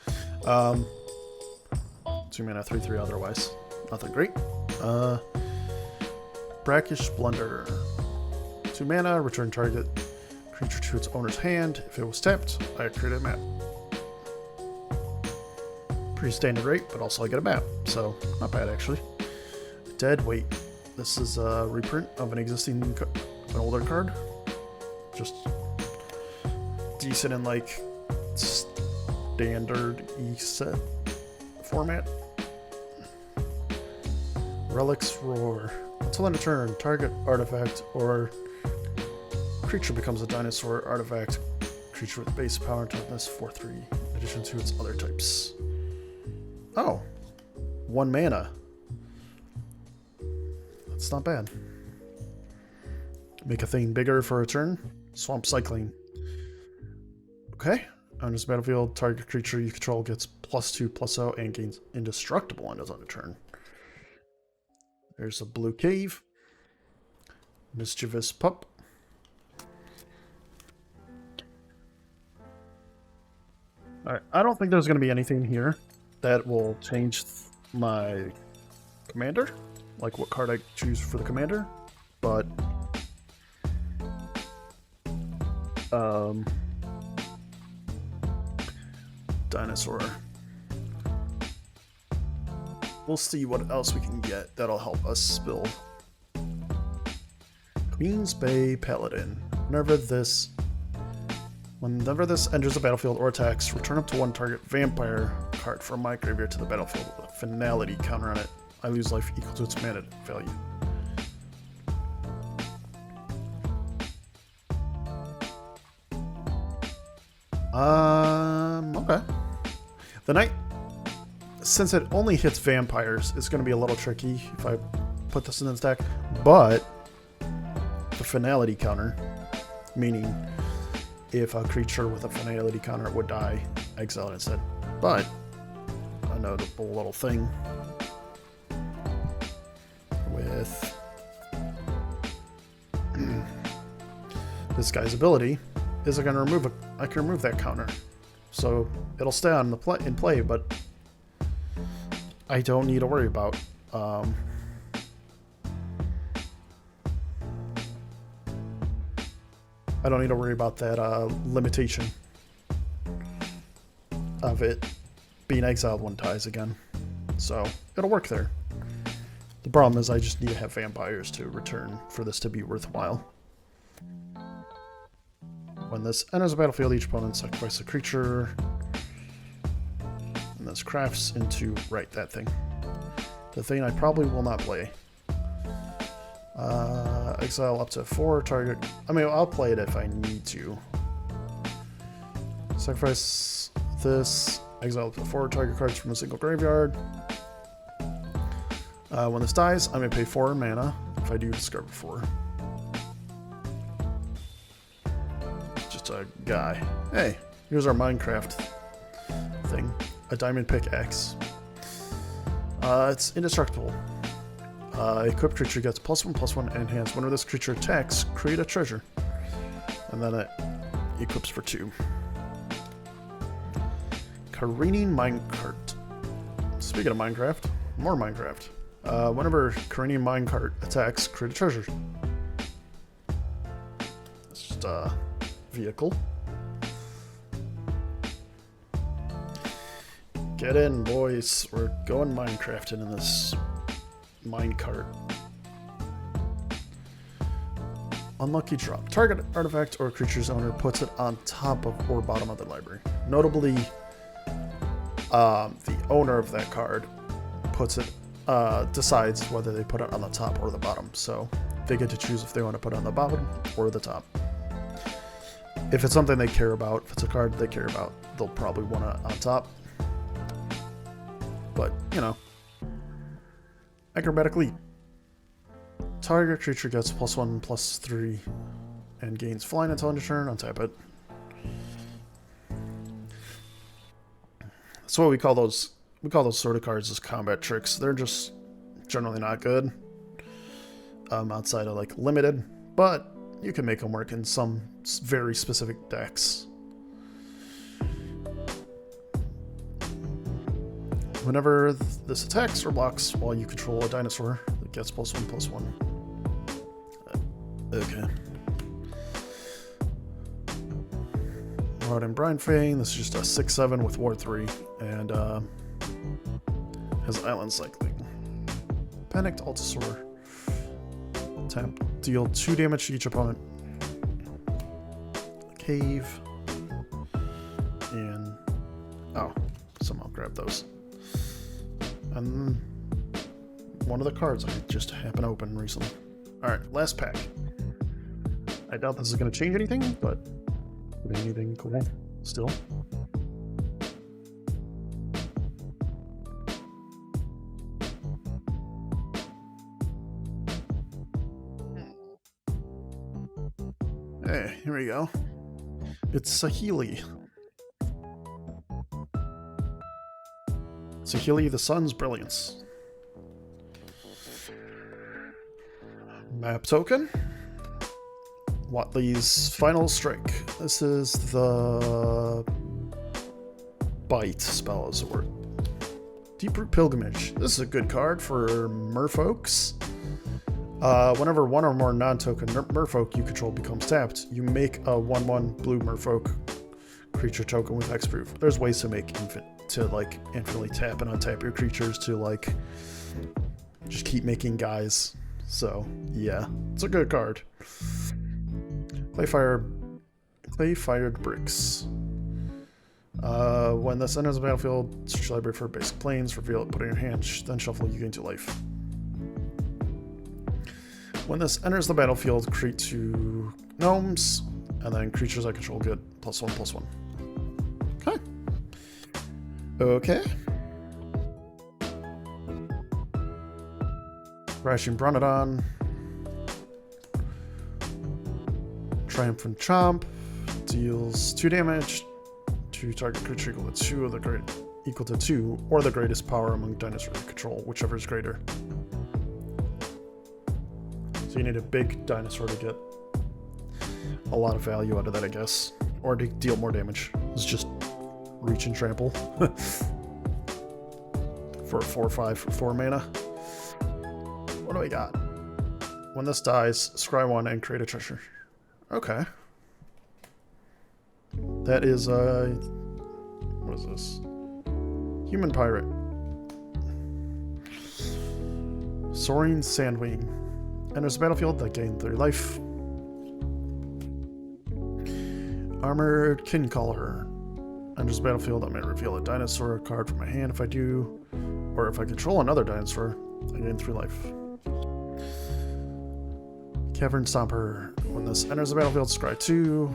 2 mana, 3/3 otherwise. Nothing great. Brackish Splendor. 2 mana, return target creature to its owner's hand. If it was tapped, I create a map. Pretty standard rate, but also I get a map, so not bad actually. Dead Weight. This is a reprint of an older card. Just decent in like standard set format. Relic's Roar. Until end of turn, target artifact or creature becomes a dinosaur artifact creature with base power and toughness 4/3, in addition to its other types. Oh, 1 mana. That's not bad. Make a thing bigger for a turn. Swamp Cycling. Okay. On this battlefield, target creature you control gets +2/+0 and gains indestructible on its end of turn. There's a Blue Cave. Mischievous Pup. Alright, I don't think there's going to be anything here that will change my commander, like what card I choose for the commander, but dinosaur. We'll see what else we can get that'll help us build. Queen's Bay Paladin. Whenever this enters the battlefield or attacks, return up to 1 target vampire card from my graveyard to the battlefield with a finality counter on it. I lose life equal to its mana value. Okay. The night, since it only hits vampires, it's going to be a little tricky if I put this in the stack, but the finality counter, meaning if a creature with a finality counter would die, exile it instead. But a notable little thing with this guy's ability is I can remove that counter, so it'll stay on in play, but I don't need to worry about I don't need to worry about that limitation of it being exiled when it dies again. So it'll work there. The problem is I just need to have vampires to return for this to be worthwhile. When this enters the battlefield, each opponent sacrifices a creature. And this crafts into, right, that thing. The thing I probably will not play. Exile up to 4 target. I mean, I'll play it if I need to. Sacrifice this. Exile up to 4 target cards from a single graveyard. When this dies, I may pay 4 mana if I do discover 4. Just a guy. Hey, here's our Minecraft thing. A diamond pickaxe. It's indestructible. Equipped creature gets +1/+1 enhanced. Whenever this creature attacks, create a treasure. And then it equips for 2. Careening Minecart. Speaking of Minecraft, more Minecraft. Whenever Careening Minecart attacks, create a treasure. It's just a vehicle. Get in, boys. We're going Minecrafting in this minecart. Unlucky drop. Target artifact or creature's owner puts it on top of or bottom of the library. Notably, the owner of that card puts it, decides whether they put it on the top or the bottom. So they get to choose if they want to put it on the bottom or the top. If it's something they care about, if it's a card they care about, they'll probably want it on top. But, you know. Acrobatic Leap. Target creature gets +1/+3 and gains flying until end of turn. Untap it. That's what we call those. We call those sort of cards as combat tricks. They're just generally not good. Outside of like limited, but you can make them work in some very specific decks. Whenever this attacks or blocks while you control a dinosaur, it gets +1/+1. Okay. Marauding Brinefang. This is just a 6/7 with War 3 and has island cycling. Panicked Altasaur. Tap. Deal 2 damage to each opponent. Cave. And oh, somehow grab those. And one of the cards I just happened to open recently. Alright, last pack. I doubt this is going to change anything, but anything cool still. Hey, here we go. It's Saheeli. Saheeli, the Sun's Brilliance. Map token. Watley's Final Strike. This is the Bite spell, as it were. Deeproot Pilgrimage. This is a good card for merfolks. Whenever one or more non-token merfolk you control becomes tapped, you make a 1/1 blue merfolk creature token with hexproof. There's ways to make infinitely tap and untap your creatures to like just keep making guys. So yeah, it's a good card. Clay-fired bricks. When this enters the battlefield, search your library for basic planes, reveal it, put it in your hand, then shuffle, you gain 2 life. When this enters the battlefield, create 2 gnomes, and then creatures I control get +1/+1. Okay. Okay. Crashing Bronodon. Triumphant Chomp deals 2 damage to target creature equal to 2 or the greatest power among dinosaurs you control, whichever is greater. So you need a big dinosaur to get a lot of value out of that, I guess. Or to deal more damage. It's just reach and trample. For 4/5 for 4 mana. What do we got? When this dies, scry 1 and create a treasure. Okay. That is what is this? Human pirate. Soaring Sandwing. Enters the battlefield that gain 3 life. Armored Kincaller. Enters the battlefield, I may reveal a dinosaur card from my hand if I do. Or if I control another dinosaur, I gain 3 life. Cavern Stomper. When this enters the battlefield, scry 2.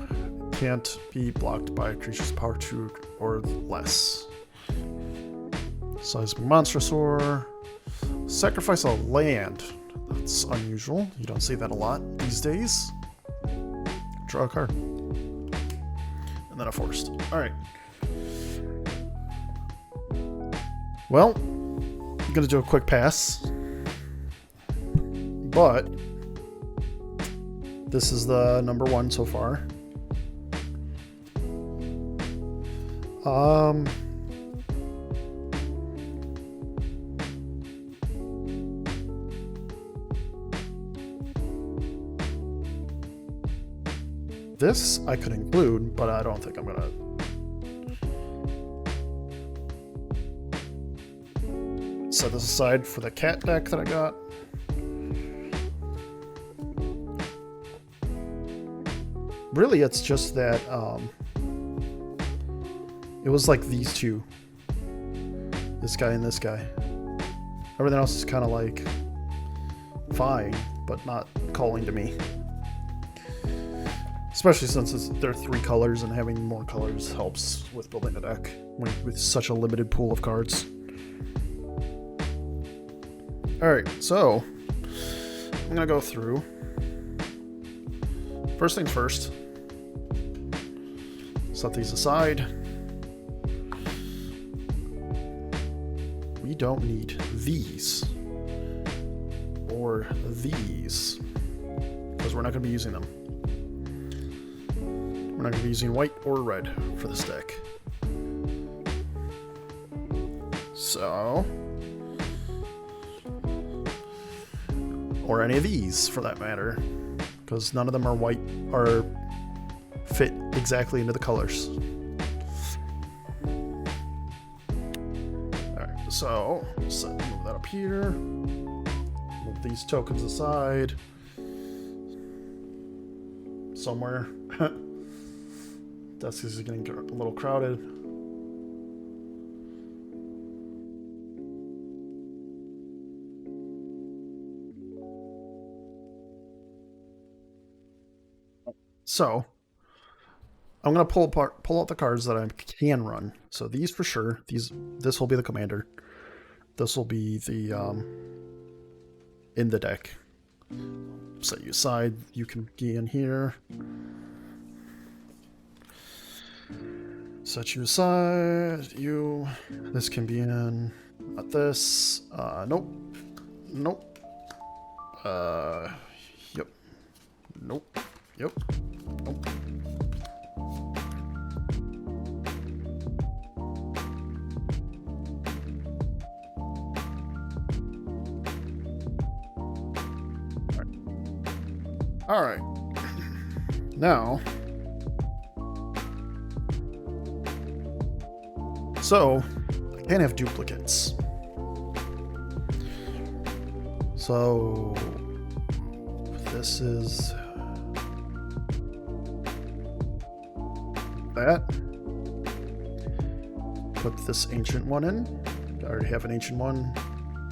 Can't be blocked by a creature's power 2 or less. Seismic Monstrosaur. Sacrifice a land. That's unusual. You don't see that a lot these days. Draw a card. And then a forest. Alright. Well, I'm going to do a quick pass. But this is the number 1 so far. This I could include, but I don't think I'm gonna. Set this aside for the cat deck that I got. Really, it's just that it was like these two. This guy and this guy. Everything else is kind of like fine, but not calling to me. Especially since there are 3 colors, and having more colors helps with building a deck with such a limited pool of cards. Alright, so I'm going to go through. First things first. Set these aside. We don't need these. Or these. Because we're not going to be using them. We're not going to be using white or red for this deck. So... or any of these, for that matter. Because none of them are white, or fit exactly into the colors. Alright, so move that up here. Move these tokens aside. Somewhere. Desk is getting a little crowded. So, I'm gonna pull out the cards that I can run. So these for sure. This will be the commander. This will be the in the deck. Set you aside. You can be in here. Set you aside. You. This can be in. Not this. Nope. Nope. Yep. Nope. Yep. Nope. All right. Now, so I can't have duplicates. So this is that. Put this ancient one in. I already have an ancient one.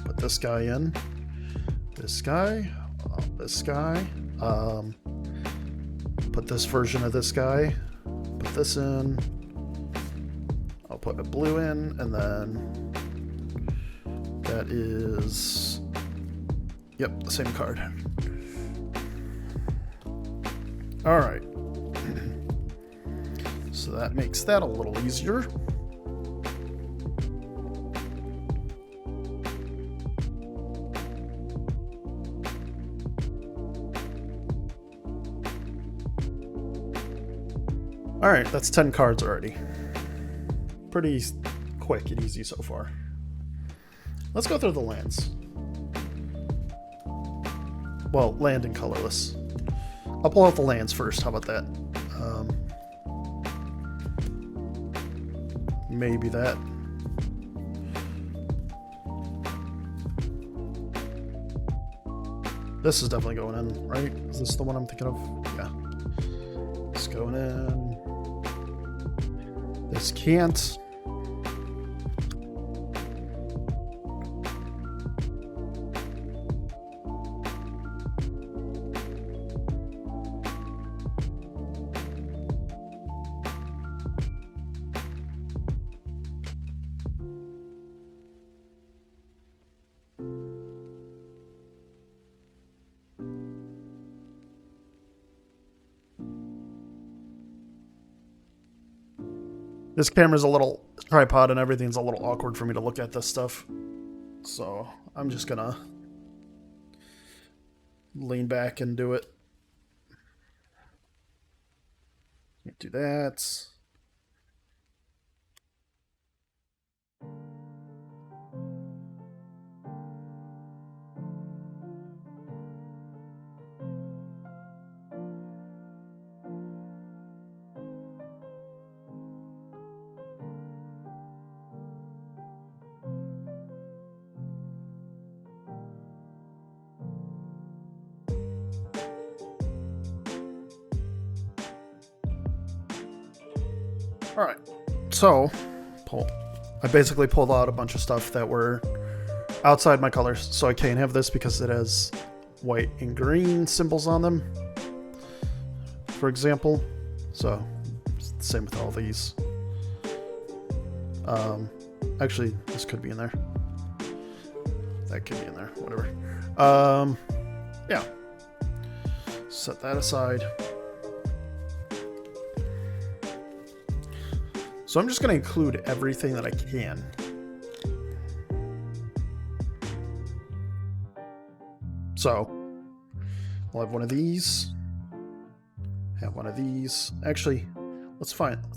Put this guy in. This guy. This guy. Put this version of this guy. Put this in. I'll put a blue in, and then that is, yep, the same card. All right. So that makes that a little easier. Alright, that's 10 cards already. Pretty quick and easy so far. Let's go through the lands. Well, land and colorless. I'll pull out the lands first, how about that? Maybe that. This is definitely going in, right? Is this the one I'm thinking of? Yeah. It's going in. This can't. This camera's a little tripod and everything's a little awkward for me to look at this stuff. So I'm just gonna lean back and do it. Can't do that. Alright, so I basically pulled out a bunch of stuff that were outside my colors, so I can't have this because it has white and green symbols on them, for example. So, same with all these. Actually, this could be in there. That could be in there, whatever. Yeah. Set that aside. So I'm just going to include everything that I can. So, I'll have one of these. Have one of these. Actually, let's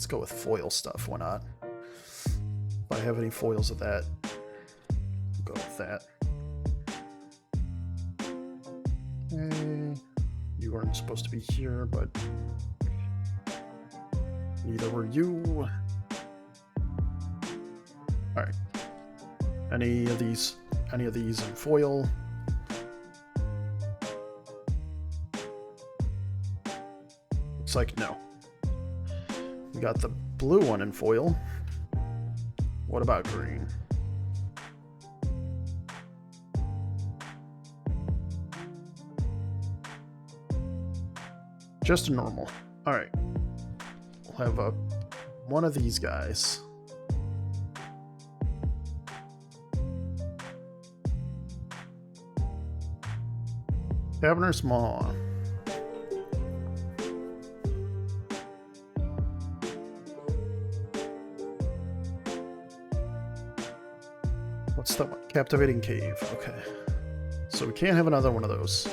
go with foil stuff. Why not? If I have any foils of that, I'll go with that. You weren't supposed to be here, but neither were you. Alright. Any of these in foil? Looks like no. We got the blue one in foil. What about green? Just a normal. Alright. We'll have one of these guys. Caverner's Maw. What's that one? Captivating Cave. Okay. So we can't have another one of those.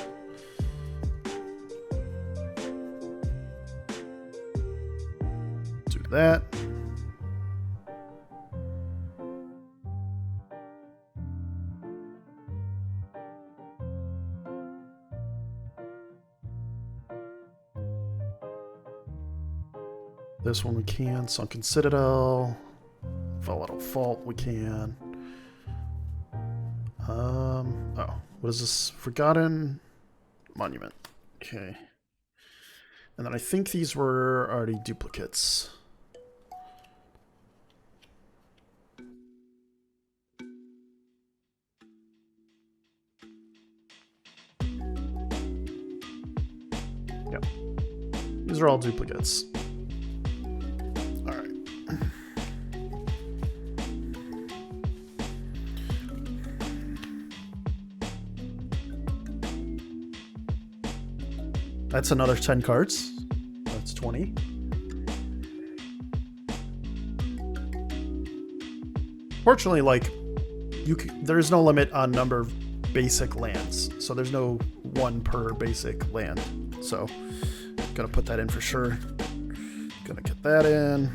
Do that. This one we can. Sunken Citadel. Volatile Fault we can. Oh, what is this? Forgotten Monument. Okay. And then I think these were already duplicates. Yep. These are all duplicates. That's another 10 cards. That's 20. Fortunately, like, there's no limit on number of basic lands. So there's no one per basic land. So, gonna put that in for sure. Gonna get that in.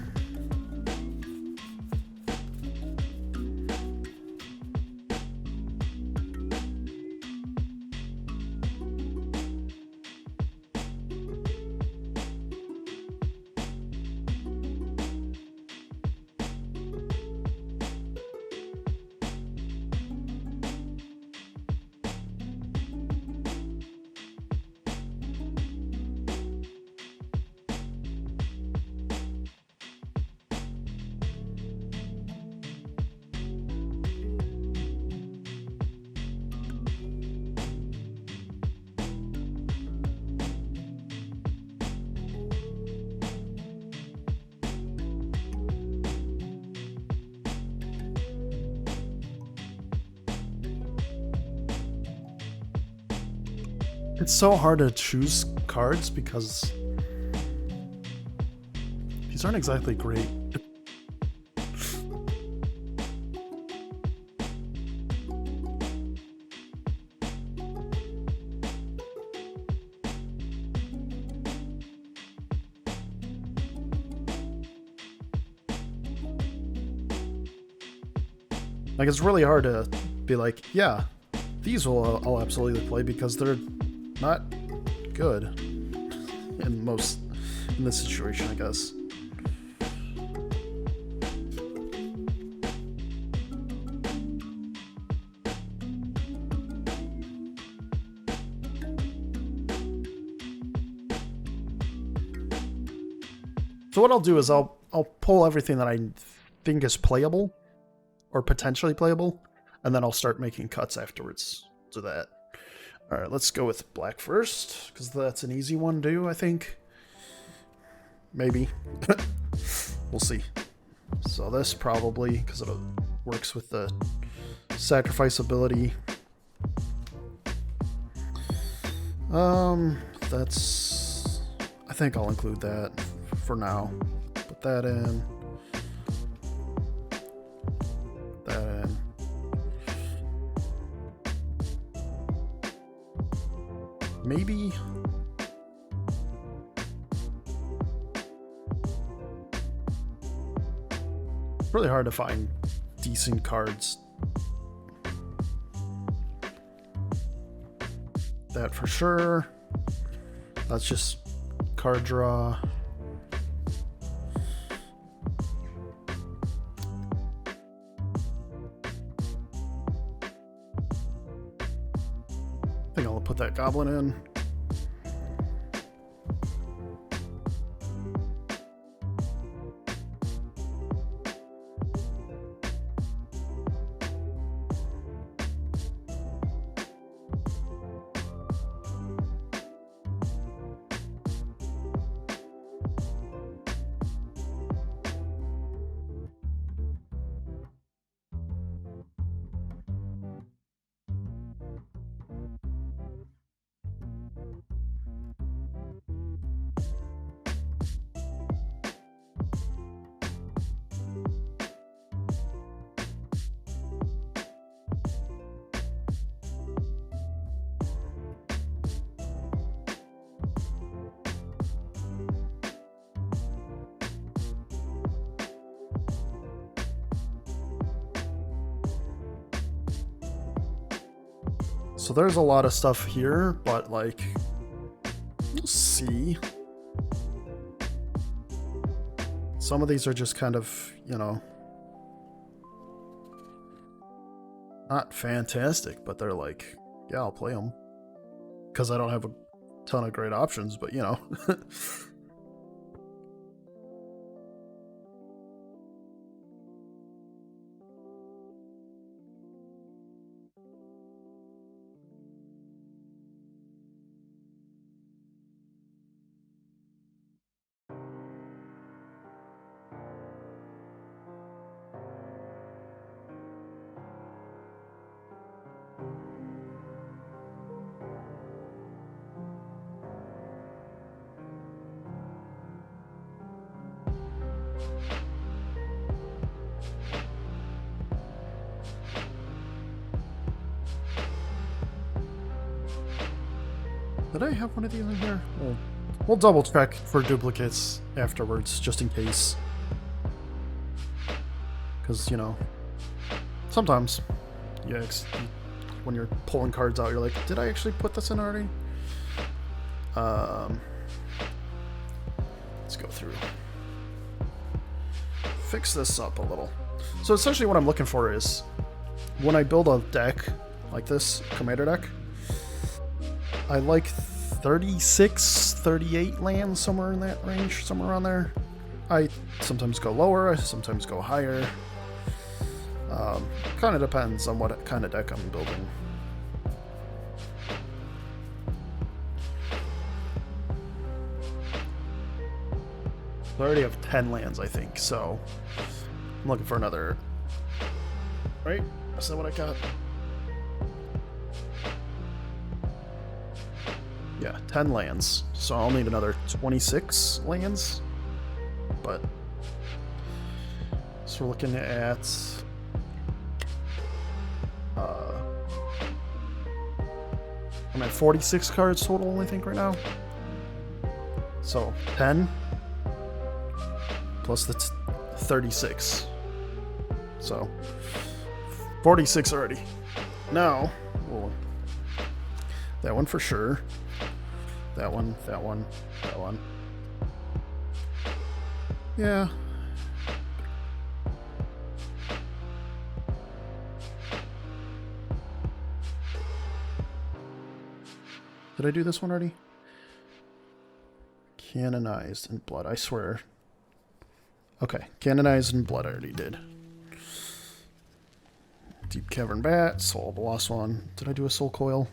It's so hard to choose cards because these aren't exactly great. Like, it's really hard to be like, yeah, these will I'll absolutely play because they're not good in this situation, I guess. So what I'll do is I'll pull everything that I think is playable or potentially playable, and then I'll start making cuts afterwards to that. All right, let's go with black first, because that's an easy one to do, I think. Maybe. We'll see. So this probably, because it works with the sacrifice ability. That's... I think I'll include that for now. Put that in. Put that in. Maybe... It's really hard to find decent cards. That for sure. That's just card draw. I think I'll put that goblin in. So there's a lot of stuff here, but like, we'll see. Some of these are just kind of, you know, not fantastic, but they're like, yeah, I'll play them. Because I don't have a ton of great options, but you know. Did I have one of these in here? Oh, We'll double check for duplicates afterwards, just in case. Because, you know, sometimes, yeah, when you're pulling cards out, you're like, did I actually put this in already? Let's go through. Fix this up a little. So essentially what I'm looking for is, when I build a deck like this, commander deck, I like 36, 38 lands, somewhere in that range, somewhere around there. I sometimes go lower, I sometimes go higher. Kind of depends on what kind of deck I'm building. I already have 10 lands, I think, so I'm looking for another. Right? Is that what I got? Yeah, 10 lands. So I'll need another 26 lands. But so we're looking at I'm at 46 cards total, I think, right now. So 10 plus the 36. So 46 already. Now, well, that one for sure. That one, that one, that one. Yeah. Did I do this one already? Canonized in blood, I swear. Okay, canonized in blood I already did. Deep Cavern Bat, Soul, the last one. Did I do a Soul Coil?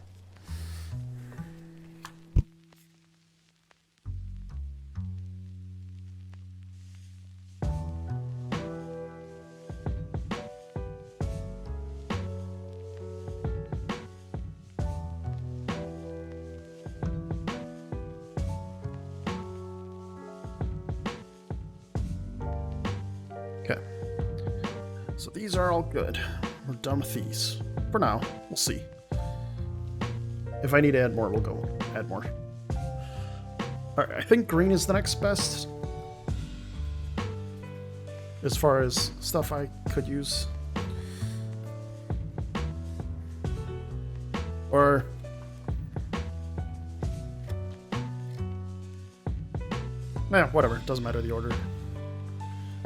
Okay. So these are all good. We're done with these. For now. We'll see. If I need to add more, we'll go add more. Alright, I think green is the next best. As far as stuff I could use. Or... eh, whatever. Doesn't matter the order.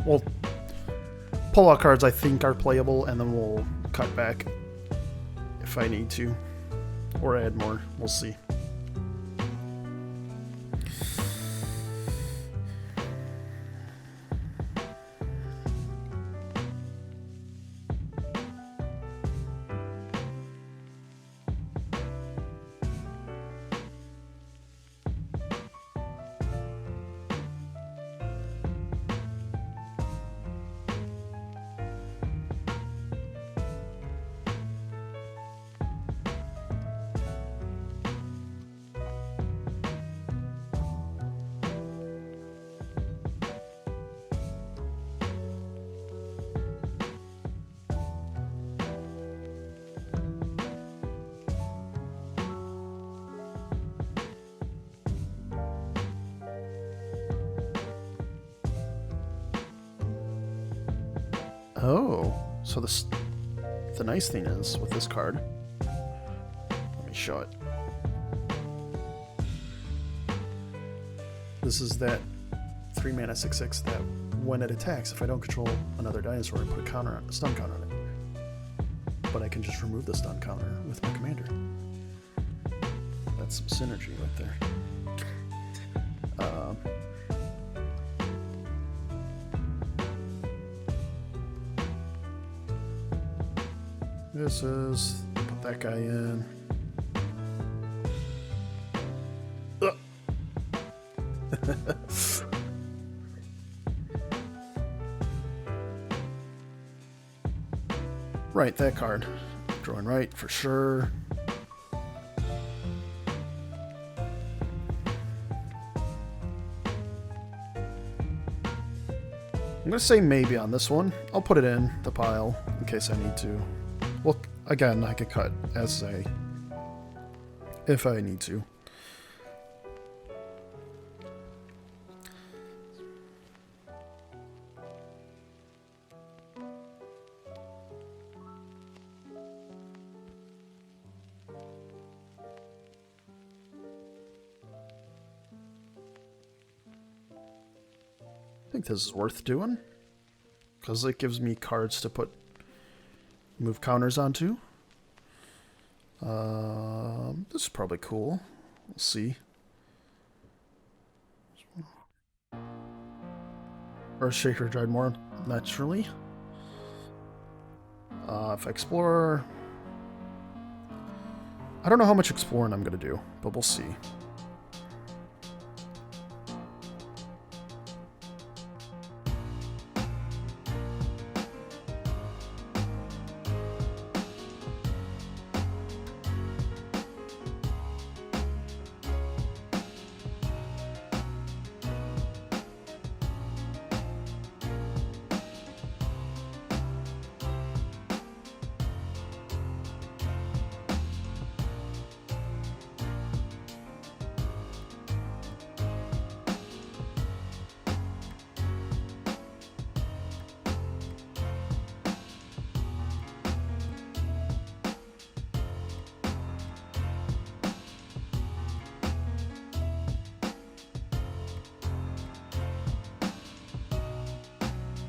We'll pull out cards I think are playable, and then we'll cut back if I need to. Or add more. We'll see. Oh, so the nice thing is with this card, let me show it. This is that 3 mana 6/6 that when it attacks, if I don't control another dinosaur, I put a stun counter on it. But I can just remove the stun counter with my commander. That's some synergy right there. This is, put that guy in. Right, that card. Drawing right for sure. I'm gonna say maybe on this one. I'll put it in the pile in case I need to. Well, again, I could cut as if I need to. I think this is worth doing, because it gives me cards to move counters onto. This is probably cool. We'll see. Earthshaker died more naturally. If I explore... I don't know how much exploring I'm going to do, but we'll see.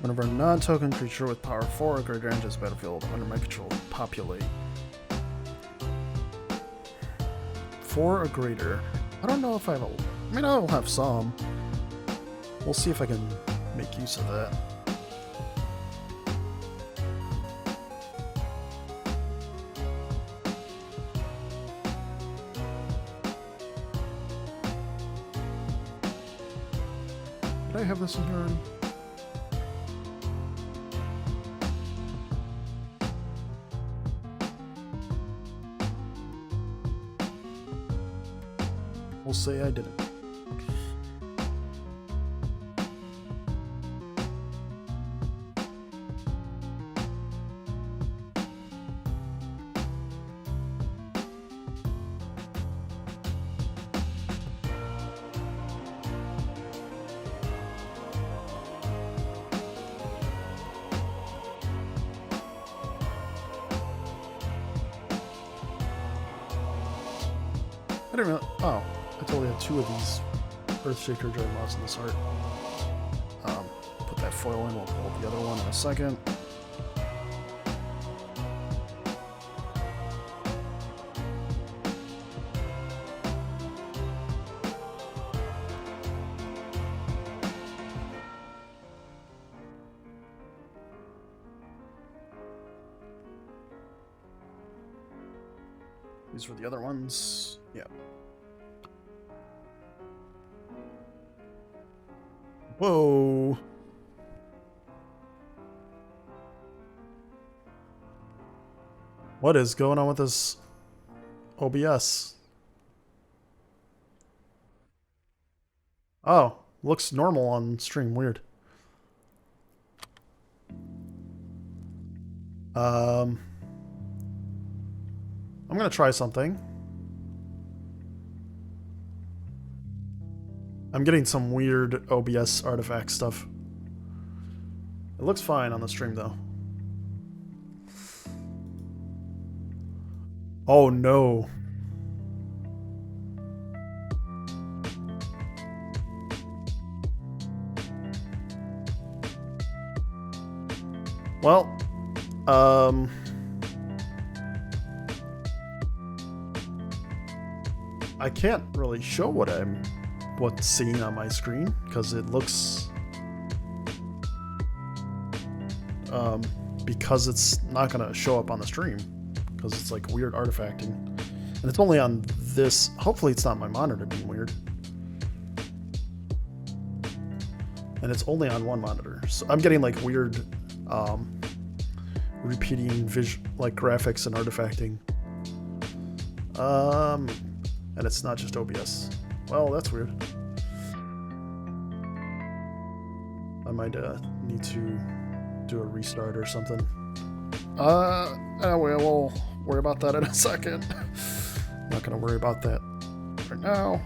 Whenever a non-token creature with power 4 or greater enters the battlefield under my control, populate. 4 or greater. I don't know if I have a... I mean, I'll have some. We'll see if I can make use of that. Did I have this in here already? We'll say I didn't. I didn't really... Oh. I totally had 2 of these Earthshaker Dreadnoughts in this art. Put that foil in, we'll pull the other one in a second. These were the other ones. Yeah. Whoa. What is going on with this OBS? Oh, looks normal on stream. Weird. I'm gonna try something. I'm getting some weird OBS artifact stuff. It looks fine on the stream, though. Oh, no. Well, I can't really show what's seen on my screen because it looks because it's not gonna show up on the stream because it's like weird artifacting, and it's only on this. Hopefully it's not my monitor being weird, and it's only on one monitor, so I'm getting like weird repeating like graphics and artifacting, and it's not just OBS. Well, that's weird. I might need to do a restart or something. Anyway, we'll worry about that in a second. I'm not gonna worry about that right now.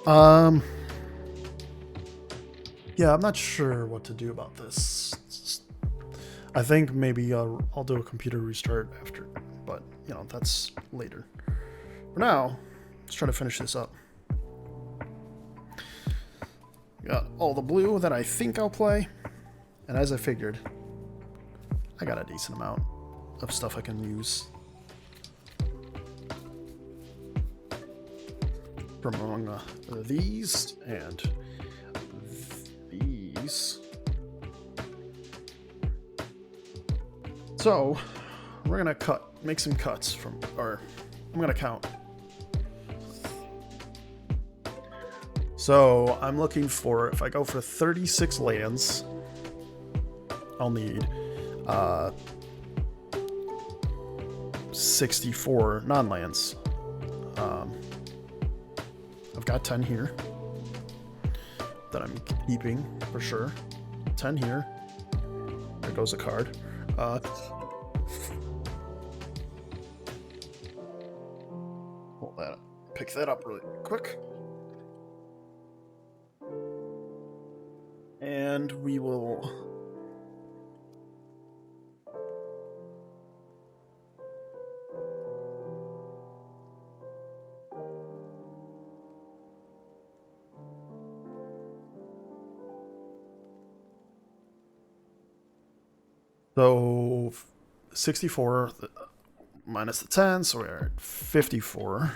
Yeah, I'm not sure what to do about this. I think maybe I'll do a computer restart after, but you know, that's later. For now, let's try to finish this up. Got all the blue that I think I'll play, and as I figured, I got a decent amount of stuff I can use from among these and these. So we're gonna make some cuts from, or I'm gonna count. So I'm looking for, if I go for 36 lands, I'll need 64 non-lands. I've got 10 here that I'm keeping for sure. 10 here. There goes a card. Hold that up. Pick that up really quick. And we will so 64 minus the 10, so we're at 54.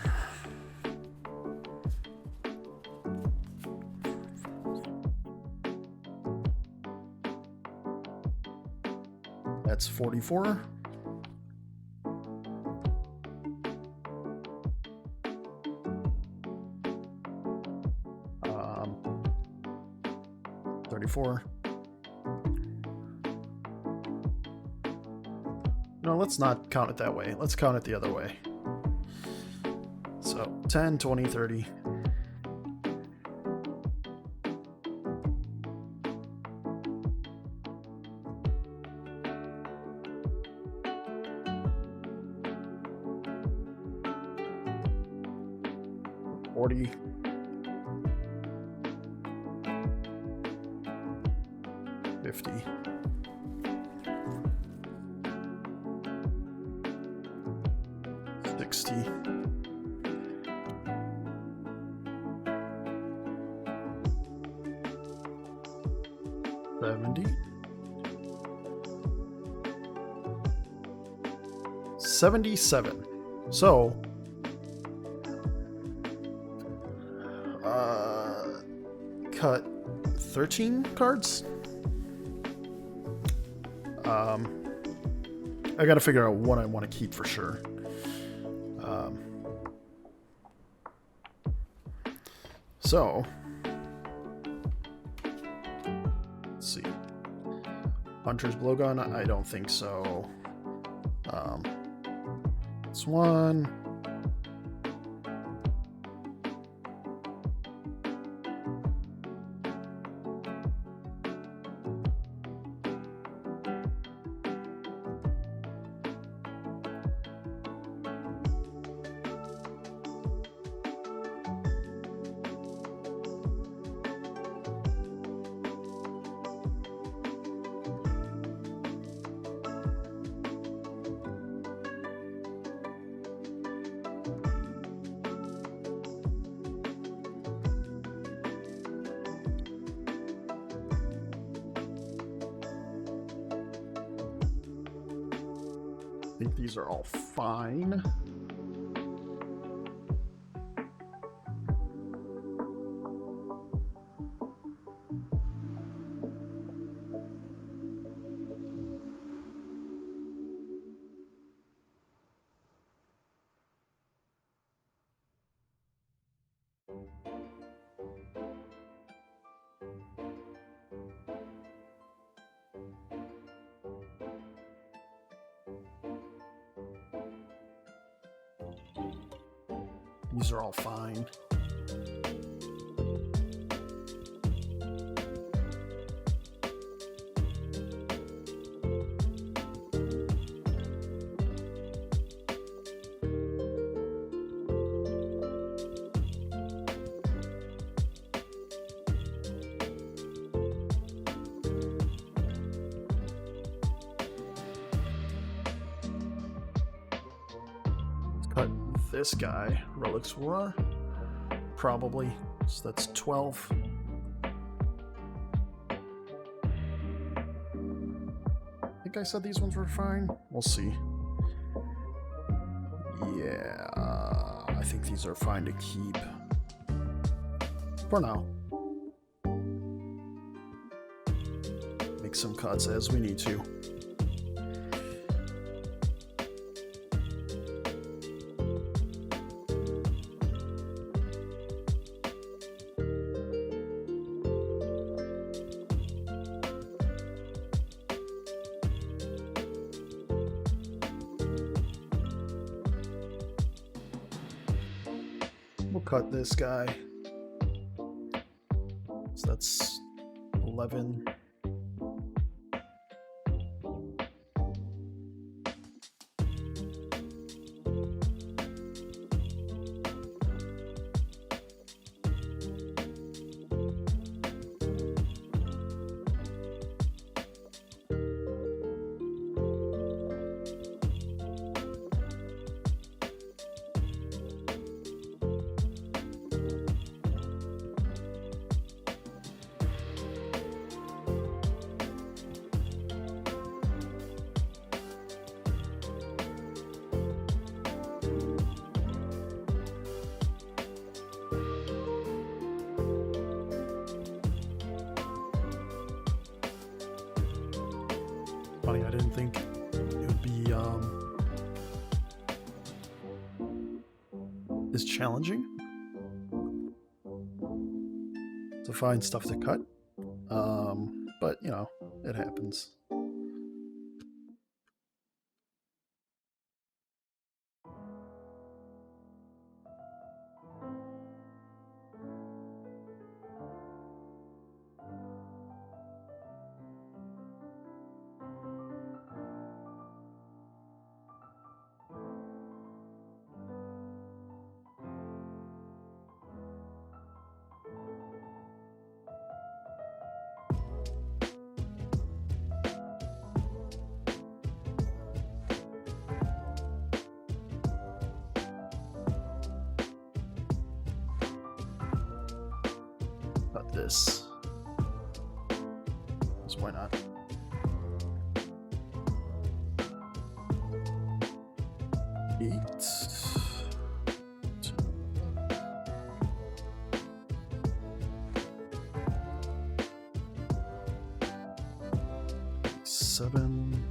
That's 44. Um, 34. No, let's not count it that way. Let's count it the other way. So 10, 20, 30. $40. $50. $60. $70. $77. So cut 13 cards. I gotta figure out what I want to keep for sure. So let's see. Hunter's blowgun, I don't think so. This one. I think these are all fine. These are all fine. this guy. Relics War. Probably. So that's 12. I think I said these ones were fine. We'll see. Yeah, I think these are fine to keep. For now. Make some cuts as we need to. We'll cut this guy. So that's 11. Funny, I didn't think it would be this challenging to find stuff to cut. But you know, it happens. Not this. So why not? Eight. Seven.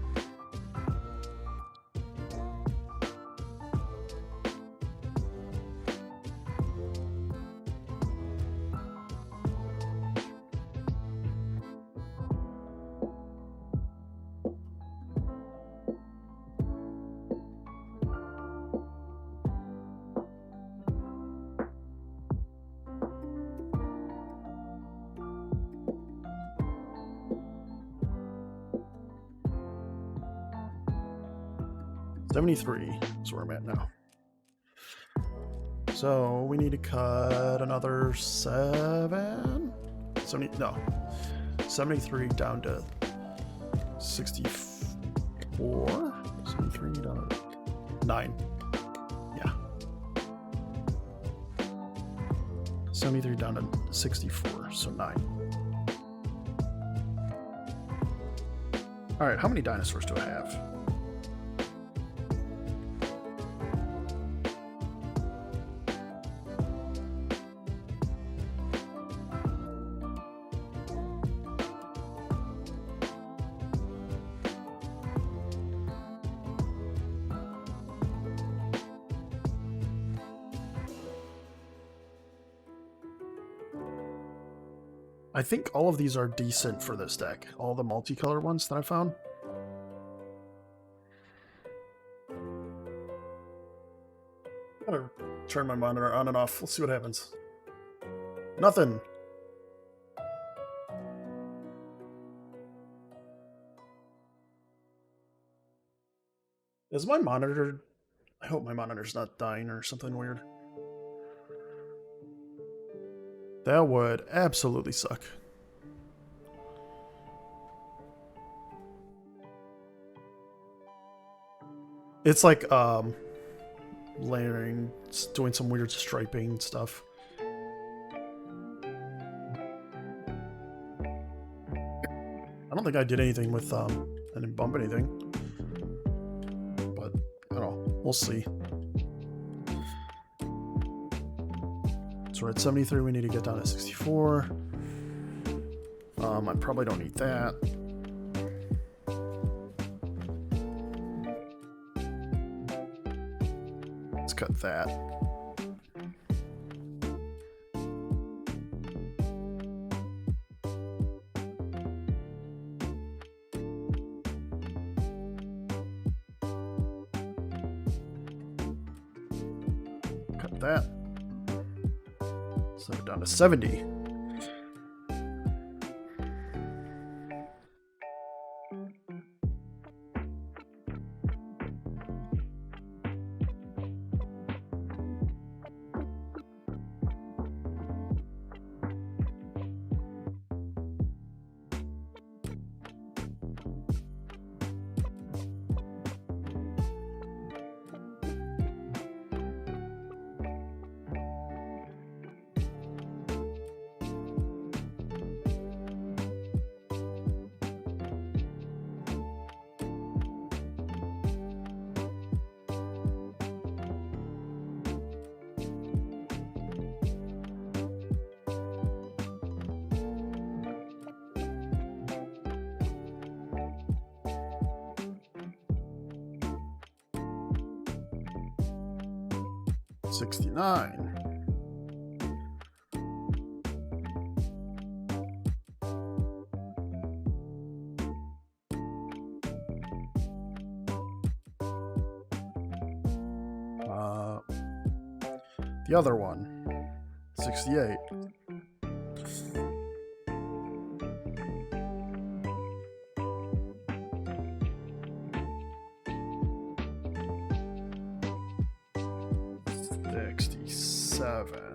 $73 is where I'm at now. So we need to cut another 7. 70, no, 73 down to 64. 73 down to 9. Yeah. 73 down to 64, so 9. All right, how many dinosaurs do I have? I think all of these are decent for this deck. All the multicolor ones that I found. Gotta turn my monitor on and off. Let's see what happens. Nothing. Is my monitor... I hope my monitor's not dying or something weird. That would absolutely suck. It's like, layering, doing some weird striping stuff. I don't think I did anything with, I didn't bump anything. But, I don't know. We'll see. So we're at 73. We need to get down to 64. I probably don't need that. Let's cut that. Cut that. So we're down to 70. $69. The other one, 68. $67.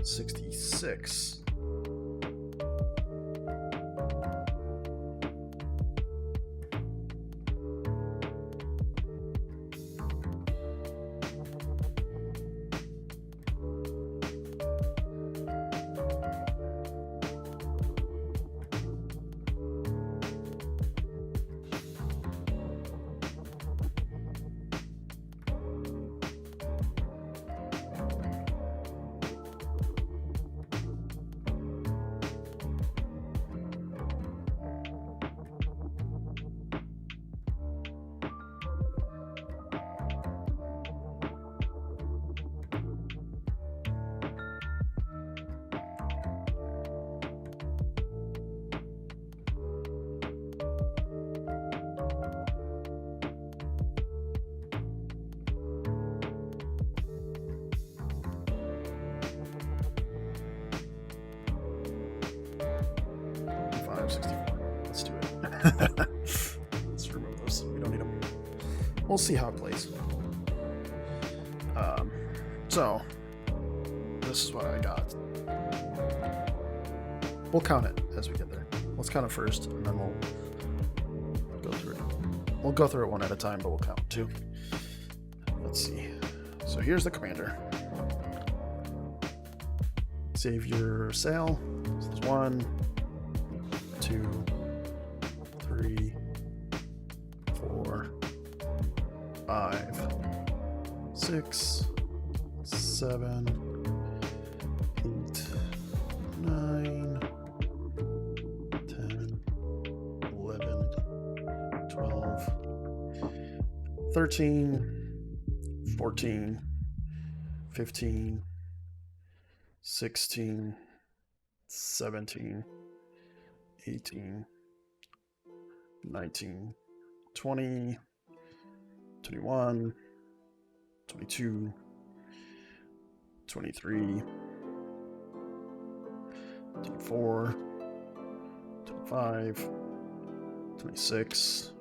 $66. Let's do it. Let's remove those. We don't need them. We'll see how it plays. So this is what I got. We'll count it as we get there. Let's count it first, and then we'll go through it. We'll go through it one at a time, but we'll count too. Let's see. So here's the commander. Save your sail. So there's 1, 2, 3, 4, 5, 6, 7, 8, 9, 10, 11, 12, 13, 14, 15, 16, 17, 18, 19, 20, 21, 22, 23, 24, 25, 26,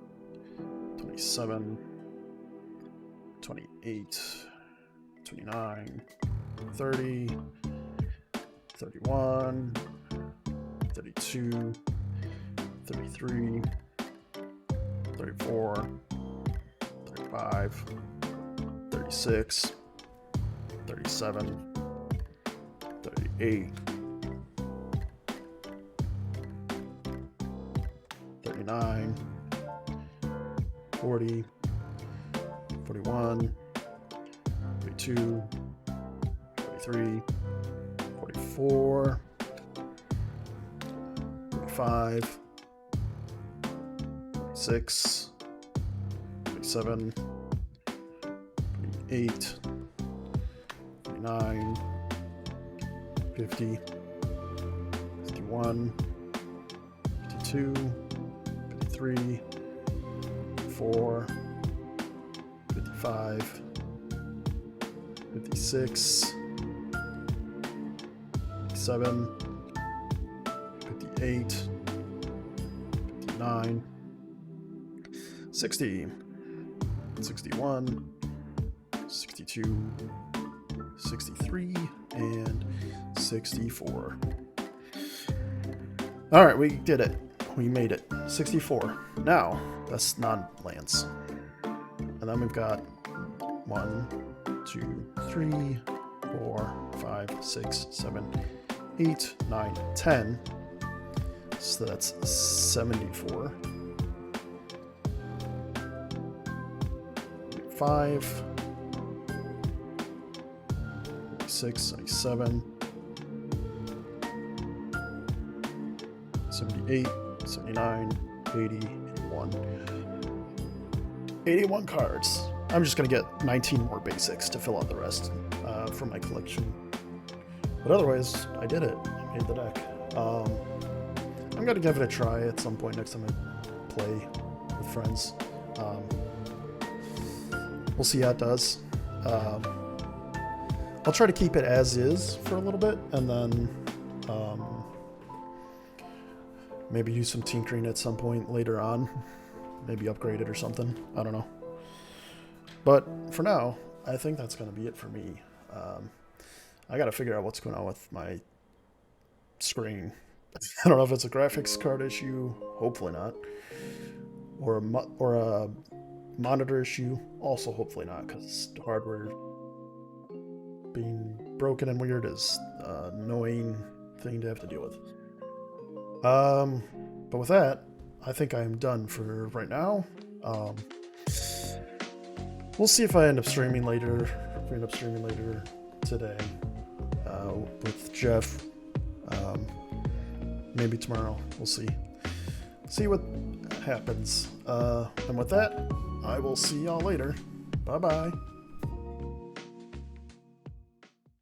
27, 28, 29, 30, 31, 32, 33, 34, 35, 36, 37, 38, 39, 40, 41, 42, 43, 44, 45, 46, 47, 48, 49, 50, 51, 52, 53, 54, 55, 56, 57, 58, 59, 60, 61, 62, 63, and 64. All right, we did it. We made it. 64. Now, that's non-lands. And then we've got 1, 2, 3, 4, 5, 6, 7, 8, 9, 10. So that's 74. 5, 6, 77, 78, 79, 80, 81. 81 cards. I'm just going to get 19 more basics to fill out the rest from my collection. But otherwise, I did it. I made the deck. I'm going to give it a try at some point next time I play with friends. We'll see how it does. I'll try to keep it as is for a little bit, and then maybe do some tinkering at some point later on. Maybe upgrade it or something. I don't know. But for now, I think that's going to be it for me. I got to figure out what's going on with my screen. I don't know if it's a graphics card issue. Hopefully not. Or a monitor issue. Also hopefully not, because hardware being broken and weird is an annoying thing to have to deal with. But with that, I think I'm done for right now. We'll see if I end up streaming later. If we end up streaming later today with Jeff. Maybe tomorrow. We'll see. See what happens. And with that, I will see y'all later. Bye-bye.